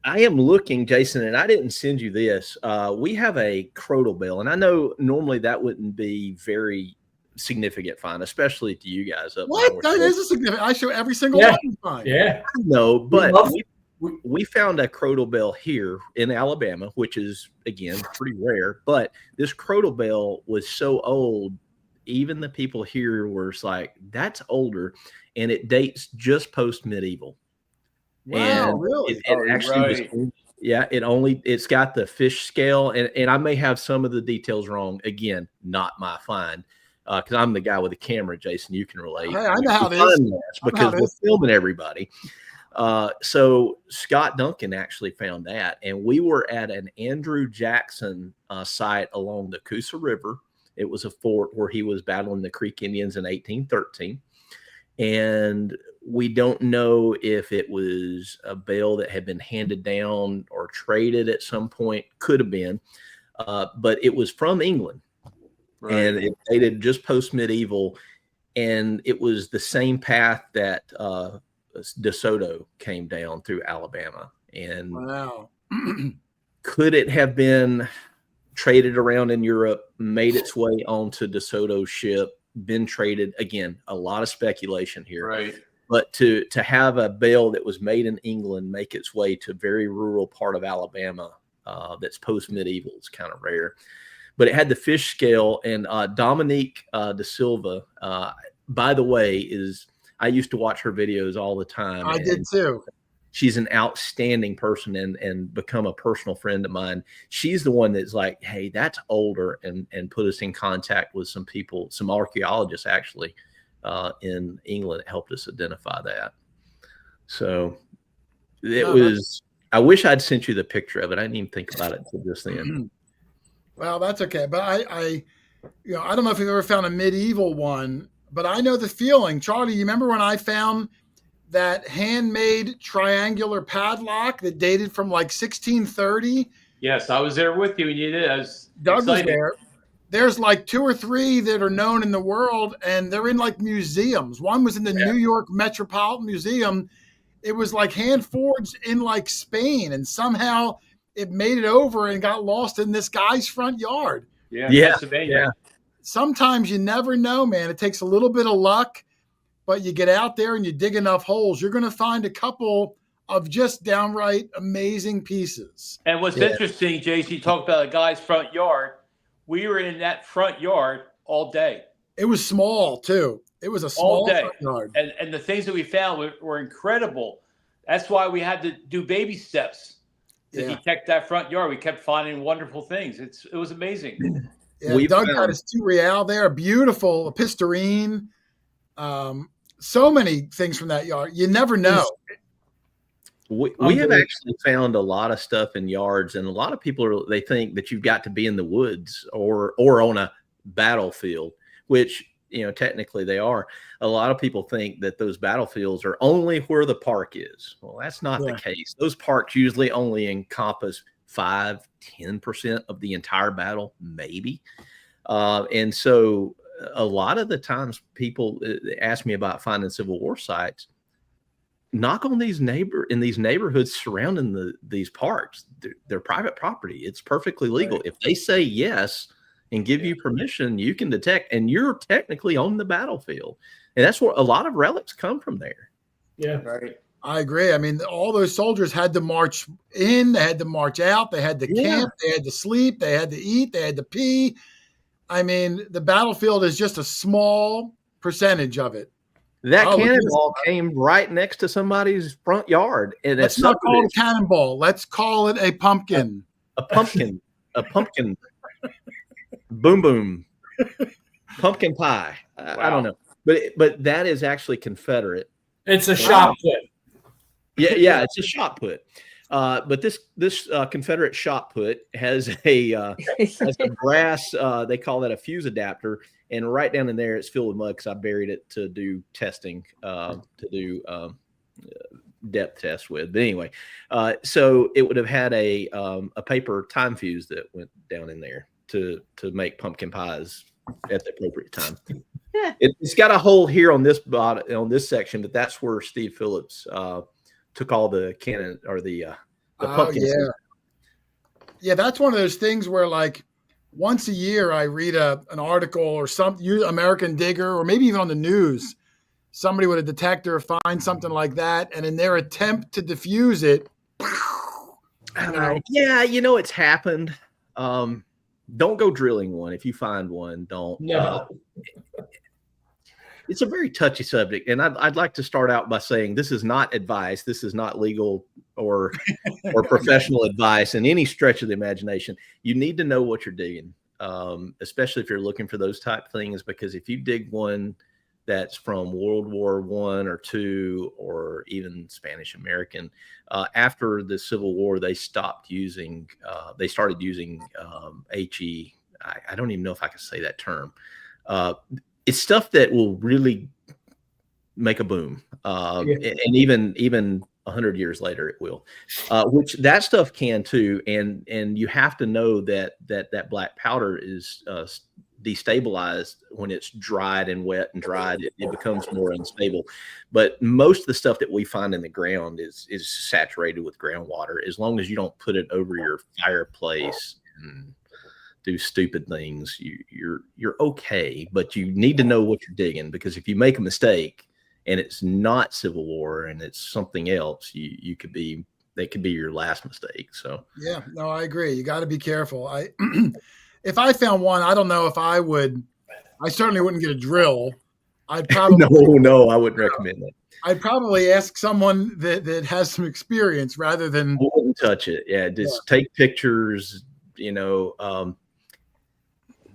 I am looking, Jason, and I didn't send you this. We have a crotal bell, and I know normally that wouldn't be very significant find, especially to you guys up what? north. That is a significant. I show every single one you find. Yeah. No, but we found a crotal bell here in Alabama, which is again pretty rare. But this crotal bell was so old, even the people here were like, "That's older," and it dates just post medieval. Wow, And really? it actually was, yeah, it's got the fish scale, and I may have some of the details wrong. Again, not my find, because I'm the guy with the camera, Jason. You can relate. Hey, I know how it is. Because we're filming everybody. So Scott Duncan actually found that, and we were at an Andrew Jackson site along the Coosa River. It was a fort where he was battling the Creek Indians in 1813. And we don't know if it was a bale that had been handed down or traded at some point. Could have been, but it was from England, and it dated just post-medieval, and it was the same path that DeSoto came down through Alabama. And wow. Could it have been traded around in Europe, made its way onto DeSoto's ship, been traded? Again, a lot of speculation here. Right. But to have a bale that was made in England make its way to a very rural part of Alabama that's post-medieval is kind of rare. But it had the fish scale, and Dominique Da Silva, by the way, I used to watch her videos all the time. I did too. She's an outstanding person and become a personal friend of mine. She's the one that's like, hey, that's older, and put us in contact with some people, some archaeologists actually in England that helped us identify that. So I wish I'd sent you the picture of it. I didn't even think about it until just then. Well, that's okay. But I don't know if you've ever found a medieval one, but I know the feeling. Charlie, you remember when I found that handmade triangular padlock that dated from like 1630? Yes, I was there with you, and you did. I was Doug excited. was there. There's like 2 or 3 that are known in the world, and they're in like museums. One was in the New York Metropolitan Museum. It was like hand forged in like Spain, and somehow it made it over and got lost in this guy's front yard. Yeah, Pennsylvania. Yeah. Sometimes you never know, man. It takes a little bit of luck, but you get out there and you dig enough holes, you're going to find a couple of just downright amazing pieces. And what's interesting, JC, you talked about a guy's front yard. We were in that front yard all day. It was small too. It was a small all day. Front yard. And the things that we found were incredible. That's why we had to do baby steps to detect that front yard. We kept finding wonderful things. It was amazing. Yeah, Doug got his 2 real there. Beautiful epistarine. So many things from that yard. You never know. We have actually found a lot of stuff in yards, and a lot of people they think that you've got to be in the woods or on a battlefield, which technically they are. A lot of people think that those battlefields are only where the park is. Well, that's not the case. Those parks usually only encompass 5-10% of the entire battle, maybe. And so a lot of the times people ask me about finding Civil War sites. Knock on these neighborhoods surrounding these parks. They're private property. It's perfectly legal. Right. If they say yes and give you permission, you can detect, and you're technically on the battlefield. And that's where a lot of relics come from there. Yeah, right. I agree. I mean, all those soldiers had to march in, they had to march out, they had to camp, they had to sleep, they had to eat, they had to pee. I mean, the battlefield is just a small percentage of it. That cannonball came right next to somebody's front yard. And let's not call it a cannonball. Let's call it a pumpkin. A pumpkin. A pumpkin. Boom, boom. Pumpkin pie. Wow. I don't know. But that is actually Confederate. It's a shot put. Yeah, it's a shot put. But this Confederate shot put has a brass, they call that a fuse adapter. And right down in there, it's filled with mud because I buried it to do testing, to do depth tests with. But anyway, so it would have had a paper time fuse that went down in there to make pumpkin pies at the appropriate time. It's got a hole here on this section, but that's where Steve Phillips took all the cannon or the pumpkin. Yeah, that's one of those things where like once a year I read an article or something, American Digger, or maybe even on the news, somebody with a detector finds something like that, and in their attempt to defuse it, it's happened. Don't go drilling one. If you find one, don't. No. it's a very touchy subject, and I'd like to start out by saying this is not advice. This is not legal or professional advice in any stretch of the imagination. You need to know what you're digging, especially if you're looking for those type things, because if you dig one that's from World War I or II or even Spanish American, after the Civil War, they stopped using. They started using HE. I don't even know if I can say that term. It's stuff that will really make a boom, and even 100 years later it will, which that stuff can too. And you have to know that black powder is destabilized when it's dried and wet and dried. It becomes more unstable. But most of the stuff that we find in the ground is saturated with groundwater. As long as you don't put it over your fireplace and do stupid things, you're okay. But you need to know what you're digging, because if you make a mistake and it's not Civil War and it's something else, they could be your last mistake. So yeah, no, I agree. You got to be careful. If I found one, I don't know if I would. I certainly wouldn't get a drill. I'd probably no, I wouldn't recommend that. I'd probably ask someone that has some experience rather than. I wouldn't touch it. Yeah, just take pictures.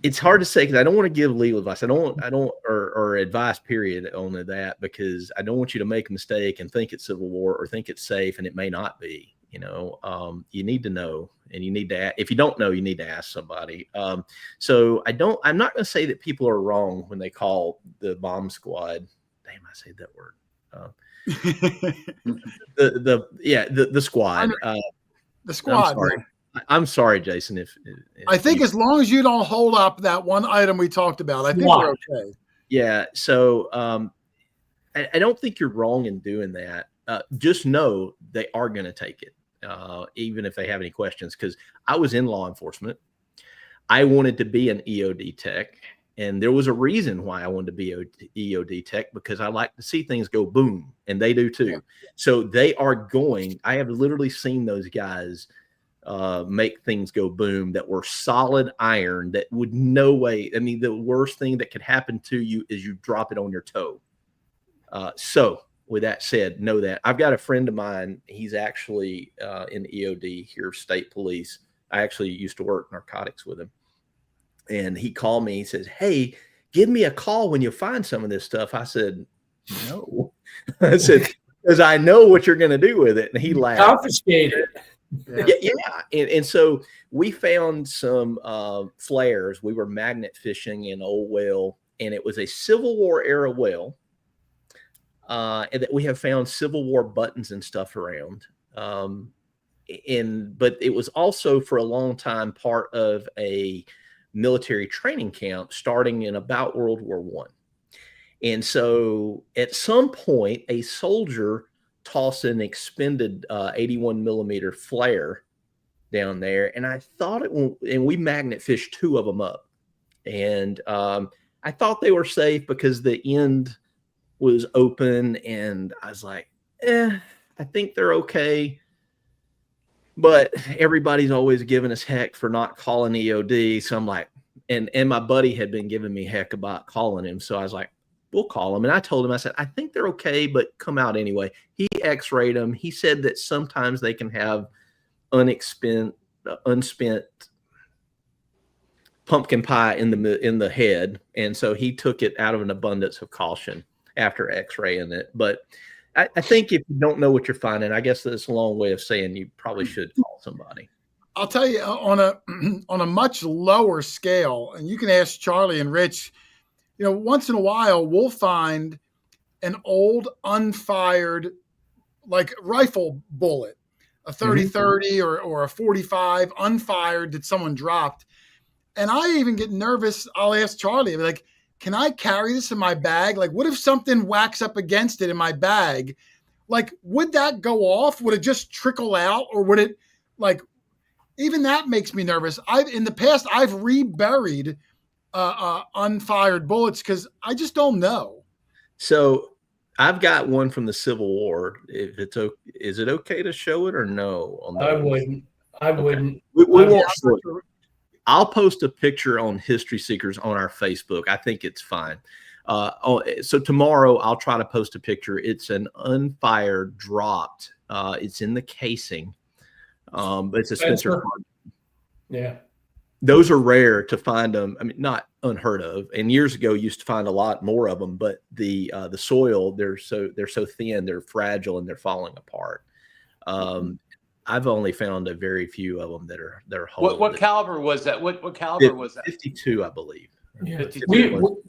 It's hard to say because I don't want to give legal advice. I don't, or advice period on that, because I don't want you to make a mistake and think it's Civil War or think it's safe, and it may not be. You need to know, and you need to. If you don't know, you need to ask somebody. So I'm not going to say that people are wrong when they call the bomb squad. Damn, I said that word. The squad. The squad. I'm sorry, Jason. If I think as long as you don't hold up that one item we talked about, I think we're okay. Yeah. So I don't think you're wrong in doing that. Just know they are going to take it, even if they have any questions. Because I was in law enforcement. I wanted to be an EOD tech, and there was a reason why I wanted to be an EOD tech, because I like to see things go boom, and they do too. Yeah. So they are going. I have literally seen those guys make things go boom that were solid iron that would no way. I mean, the worst thing that could happen to you is you drop it on your toe. So with that said, know that I've got a friend of mine. He's actually in EOD here, state police. I actually used to work narcotics with him, and he called me. He says, "Hey, give me a call when you find some of this stuff." I said, "No." I said, "Because I know what you're going to do with it." And he laughed. Confiscated. Yeah. And so we found some flares. We were magnet fishing in Old Well, and it was a Civil War era well. And that we have found Civil War buttons and stuff around. But it was also for a long time part of a military training camp starting in about World War I. And so at some point, a soldier toss an expended 81 millimeter flare down there, and I thought and we magnet fished 2 of them up, and I thought they were safe because the end was open, and I was like, I think they're okay. But everybody's always giving us heck for not calling EOD, so I'm like, and my buddy had been giving me heck about calling him, so I was like, we'll call them. And I told him, I said, I think they're okay, but come out anyway. He x-rayed them. He said that sometimes they can have unspent pumpkin pie in the head. And so he took it out of an abundance of caution after x-raying it. But I think if you don't know what you're finding, I guess that's a long way of saying you probably should call somebody. I'll tell you on a much lower scale, and you can ask Charlie and Rich, once in a while we'll find an old unfired like rifle bullet, a 30-30 or a 45 unfired that someone dropped. And I even get nervous. I'll ask Charlie, like, can I carry this in my bag? Like, what if something whacks up against it in my bag? Like, would that go off? Would it just trickle out? Or would it, like, even that makes me nervous. In the past, I've reburied unfired bullets because I just don't know. So I've got one from the Civil War. If it's okay, is it okay to show it or no? I wouldn't. We won't show it. I'll post a picture on History Seekers on our Facebook. I think it's fine. So tomorrow I'll try to post a picture. It's an unfired, dropped. It's in the casing. But it's a Spencer. Yeah. Those are rare to find them. I mean, not unheard of. And years ago, used to find a lot more of them. But the soil, they're so thin, they're fragile, and they're falling apart. I've only found a very few of them that are whole. What caliber was that? What caliber was that? 52, I believe. Yeah.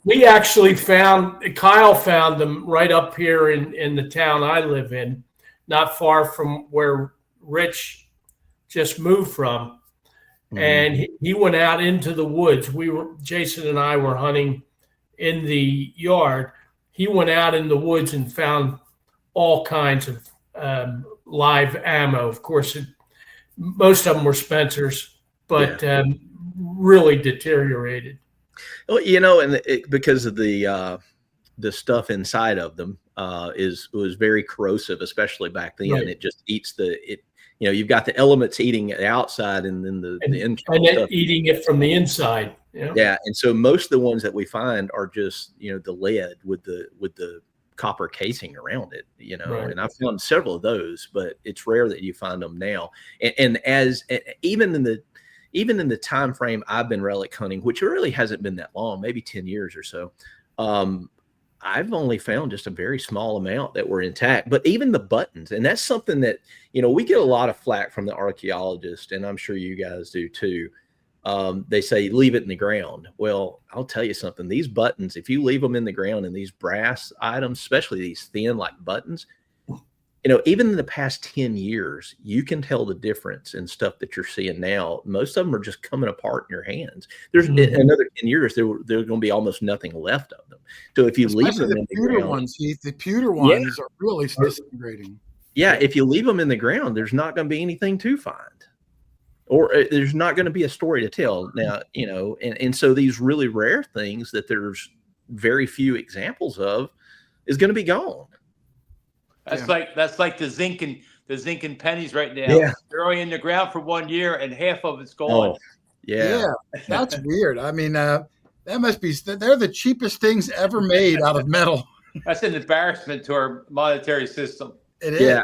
We actually Kyle found them right up here in the town I live in, not far from where Rich just moved from. And he went out into the woods. Jason and I were hunting in the yard. He went out in the woods and found all kinds of live ammo. Of course, most of them were Spencers, but really deteriorated. Well, you know, and because of the stuff inside of them was very corrosive, especially back then. Right. It just eats you know, you've got the elements eating the outside, and then the internal stuff eating it from the inside. Yeah. Yeah, and so most of the ones that we find are just, you know, the lead with the copper casing around it. You know, right. And I've found several of those, but it's rare that you find them now. And even in the time frame I've been relic hunting, which really hasn't been that long, maybe 10 years or so, I've only found just a very small amount that were intact. But even the buttons, and that's something that, you know, we get a lot of flack from the archaeologist, and I'm sure you guys do too. They say, leave it in the ground. Well, I'll tell you something. These buttons, if you leave them in the ground, and these brass items, especially these thin like buttons, you know, even in the past 10 years, you can tell the difference in stuff that you're seeing now. Most of them are just coming apart in your hands. There's another 10 years, there's going to be almost nothing left of them. So if you leave them in the ground, ones, Heath, the pewter ones are really disintegrating. Yeah, if you leave them in the ground, there's not going to be anything to find, or there's not going to be a story to tell. Now, you know, and so these really rare things that there's very few examples of is going to be gone. That's like the zinc and pennies right now. Yeah. They're only in the ground for 1 year, and half of it's gone. Oh, yeah. That's weird. I mean, that must be, they're the cheapest things ever made out of metal. That's an embarrassment to our monetary system. It is. Yeah.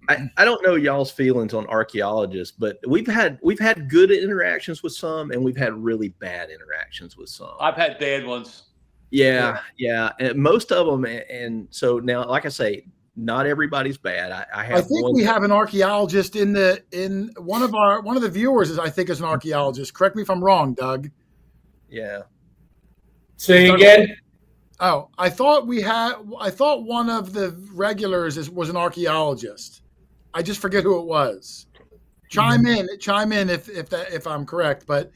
I don't know y'all's feelings on archaeologists, but we've had good interactions with some, and we've had really bad interactions with some. I've had bad ones. Yeah. And most of them, and so now, like I say, not everybody's bad. I think we have an archaeologist in one of the viewers I think is an archaeologist. Correct me if I'm wrong, Doug. Yeah. Say again. Oh, I thought one of the regulars was an archaeologist. I just forget who it was. Chime in if I'm correct, but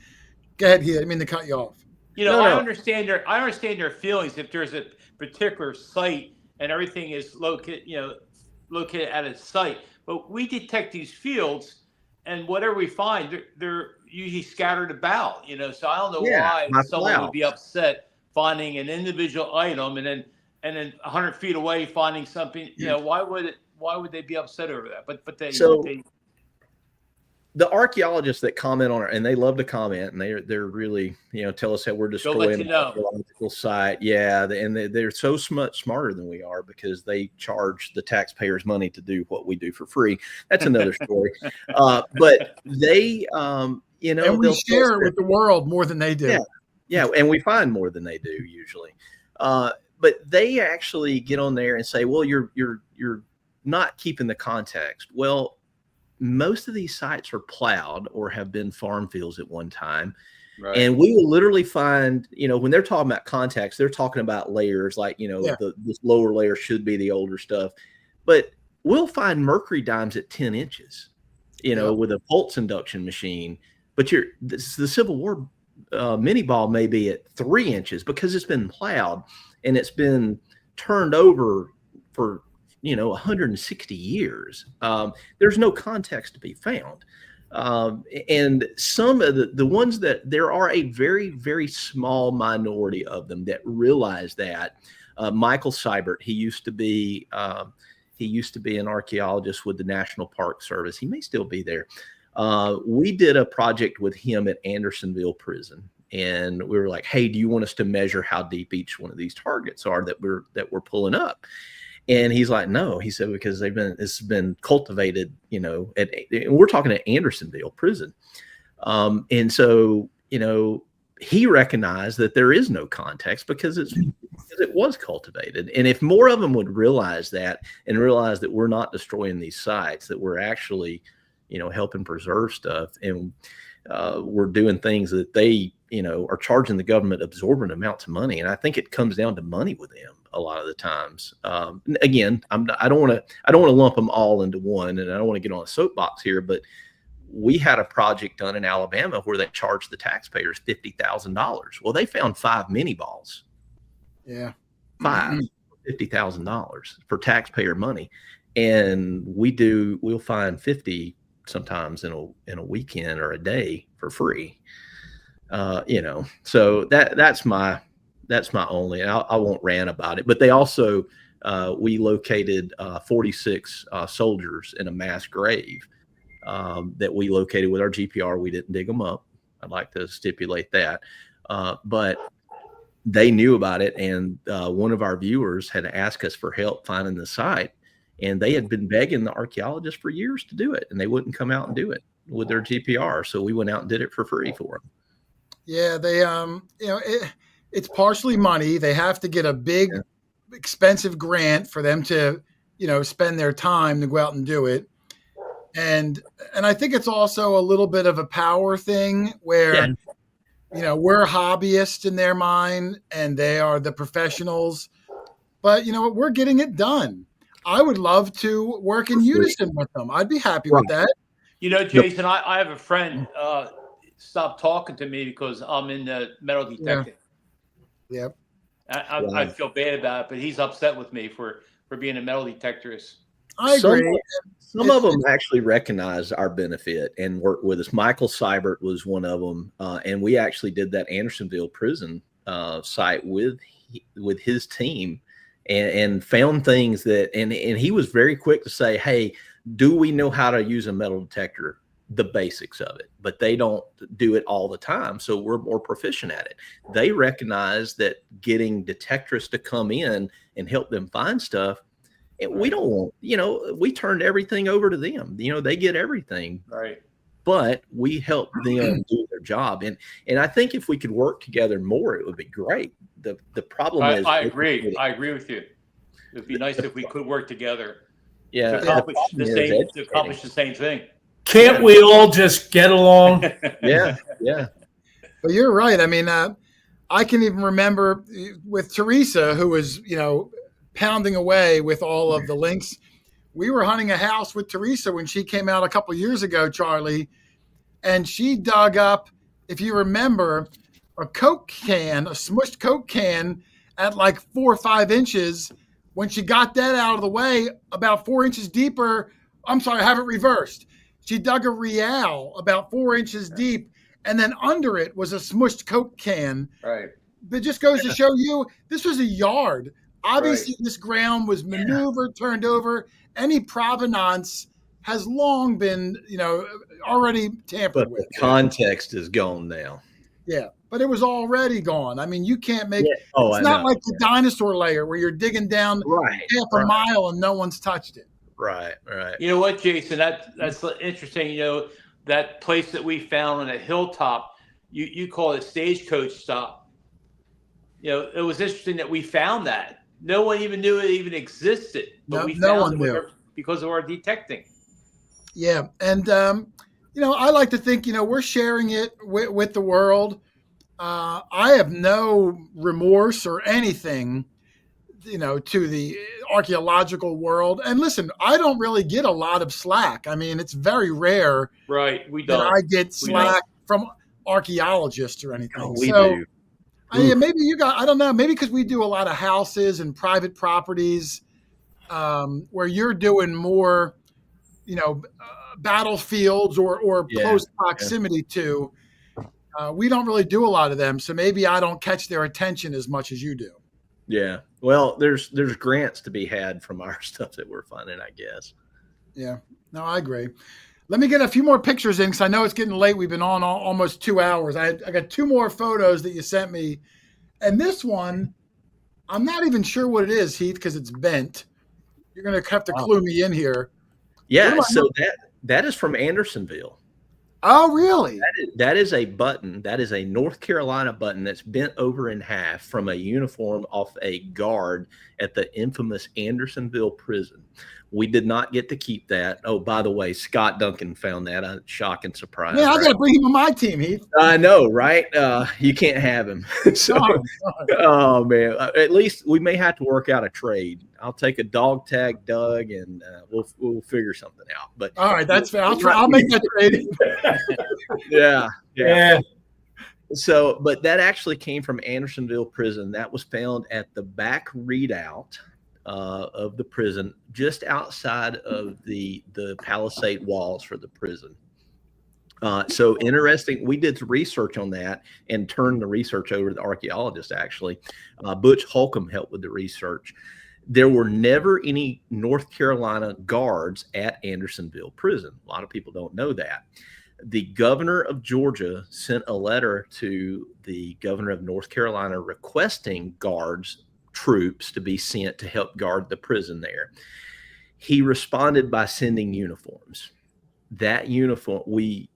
go ahead, Heath. I didn't mean to cut you off. You know, I understand their feelings. If there's a particular site and everything is located at its site, but we detect these fields, and whatever we find, they're usually scattered about. You know, so I don't know why someone would be upset finding an individual item, and then 100 feet away finding something. You know, why would they be upset over that? But the archaeologists that comment on it, and they love to comment, and they're really, you know, tell us that we're destroying the archaeological site. Yeah, and they're so much smarter than we are, because they charge the taxpayers money to do what we do for free. That's another story. But they, you know, and we share it with the world more than they do. Yeah, and we find more than they do usually. But they actually get on there and say, well, you're not keeping the context. Well, most of these sites are plowed or have been farm fields at one time. Right. And we will literally find, you know, when they're talking about context, they're talking about layers, like, you know, this lower layer should be the older stuff. But we'll find mercury dimes at 10 inches, you know, with a pulse induction machine. But the Civil War mini ball may be at 3 inches, because it's been plowed and it's been turned over for, you know, 160 years. There's no context to be found. And some of the ones that there are a very, very small minority of them that realize that. Michael Seibert, he used to be an archaeologist with the National Park Service. He may still be there. We did a project with him at Andersonville Prison. and we were like, hey, do you want us to measure how deep each one of these targets are that we're pulling up? And he's like, no. He said, because it's been cultivated, and we're talking at Andersonville prison. And so, he recognized that there is no context because it was cultivated. And if more of them would realize that and realize that we're not destroying these sites, that we're actually, helping preserve stuff, and we're doing things that they, are charging the government absorbent amounts of money. And I think it comes down to money with them a lot of the times. Again, I don't want to lump them all into one, and I don't want to get on a soapbox here, but we had a project done in Alabama where they charged the taxpayers $50,000. Well, they found 5 mini balls. Yeah. $50,000 for taxpayer money. And we'll find 50 sometimes in a weekend or a day for free. So that's my only, and I won't rant about it, but they also, we located 46 soldiers in a mass grave that we located with our GPR. We didn't dig them up. I'd like to stipulate that. But they knew about it. And one of our viewers had asked us for help finding the site. And they had been begging the archaeologist for years to do it. And they wouldn't come out and do it with their GPR. So we went out and did it for free for them. Yeah, they, it's partially money. They have to get a big, expensive grant for them to, spend their time to go out and do it. And I think it's also a little bit of a power thing where, we're hobbyists in their mind and they are the professionals, but we're getting it done. I would love to work in unison with them. I'd be happy with that. Jason, I have a friend, stopped talking to me because I'm in the metal detecting. Yep. I feel bad about it, but he's upset with me for being a metal detectorist. I agree. Some of them actually recognize our benefit and work with us. Michael Seibert was one of them. And we actually did that Andersonville prison site with his team and found things that, and he was very quick to say, hey, do we know how to use a metal detector? The basics of it, but they don't do it all the time. So we're more proficient at it. They recognize that getting detectorists to come in and help them find stuff. And we don't want, we turned everything over to them. They get everything. Right. But we help them do their job. And I think if we could work together more, it would be great. The problem is I agree. I agree with you. It'd be nice if we could work together. Yeah. To accomplish the same thing. Can't we all just get along? Yeah. But you're right. I mean, I can even remember with Teresa, who was, pounding away with all of the links. We were hunting a house with Teresa when she came out a couple of years ago, Charlie, and she dug up, if you remember, a Coke can, a smushed Coke can at like 4 or 5 inches. When she got that out of the way, about 4 inches deeper, I'm sorry, I have it reversed. She dug a Real about 4 inches deep, and then under it was a smushed Coke can. Right. But it just goes to show you, this was a yard. Obviously, this ground was maneuvered, turned over. Any provenance has long been, already tampered with. The context is gone now. Yeah, but it was already gone. I mean, you can't make it's I not know. like the dinosaur layer where you're digging down half a mile and no one's touched it. Right. You know what, Jason? That's interesting. That place that we found on a hilltop, you call it stagecoach stop. It was interesting that we found that. No one even knew it even existed, but we found it because of our detecting. Yeah, and I like to think we're sharing it with the world. I have no remorse or anything, to the archaeological world. And listen, I don't really get a lot of slack. I mean, it's very rare, right? We don't. That I get slack from archaeologists or anything. Oh, we do. Maybe you got, I don't know, maybe because we do a lot of houses and private properties where you're doing more, battlefields or close proximity to. We don't really do a lot of them. So maybe I don't catch their attention as much as you do. Yeah. Well, there's grants to be had from our stuff that we're finding, I guess. Yeah. No, I agree. Let me get a few more pictures in because I know it's getting late. We've been on almost 2 hours. I got two more photos that you sent me. And this one, I'm not even sure what it is, Heath, because it's bent. You're going to have to clue me in here. Yeah, so that is from Andersonville. Oh, really? That is a button. That is a North Carolina button that's bent over in half from a uniform off a guard at the infamous Andersonville prison. We did not get to keep that. Oh, by the way, Scott Duncan found that. A shocking surprise. Yeah, I got to bring him on my team, Heath. I know, right? You can't have him. So, oh man, at least we may have to work out a trade. I'll take a dog tag, Doug, and we'll figure something out. But all right, that's fair. I'll make that trade. Yeah. So, but that actually came from Andersonville prison. That was found at the back readout of the prison, just outside of the palisade walls for the prison. So interesting. We did some research on that and turned the research over to the archaeologist. Actually, Butch Holcomb helped with the research. There were never any North Carolina guards at Andersonville prison. A lot of people don't know that. The governor of Georgia sent a letter to the governor of North Carolina requesting troops to be sent to help guard the prison there. He responded by sending uniforms. That uniform, we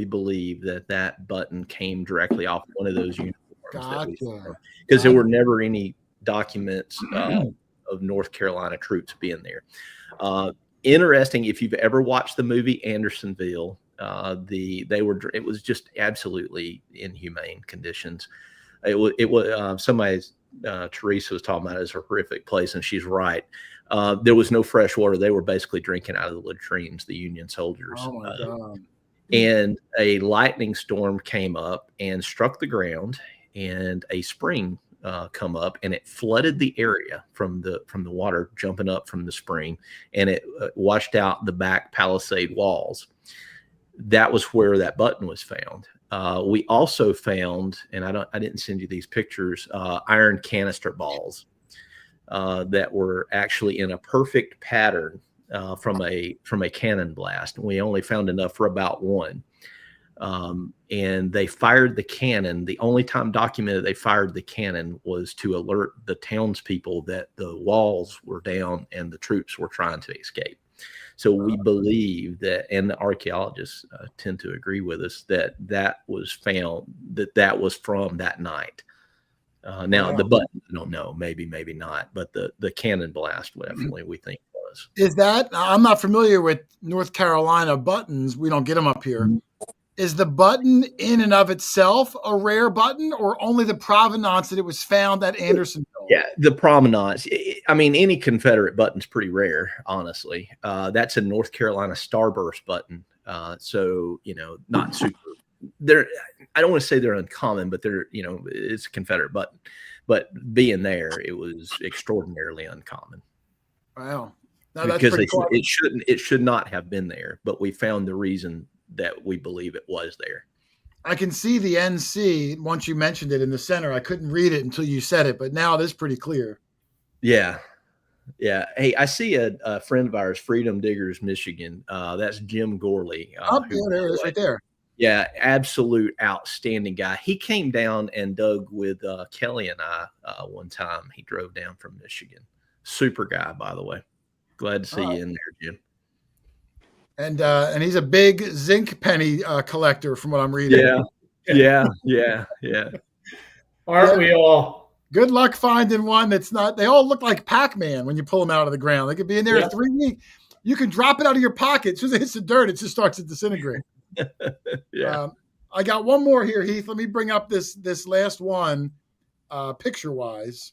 believe that button came directly off one of those uniforms. Because there were never any documents of North Carolina troops being there. Interesting, if you've ever watched the movie Andersonville, it was just absolutely inhumane conditions. It was somebody's Teresa was talking about it as a horrific place, and she's right. There was no fresh water. They were basically drinking out of the latrines, the Union soldiers. Oh my God. And a lightning storm came up and struck the ground, and a spring come up, and it flooded the area from the water jumping up from the spring, and it washed out the back palisade walls. That was where that button was found. We also found, and I didn't send you these pictures, iron canister balls that were actually in a perfect pattern from a cannon blast. We only found enough for about one. And they fired the cannon. The only time documented they fired the cannon was to alert the townspeople that the walls were down and the troops were trying to escape. So we believe that, and the archaeologists tend to agree with us, that was found, that was from that night. Now, the button, I don't know, maybe not, but the cannon blast definitely we think was. Is that, I'm not familiar with North Carolina buttons. We don't get them up here. Is the button in and of itself a rare button, or only the provenance that it was found at Andersonville? Yeah, the provenance. I mean, any Confederate button's pretty rare, honestly. That's a North Carolina starburst button. So, not super. I don't want to say they're uncommon, but it's a Confederate button. But being there, it was extraordinarily uncommon. Wow. Because it should not have been there, but we found the reason that we believe it was there. I can see the NC once you mentioned it in the center. I couldn't read it until you said it, but now it is pretty clear. Yeah. Hey, I see a friend of ours, Freedom Diggers, Michigan. That's Jim Gorley. There it is, right there. Yeah, absolute outstanding guy. He came down and dug with Kelly and I one time. He drove down from Michigan. Super guy, by the way. Glad to see you in there, Jim. And he's a big zinc penny collector, from what I'm reading. Yeah. Aren't we all? Good luck finding one that's not. They all look like Pac-Man when you pull them out of the ground. They could be in there 3 weeks. You can drop it out of your pocket. As soon as it hits the dirt, it just starts to disintegrate. I got one more here, Heath. Let me bring up this last one, picture-wise.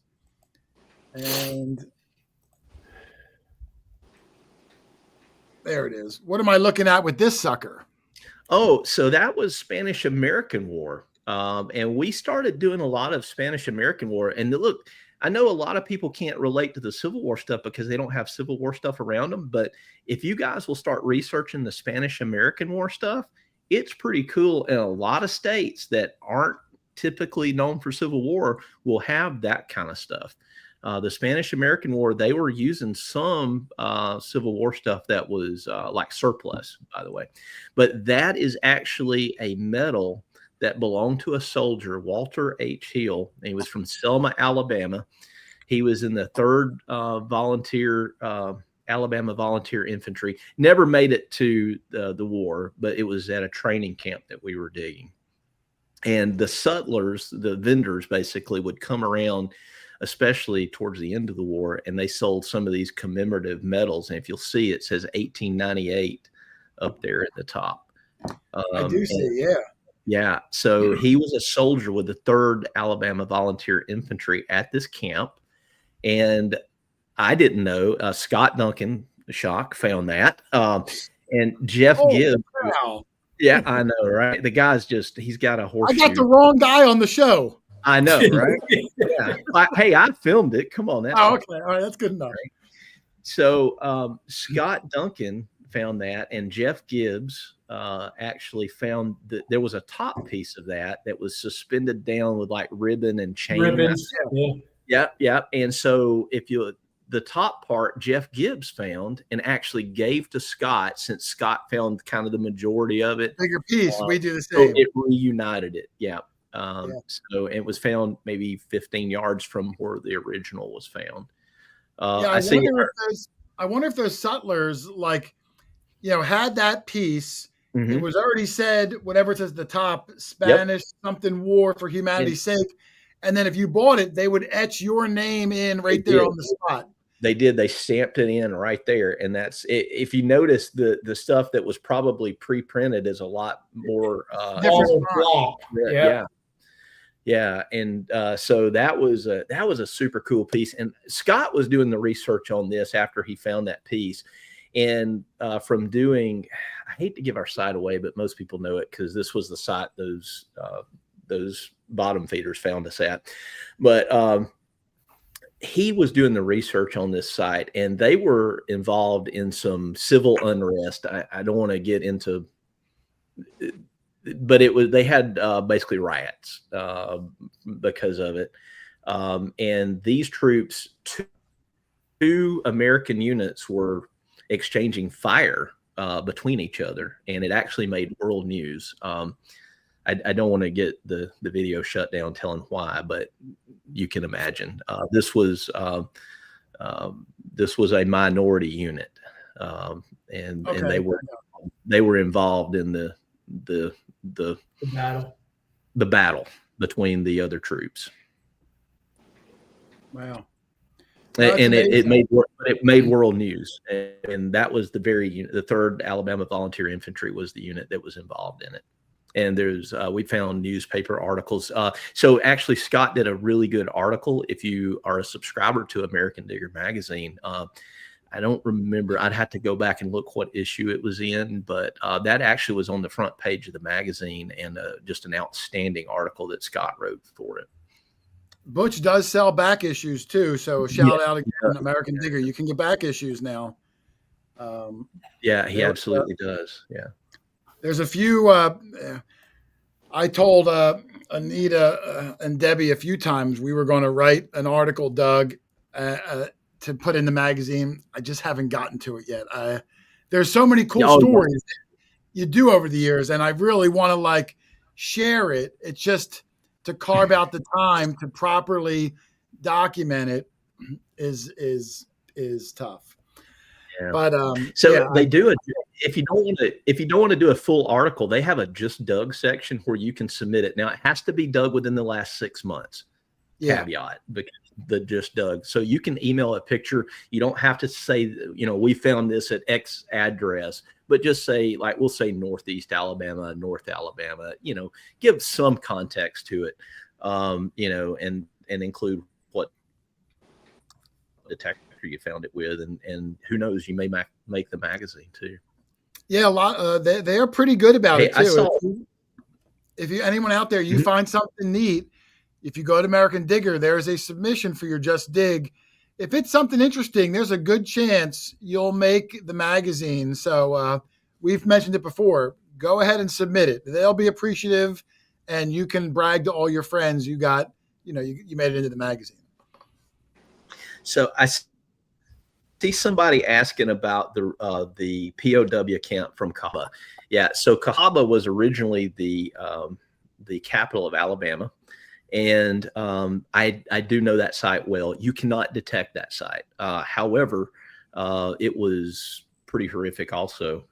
And there it is. What am I looking at with this sucker? Oh, so that was Spanish-American War. And we started doing a lot of Spanish-American War. And look, I know a lot of people can't relate to the Civil War stuff because they don't have Civil War stuff around them. But if you guys will start researching the Spanish-American War stuff, it's pretty cool. And a lot of states that aren't typically known for Civil War will have that kind of stuff. The Spanish-American War, they were using some Civil War stuff that was like surplus, by the way. But that is actually a medal that belonged to a soldier, Walter H. Hill. He was from Selma, Alabama. He was in the 3rd Alabama Volunteer Infantry. Never made it to the war, but it was at a training camp that we were digging. And the sutlers, the vendors, basically would come around, especially towards the end of the war, and they sold some of these commemorative medals. And if you'll see, it says 1898 up there at the top. I do see, yeah. Yeah. So he was a soldier with the 3rd Alabama Volunteer Infantry at this camp. And I didn't know. Scott Duncan, shock, found that. And Jeff Gibbs. Wow. Yeah, I know, right? The guy's he's got a horseshoe. I got the wrong guy on the show. I know, right? Yeah. Hey, I filmed it. Come on. Oh, okay. All right. That's good enough. Right. So Scott Duncan found that, and Jeff Gibbs actually found that there was a top piece of that was suspended down with like ribbon and chain. Ribbons. Yeah. And so the top part Jeff Gibbs found and actually gave to Scott, since Scott found kind of the majority of it. Bigger piece. We do the same. So it reunited it. Yeah. So it was found maybe 15 yards from where the original was found. I wonder if those sutlers, like, had that piece. Mm-hmm. It was already said, whatever it says at the top, Spanish something war for humanity's sake. And then if you bought it, they would etch your name in right there on the spot. They did. They stamped it in right there. And that's it. If you notice, the stuff that was probably pre-printed is a lot more Yeah. And so that was a super cool piece. And Scott was doing the research on this after he found that piece. And from doing, I hate to give our site away, but most people know it because this was the site those bottom feeders found us at. But he was doing the research on this site, and they were involved in some civil unrest. I don't want to get into, but they had basically riots because of it. And these troops, two American units were exchanging fire between each other, and it actually made world news. I don't want to get the video shut down telling why, but you can imagine this was a minority unit, and they were involved in the battle between the other troops. Wow. And it made world news, and that was the 3rd Alabama Volunteer Infantry was the unit that was involved in it. And we found newspaper articles. So actually, Scott did a really good article. If you are a subscriber to American Digger magazine, I don't remember. I'd have to go back and look what issue it was in, but that actually was on the front page of the magazine, and just an outstanding article that Scott wrote for it. Butch does sell back issues too, so shout out again, American Digger. You can get back issues now. Yeah, he absolutely does. Yeah. There's a few. I told Anita and Debbie a few times we were going to write an article, Doug, to put in the magazine. I just haven't gotten to it yet. There's so many cool stories you do over the years, and I really want to share it. It's just to carve out the time to properly document it is tough. Yeah. But they do it. If you don't want to do a full article, they have a Just Doug section where you can submit it. Now it has to be dug within the last 6 months. Caveat, because the Just Doug. So you can email a picture. You don't have to say, we found this at X address, but just say, we'll say Northeast Alabama, North Alabama. Give some context to it. And include what detector you found it with, and who knows, you may make the magazine too. Yeah, a lot. They are pretty good about it too. If anyone out there, you find something neat, if you go to American Digger, there is a submission for your Just Dig. If it's something interesting, there's a good chance you'll make the magazine. So we've mentioned it before. Go ahead and submit it. They'll be appreciative, and you can brag to all your friends you got. You made it into the magazine. So I see somebody asking about the POW camp from Cahaba. Yeah, so Cahaba was originally the capital of Alabama, and I do know that site well. You cannot detect that site. However, it was pretty horrific also,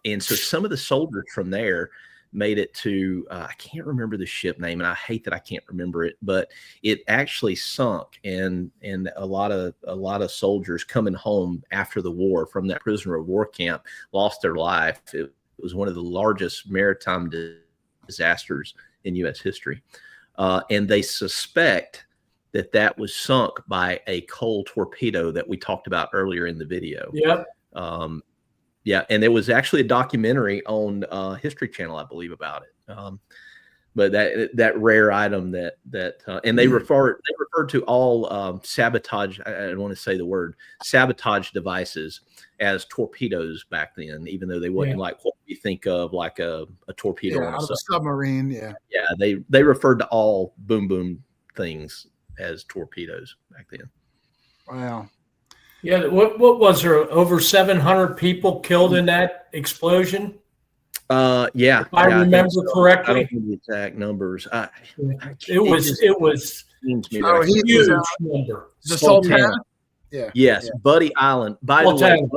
and so some of the soldiers from there made it to I can't remember the ship name, and I hate that I can't remember it, but it actually sunk, and a lot of soldiers coming home after the war from that prisoner of war camp lost their life. It was one of the largest maritime disasters in U.S. history, and they suspect that was sunk by a coal torpedo that we talked about earlier in the video. Yep. Yeah, and there was actually a documentary on History Channel, I believe, about it. But that rare item and they referred to all sabotage. I don't want to say the word sabotage devices as torpedoes back then, even though they wasn't like what we think of like a torpedo on a submarine. Yeah, yeah, they referred to all boom boom things as torpedoes back then. Wow. Yeah, what was there? Over 700 people killed in that explosion? Yeah, if I remember correctly. I don't know the exact numbers. It was a huge number. The Sultana. Yeah. Yes, yeah. Buddy Island. By the way,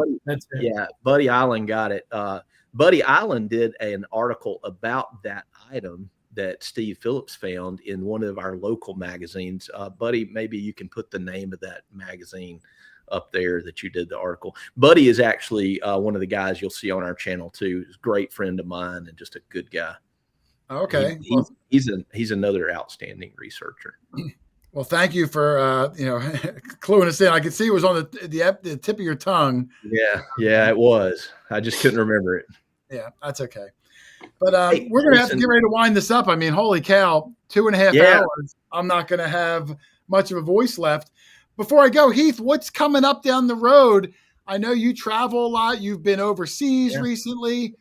Buddy Island got it. Buddy Island did an article about that item that Steve Phillips found in one of our local magazines. Buddy, maybe you can put the name of that magazine up there that you did the article. Buddy is actually one of the guys you'll see on our channel too. He's a great friend of mine and just a good guy. Okay. He's another outstanding researcher. Well, thank you for cluing us in. I could see it was on the tip of your tongue. Yeah, it was. I just couldn't remember it. Yeah, that's okay. But we're going to have to get ready to wind this up. I mean, holy cow, 2.5 hours. I'm not going to have much of a voice left. Before I go, Heath, what's coming up down the road? I know you travel a lot. You've been overseas recently.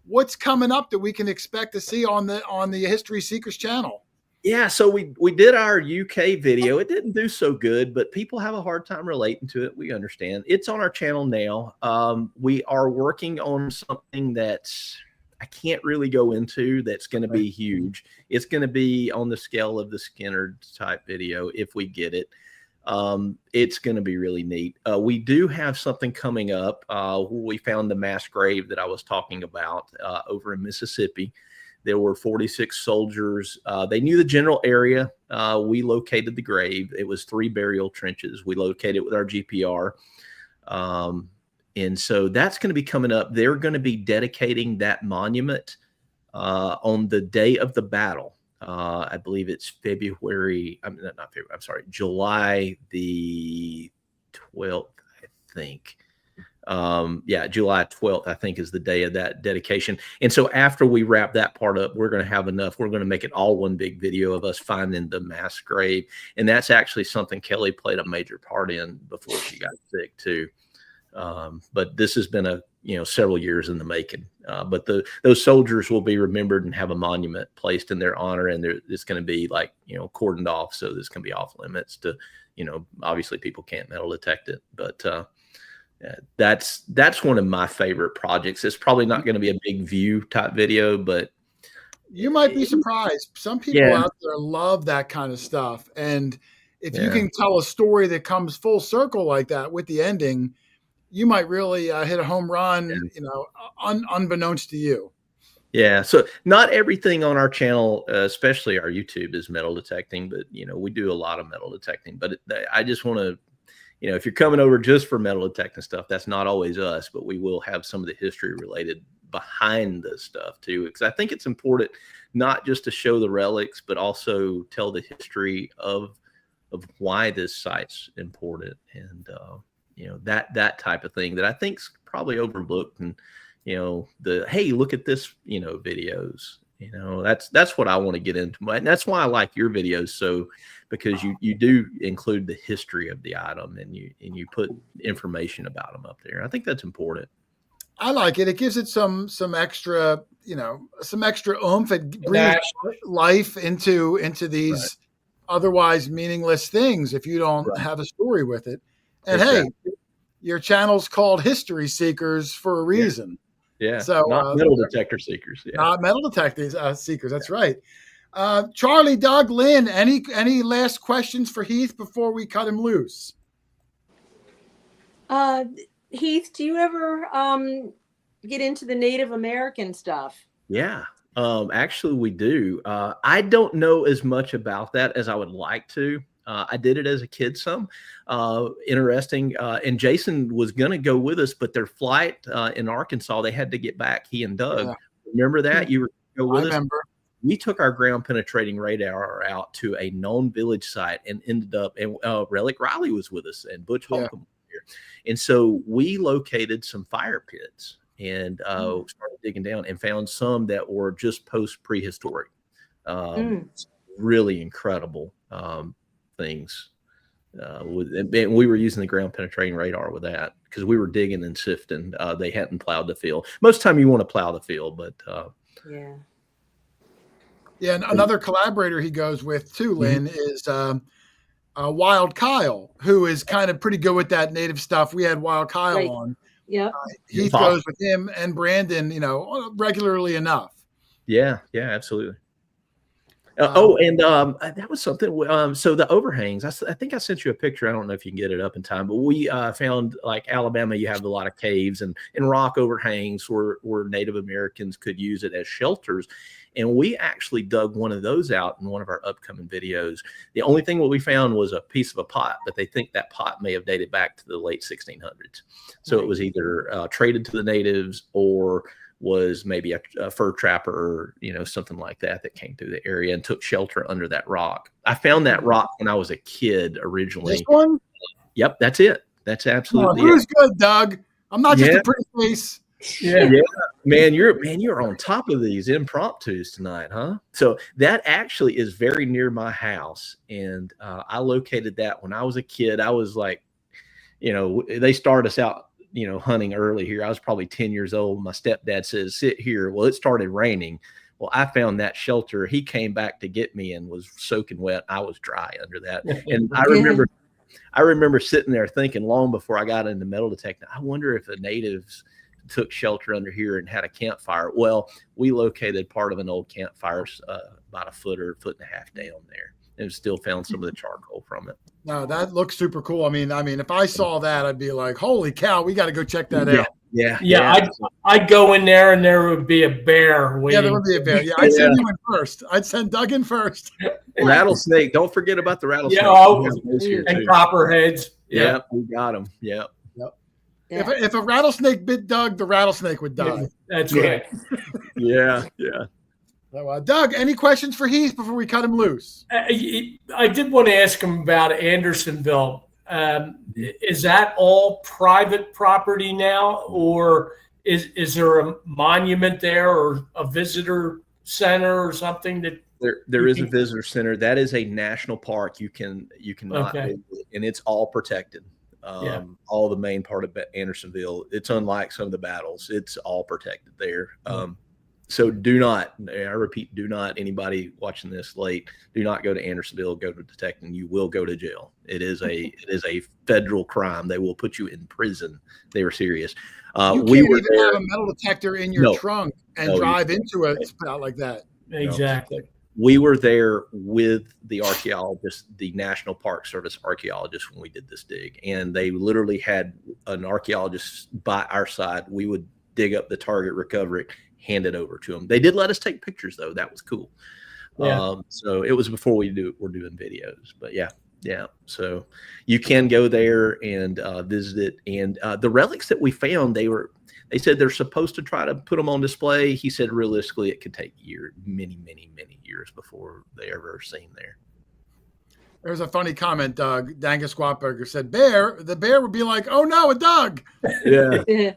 What's coming up that we can expect to see on the History Seekers channel? Yeah, so we did our UK video. It didn't do so good, but people have a hard time relating to it. We understand. It's on our channel now. We are working on something that's I can't really go into that's going to be huge. It's going to be on the scale of the Skinner type video if we get it. It's going to be really neat. We do have something coming up. We found the mass grave that I was talking about over in Mississippi. There were 46 soldiers. They knew the general area. We located the grave. It was 3 burial trenches. We located it with our GPR. And so that's going to be coming up. They're going to be dedicating that monument on the day of the battle. I believe it's July the 12th, I think. July 12th, I think, is the day of that dedication. And so after we wrap that part up, we're going to have enough. We're going to make it all one big video of us finding the mass grave. And that's actually something Kelly played a major part in before she got sick too. But this has been several years in the making. But those soldiers will be remembered and have a monument placed in their honor, and it's going to be cordoned off, so this can be off limits to, obviously people can't metal detect it, but that's one of my favorite projects. It's probably not going to be a big view type video, but you might be surprised. Some people out there love that kind of stuff, and if you can tell a story that comes full circle like that with the ending, you might really hit a home run, unbeknownst to you. Yeah. So not everything on our channel, especially our YouTube, is metal detecting, but, we do a lot of metal detecting. But I just want to, if you're coming over just for metal detecting stuff, that's not always us, but we will have some of the history related behind this stuff too. Because I think it's important not just to show the relics, but also tell the history of why this site's important. And, that type of thing that I think's probably overlooked. And, hey, look at this, videos, that's what I want to get into. And that's why I like your videos. So, because you do include the history of the item and you put information about them up there. I think that's important. I like it. It gives it some extra, some extra oomph. It breathes life into these otherwise meaningless things if you don't have a story with it. And hey, your channel's called History Seekers for a reason. Yeah. So not metal detector seekers. Yeah. Not metal detectors seekers. That's right. Charlie, Doug, Lynn, any last questions for Heath before we cut him loose? Heath, do you ever get into the Native American stuff? Yeah. Actually, we do. I don't know as much about that as I would like to. I did it as a kid some. Interesting. And Jason was going to go with us, but their flight in Arkansas, they had to get back, he and Doug. Yeah. Remember that? You were going to go with us? I remember. We took our ground penetrating radar out to a known village site and ended up, and Relic Riley was with us and Butch Holcomb was here. And so we located some fire pits and started digging down and found some that were just post prehistoric. Really incredible things. And we were using the ground penetrating radar with that because we were digging and sifting. They hadn't plowed the field. Most of the time you want to plow the field, but yeah. And another collaborator he goes with too, Lynn, is Wild Kyle, who is kind of pretty good with that native stuff. We had Wild Kyle on. Yeah, Heath goes with him and Brandon, regularly enough. Yeah, absolutely. That was something. So the overhangs, I think I sent you a picture. I don't know if you can get it up in time, but we found, like Alabama, you have a lot of caves and rock overhangs where Native Americans could use it as shelters. And we actually dug one of those out in one of our upcoming videos. The only thing what we found was a piece of a pot, but they think that pot may have dated back to the late 1600s. So it was either traded to the natives or was maybe a fur trapper or something like that came through the area and took shelter under that rock. I found that rock when I was a kid originally. This one? Yep, that's it. That's absolutely it. Who's good, Doug? I'm not just a pretty face. Yeah, man, you're on top of these impromptus tonight, huh? So that actually is very near my house, and I located that when I was a kid. I was like, they started us out, hunting early here. I was probably 10 years old. My stepdad says, sit here. Well, it started raining. Well, I found that shelter. He came back to get me and was soaking wet. I was dry under that. And I remember sitting there thinking long before I got into metal detecting, I wonder if the natives took shelter under here and had a campfire. Well, we located part of an old campfire about a foot or foot and a half down there, and still found some of the charcoal from it. No, that looks super cool. I mean, if I saw that, I'd be like, "Holy cow, we got to go check that out." Yeah. I'd go in there, and there would be a bear waiting. Yeah, there would be a bear. Yeah, I'd send you in first. I'd send Doug in first. Rattlesnake. Don't forget about the rattlesnake. And copperheads. Yeah, we got them. Yeah. Yeah. If a rattlesnake bit Doug, the rattlesnake would die. That's right. Yeah. So, Doug, any questions for Heath before we cut him loose? I did want to ask him about Andersonville. Is that all private property now, or is there a monument there or a visitor center or something that? There is a visitor center. That is a national park. You cannot, and it's all protected. All the main part of Andersonville. It's unlike some of the battles. It's all protected there. So do not, I repeat, do not, anybody watching this late, do not go to Andersonville, go to Detecting. You will go to jail. It is a federal crime. They will put you in prison. They were serious. You can't even have a metal detector in your trunk and drive into a spot like that. Exactly. We were there with the archaeologist, the National Park Service archaeologist, when we did this dig, and they literally had an archaeologist by our side. We would dig up the target, recover it, hand it over to them. They did let us take pictures, though. That was cool. So it was before we're doing videos, but yeah. So you can go there and visit it. And the relics that we found, they said they're supposed to try to put them on display. He said realistically it could take many years before they ever seen there. There's a funny comment, Doug. Dangus Squatburger said, the bear would be like, oh no, a Doug. Yeah.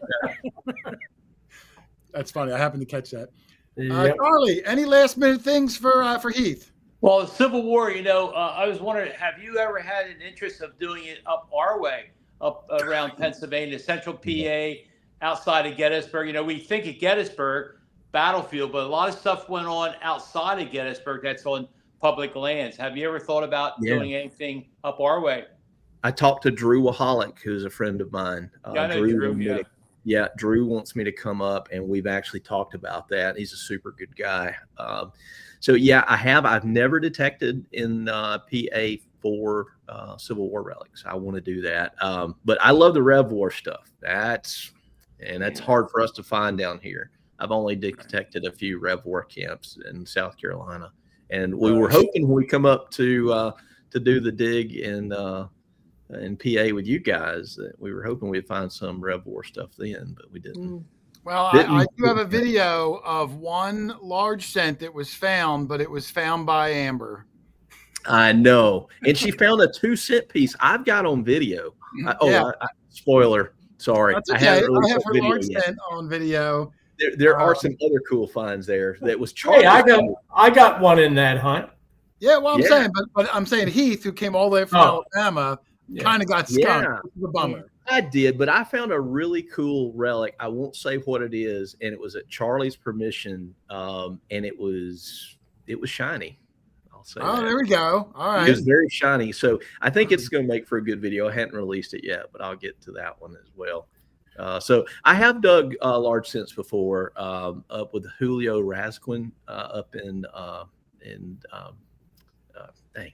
That's funny. I happened to catch that. Charlie, any last minute things for Heath? Well, the Civil War, I was wondering, have you ever had an interest of doing it up our way, up around Pennsylvania, central PA, outside of Gettysburg? We think of Gettysburg battlefield, but a lot of stuff went on outside of Gettysburg that's on public lands. Have you ever thought about doing anything up our way? I talked to Drew Wahalik, who's a friend of mine. Yeah, I know Drew, yeah, Drew wants me to come up, and we've actually talked about that. He's a super good guy. So yeah, I've never detected in PA for Civil War relics. I want to do that. But I love the Rev War stuff. That's hard for us to find down here. I've only detected a few Rev War camps in South Carolina, and we were hoping when we come up to do the dig in PA with you guys that we were hoping we'd find some Rev War stuff then, but we didn't. Well, I do have a video of one large scent that was found, but it was found by Amber. I know. And she found a 2-cent piece I've got on video. Spoiler. Sorry. That's okay. I have her large scent on video. There are some other cool finds there that was Charlie. Hey, I got one in that hunt. Yeah, well, I'm saying, but I'm saying Heath, who came all the way from Alabama, kind of got skunked. It was a bummer. I did, but I found a really cool relic. I won't say what it is, and it was at Charlie's permission, and it was shiny. I'll say. Oh, there we go. All right. It was very shiny, so I think it's going to make for a good video. I hadn't released it yet, but I'll get to that one as well. So I have dug large scents before, up with Julio Rasquin up in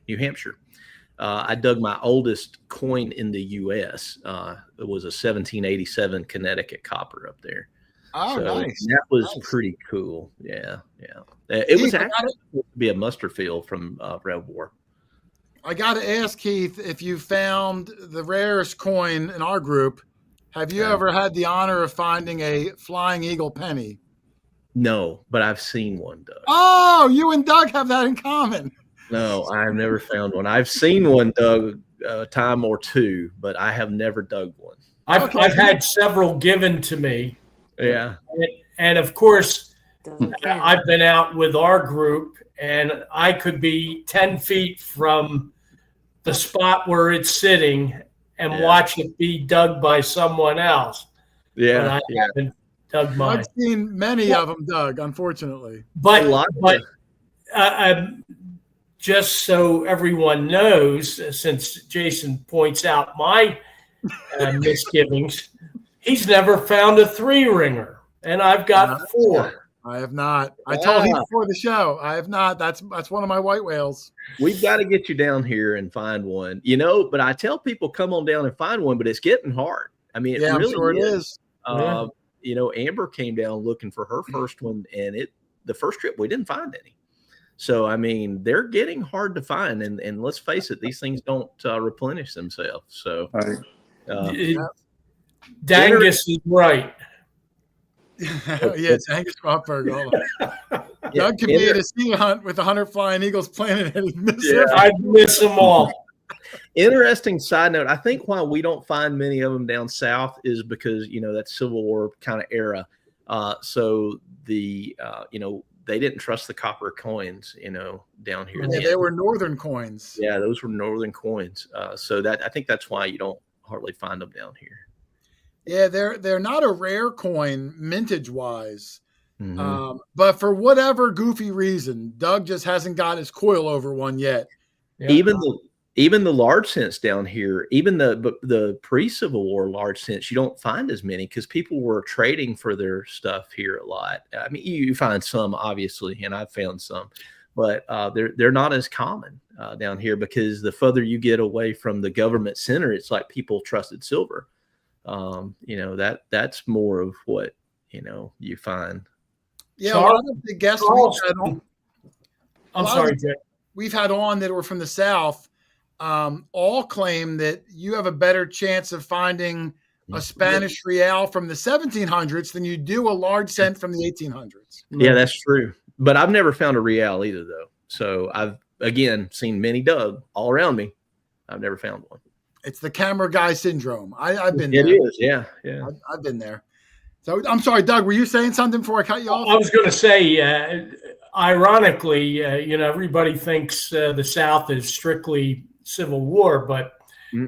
New Hampshire. I dug my oldest coin in the U.S. It was a 1787 Connecticut copper up there. Oh, so nice. That was pretty cool. Yeah. It was actually to be a muster field from Rev War. I got to ask, Heath, if you found the rarest coin in our group, have you ever had the honor of finding a flying eagle penny? No, but I've seen one, Doug. Oh, you and Doug have that in common. No, I've never found one. I've seen one dug a time or two, but I have never dug one. I've had several given to me. Yeah. And of course, I've been out with our group, and I could be 10 feet from the spot where it's sitting and watch it be dug by someone else. Yeah. But I haven't dug mine. I've seen many of them dug, unfortunately. But just so everyone knows, since Jason points out my misgivings, he's never found a 3-ringer, and I've got 4. I have not. I told you before the show, I have not. That's one of my white whales. We've got to get you down here and find one, but I tell people come on down and find one, but it's getting hard. I mean, it really I'm sure it is. Amber came down looking for her first one, and the first trip we didn't find any. So, I mean, they're getting hard to find, and let's face it, these things don't replenish themselves. So, Dangus is right. Yes, Angus Rothberg. Doug can be at a sea hunt with 100 flying eagles planted, and I'd miss them all. Interesting side note. I think why we don't find many of them down south is because, that's Civil War kind of era. So they didn't trust the copper coins, down here. Yeah, they were northern coins. Yeah, those were northern coins. So I think that's why you don't hardly find them down here. Yeah, they're not a rare coin mintage wise, Mm-hmm. But for whatever goofy reason, Doug just hasn't got his coil over one yet. Yeah. Even the large cents down here, even the pre-Civil War large cents, you don't find as many because people were trading for their stuff here a lot. I mean, you find some obviously, and I've found some, but they're not as common down here because the further you get away from the government center, it's like people trusted silver. That's more of what you find. Yeah, a lot of the guests we've had on. I'm sorry, Jay. We've had on that were from the South. All claim that you have a better chance of finding a Spanish real from the 1700s than you do a large cent from the 1800s. Yeah, that's true. But I've never found a real either, though. So I've, again, seen many dug all around me. I've never found one. It's the camera guy syndrome. I've been there. It is, yeah. I've been there. So I'm sorry, Doug, were you saying something before I cut you off? I was going to say, ironically, everybody thinks the South is strictly Civil War, but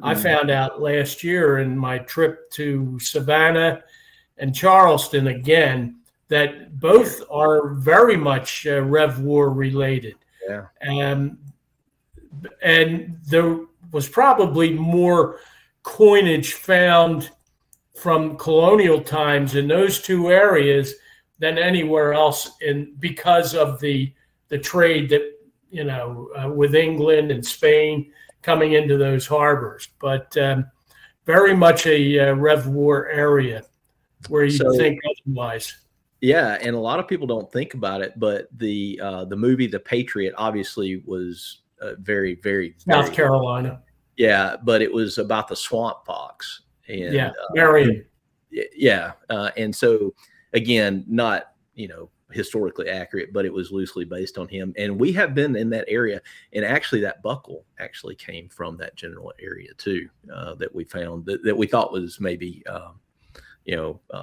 I found out last year in my trip to Savannah and Charleston again that both are very much Rev War related. Yeah. And the was probably more coinage found from colonial times in those two areas than anywhere else, because of the trade that, with England and Spain coming into those harbors. But very much a Rev War area where you'd think otherwise. Yeah, and a lot of people don't think about it, but the movie The Patriot obviously was very, very South Carolina. Yeah, but it was about the swamp fox. And Marion. And so again, not historically accurate, but it was loosely based on him. And we have been in that area, and actually that buckle actually came from that general area too, that we found that we thought was maybe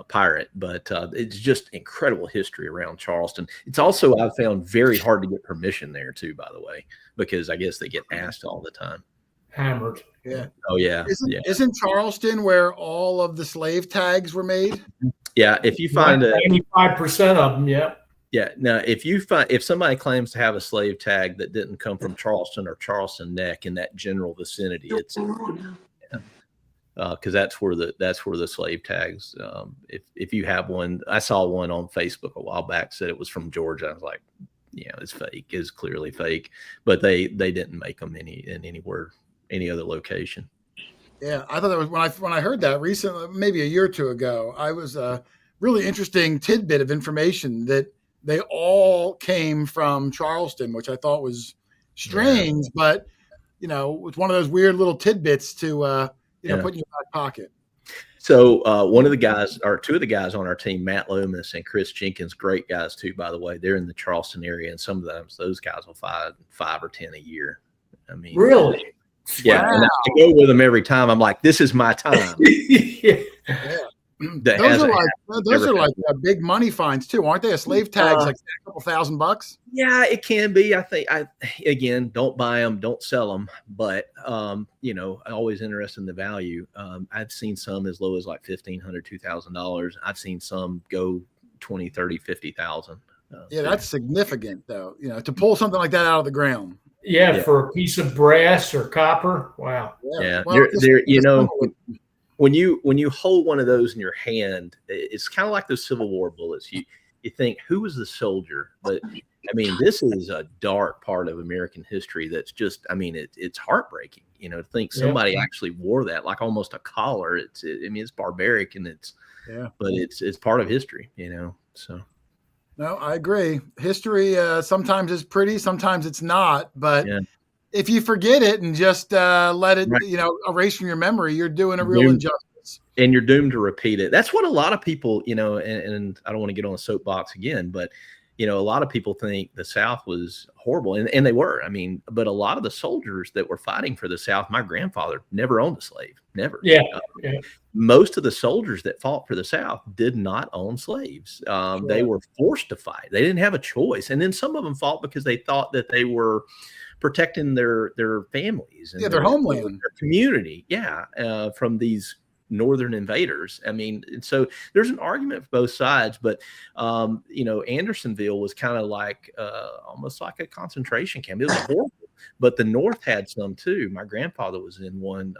pirate, but it's just incredible history around Charleston. It's also, I've found, very hard to get permission there too, by the way, because I guess they get asked all the time. Hammered. Yeah. Oh yeah. Isn't Charleston where all of the slave tags were made? Yeah. If you find 95% of them. Yeah. Yeah. Now, if somebody claims to have a slave tag that didn't come from Charleston or Charleston Neck in that general vicinity, it's because that's where the slave tags. If you have one, I saw one on Facebook a while back said it was from Georgia. I was like, it's fake. It's clearly fake. But they didn't make them any other location. Yeah, I thought that was when I heard that recently, maybe a year or two ago. I was a really interesting tidbit of information that they all came from Charleston, which I thought was strange, but it's one of those weird little tidbits to put in your back pocket. So one of the guys, or two of the guys on our team, Matt Lomas and Chris Jenkins, great guys too, by the way. They're in the Charleston area, and some of those guys will five or 10 a year. I mean, really? Yeah, wow. And I go with them every time. I'm like, this is my time. Yeah. Those are like big money fines too, aren't they? A slave tag's like a couple $1,000. Yeah, it can be. I think again, don't buy them, don't sell them, but always interested in the value. I've seen some as low as like $1,500, $2,000. I've seen some go 20, 30, 50,000. That's significant though. To pull something like that out of the ground. Yeah, for a piece of brass or copper. Wow. Yeah. Well, when you hold one of those in your hand, it's kind of like those Civil War bullets. You think, who was the soldier? But I mean, this is a dark part of American history that's just, I mean, it's heartbreaking, to think somebody actually wore that, like almost a collar. It's barbaric, and but it's part of history, so. No, I agree. History sometimes is pretty, sometimes it's not. But if you forget it and just let it, erase from your memory, you're doing a real injustice. And you're doomed to repeat it. That's what a lot of people, and I don't want to get on a soapbox again, but a lot of people think the South was horrible, and they were. I mean, but a lot of the soldiers that were fighting for the South, my grandfather never owned a slave, never. Yeah. Most of the soldiers that fought for the South did not own slaves. They were forced to fight. They didn't have a choice. And then some of them fought because they thought that they were protecting their families and their homeland, their community. From these northern invaders. I mean, so there's an argument for both sides, but Andersonville was kind of like almost like a concentration camp. It was horrible, but the North had some too. My grandfather was in one.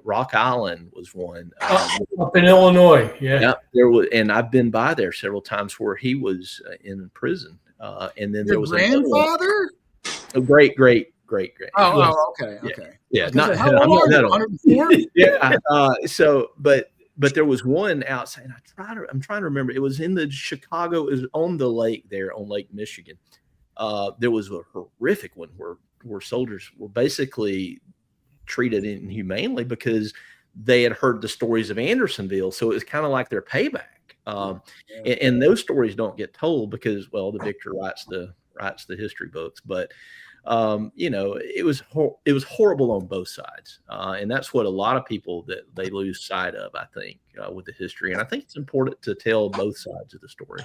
Rock Island was one up in Illinois. Yeah, there was, and I've been by there several times where he was in prison. And then there was grandfather. A great. Oh, okay. Yeah, I'm not that old. 104? Yeah. But there was one outside. I'm trying to remember. It was in the Chicago. It was on the lake there, on Lake Michigan. There was a horrific one where soldiers were basically treated inhumanely because they had heard the stories of Andersonville. So it was kind of like their payback. And those stories don't get told because, well, the victor writes the history books, but it was horrible on both sides. And that's what a lot of people that they lose sight of, I think, with the history. And I think it's important to tell both sides of the story.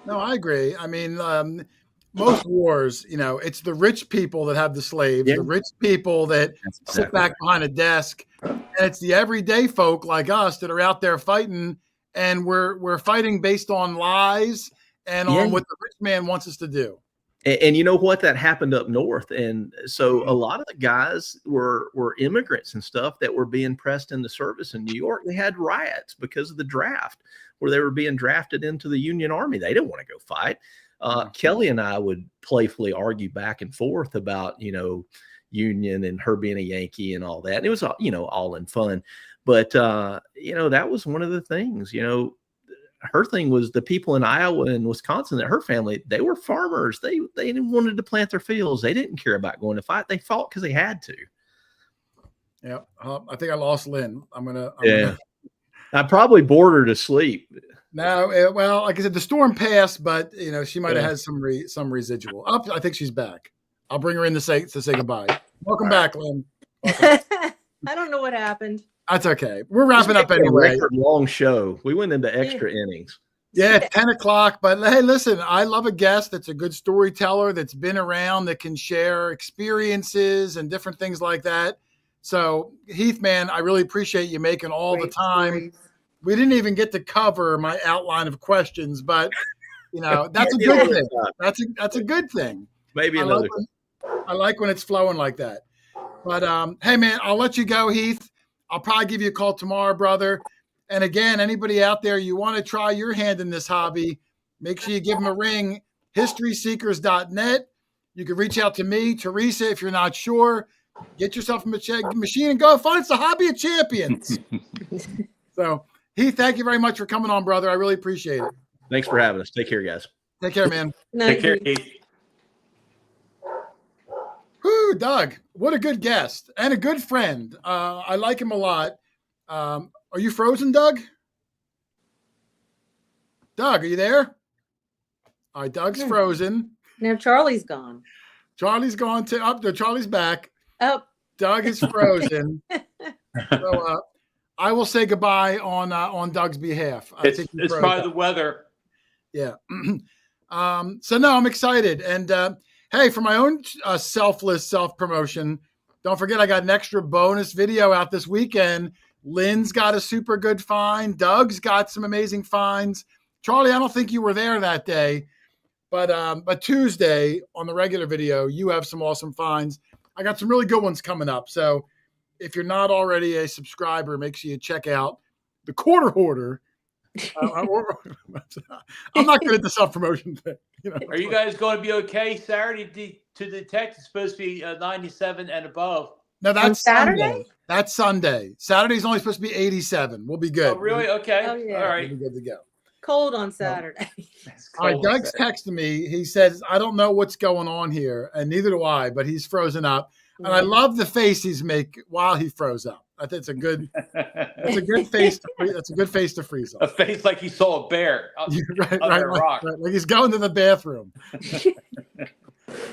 No, I agree. I mean, most wars, it's the rich people that have the slaves, the rich people that sit back behind a desk. And it's the everyday folk like us that are out there fighting, and we're fighting based on lies and on what the rich man wants us to do. And you know what? That happened up north. And so a lot of the guys were immigrants and stuff that were being pressed into service in New York. They had riots because of the draft where they were being drafted into the Union Army. They didn't want to go fight. Kelly and I would playfully argue back and forth about, Union and her being a Yankee and all that. And it was, all in fun. But, that was one of the things, her thing was the people in Iowa and Wisconsin, that her family, they were farmers. They wanted to plant their fields. They didn't care about going to fight. They fought because they had to. Yeah. I think I lost Lynn. I probably bored her to sleep. No, well, like I said, the storm passed, but she might have had some residual. I think she's back. I'll bring her in to say goodbye. Welcome back, Lynn. Welcome. I don't know what happened. That's okay. We're wrapping up anyway. Long show. We went into extra innings. Yeah, 10 o'clock. But hey, listen, I love a guest that's a good storyteller, that's been around, that can share experiences and different things like that. So, Heath, man, I really appreciate you making all the time. Stories. We didn't even get to cover my outline of questions, but that's a good thing. That's a good thing. Maybe another. I like when it's flowing like that. But hey, man, I'll let you go, Heath. I'll probably give you a call tomorrow, brother. And again, anybody out there, you want to try your hand in this hobby, make sure you give them a ring, historyseekers.net. You can reach out to me, Teresa, if you're not sure. Get yourself a machine and go find the hobby of champions. So, Heath, thank you very much for coming on, brother. I really appreciate it. Thanks for having us. Take care, guys. Take care, man. Take care, Heath. Whew, Doug, what a good guest and a good friend. I like him a lot. Are you frozen, Doug? Doug, are you there? All right, Doug's frozen. Now Charlie's gone. Charlie's gone too. Up there, Charlie's back. Oh, Doug is frozen. So I will say goodbye on Doug's behalf. It's probably the weather. Yeah. So no, I'm excited. And hey, for my own selfless self-promotion, don't forget I got an extra bonus video out this weekend. Lynn's got a super good find. Doug's got some amazing finds. Charlie, I don't think you were there that day, but Tuesday on the regular video, you have some awesome finds. I got some really good ones coming up. So if you're not already a subscriber, make sure you check out the Quarter Hoarder. I'm not good at the self-promotion thing. Are you guys going to be okay Saturday to detect? It's supposed to be 97 and above. No, that's Saturday? Sunday. That's Sunday. Saturday's only supposed to be 87. We'll be good. Oh, really? Okay. Oh, yeah. All right. We'll be good to go. Cold on Saturday. All right, Doug's texting me. He says, I don't know what's going on here, and neither do I, but he's frozen up. And I love the face he's making while he froze up. I think it's a good face. That's a good face to freeze up. A face like he saw a bear right, under a rock. Right, like he's going to the bathroom.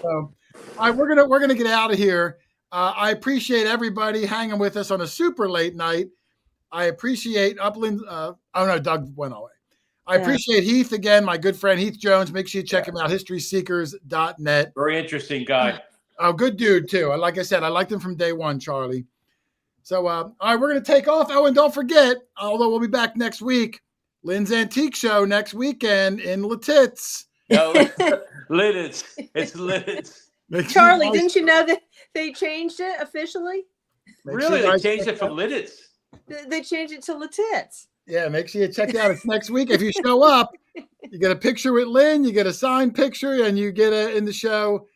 So, all right, we're gonna get out of here. I appreciate everybody hanging with us on a super late night. I appreciate Upland. Oh no, Doug went away. I appreciate Heath again, my good friend Heath Jones. Make sure you check him out, historyseekers.net. Very interesting guy. Oh, good dude too. Like I said, I liked him from day one, Charlie. So, all right, we're going to take off. Oh, and don't forget, although we'll be back next week, Lynn's Antique Show next weekend in Lititz. No, Lititz. It's Lititz. Charlie, didn't you know that they changed it officially? Really? They changed it from Lititz? They changed it to Lititz. Yeah, make sure you check it out. It's next week. If you show up, you get a picture with Lynn, you get a signed picture, and you get in the show.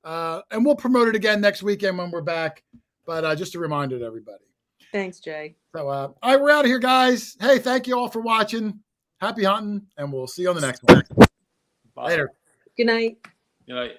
And we'll promote it again next weekend when we're back. But just a reminder to everybody. Thanks, Jay. So, all right, we're out of here, guys. Hey, thank you all for watching. Happy hunting, and we'll see you on the next one. Bye. Later. Good night. Good night.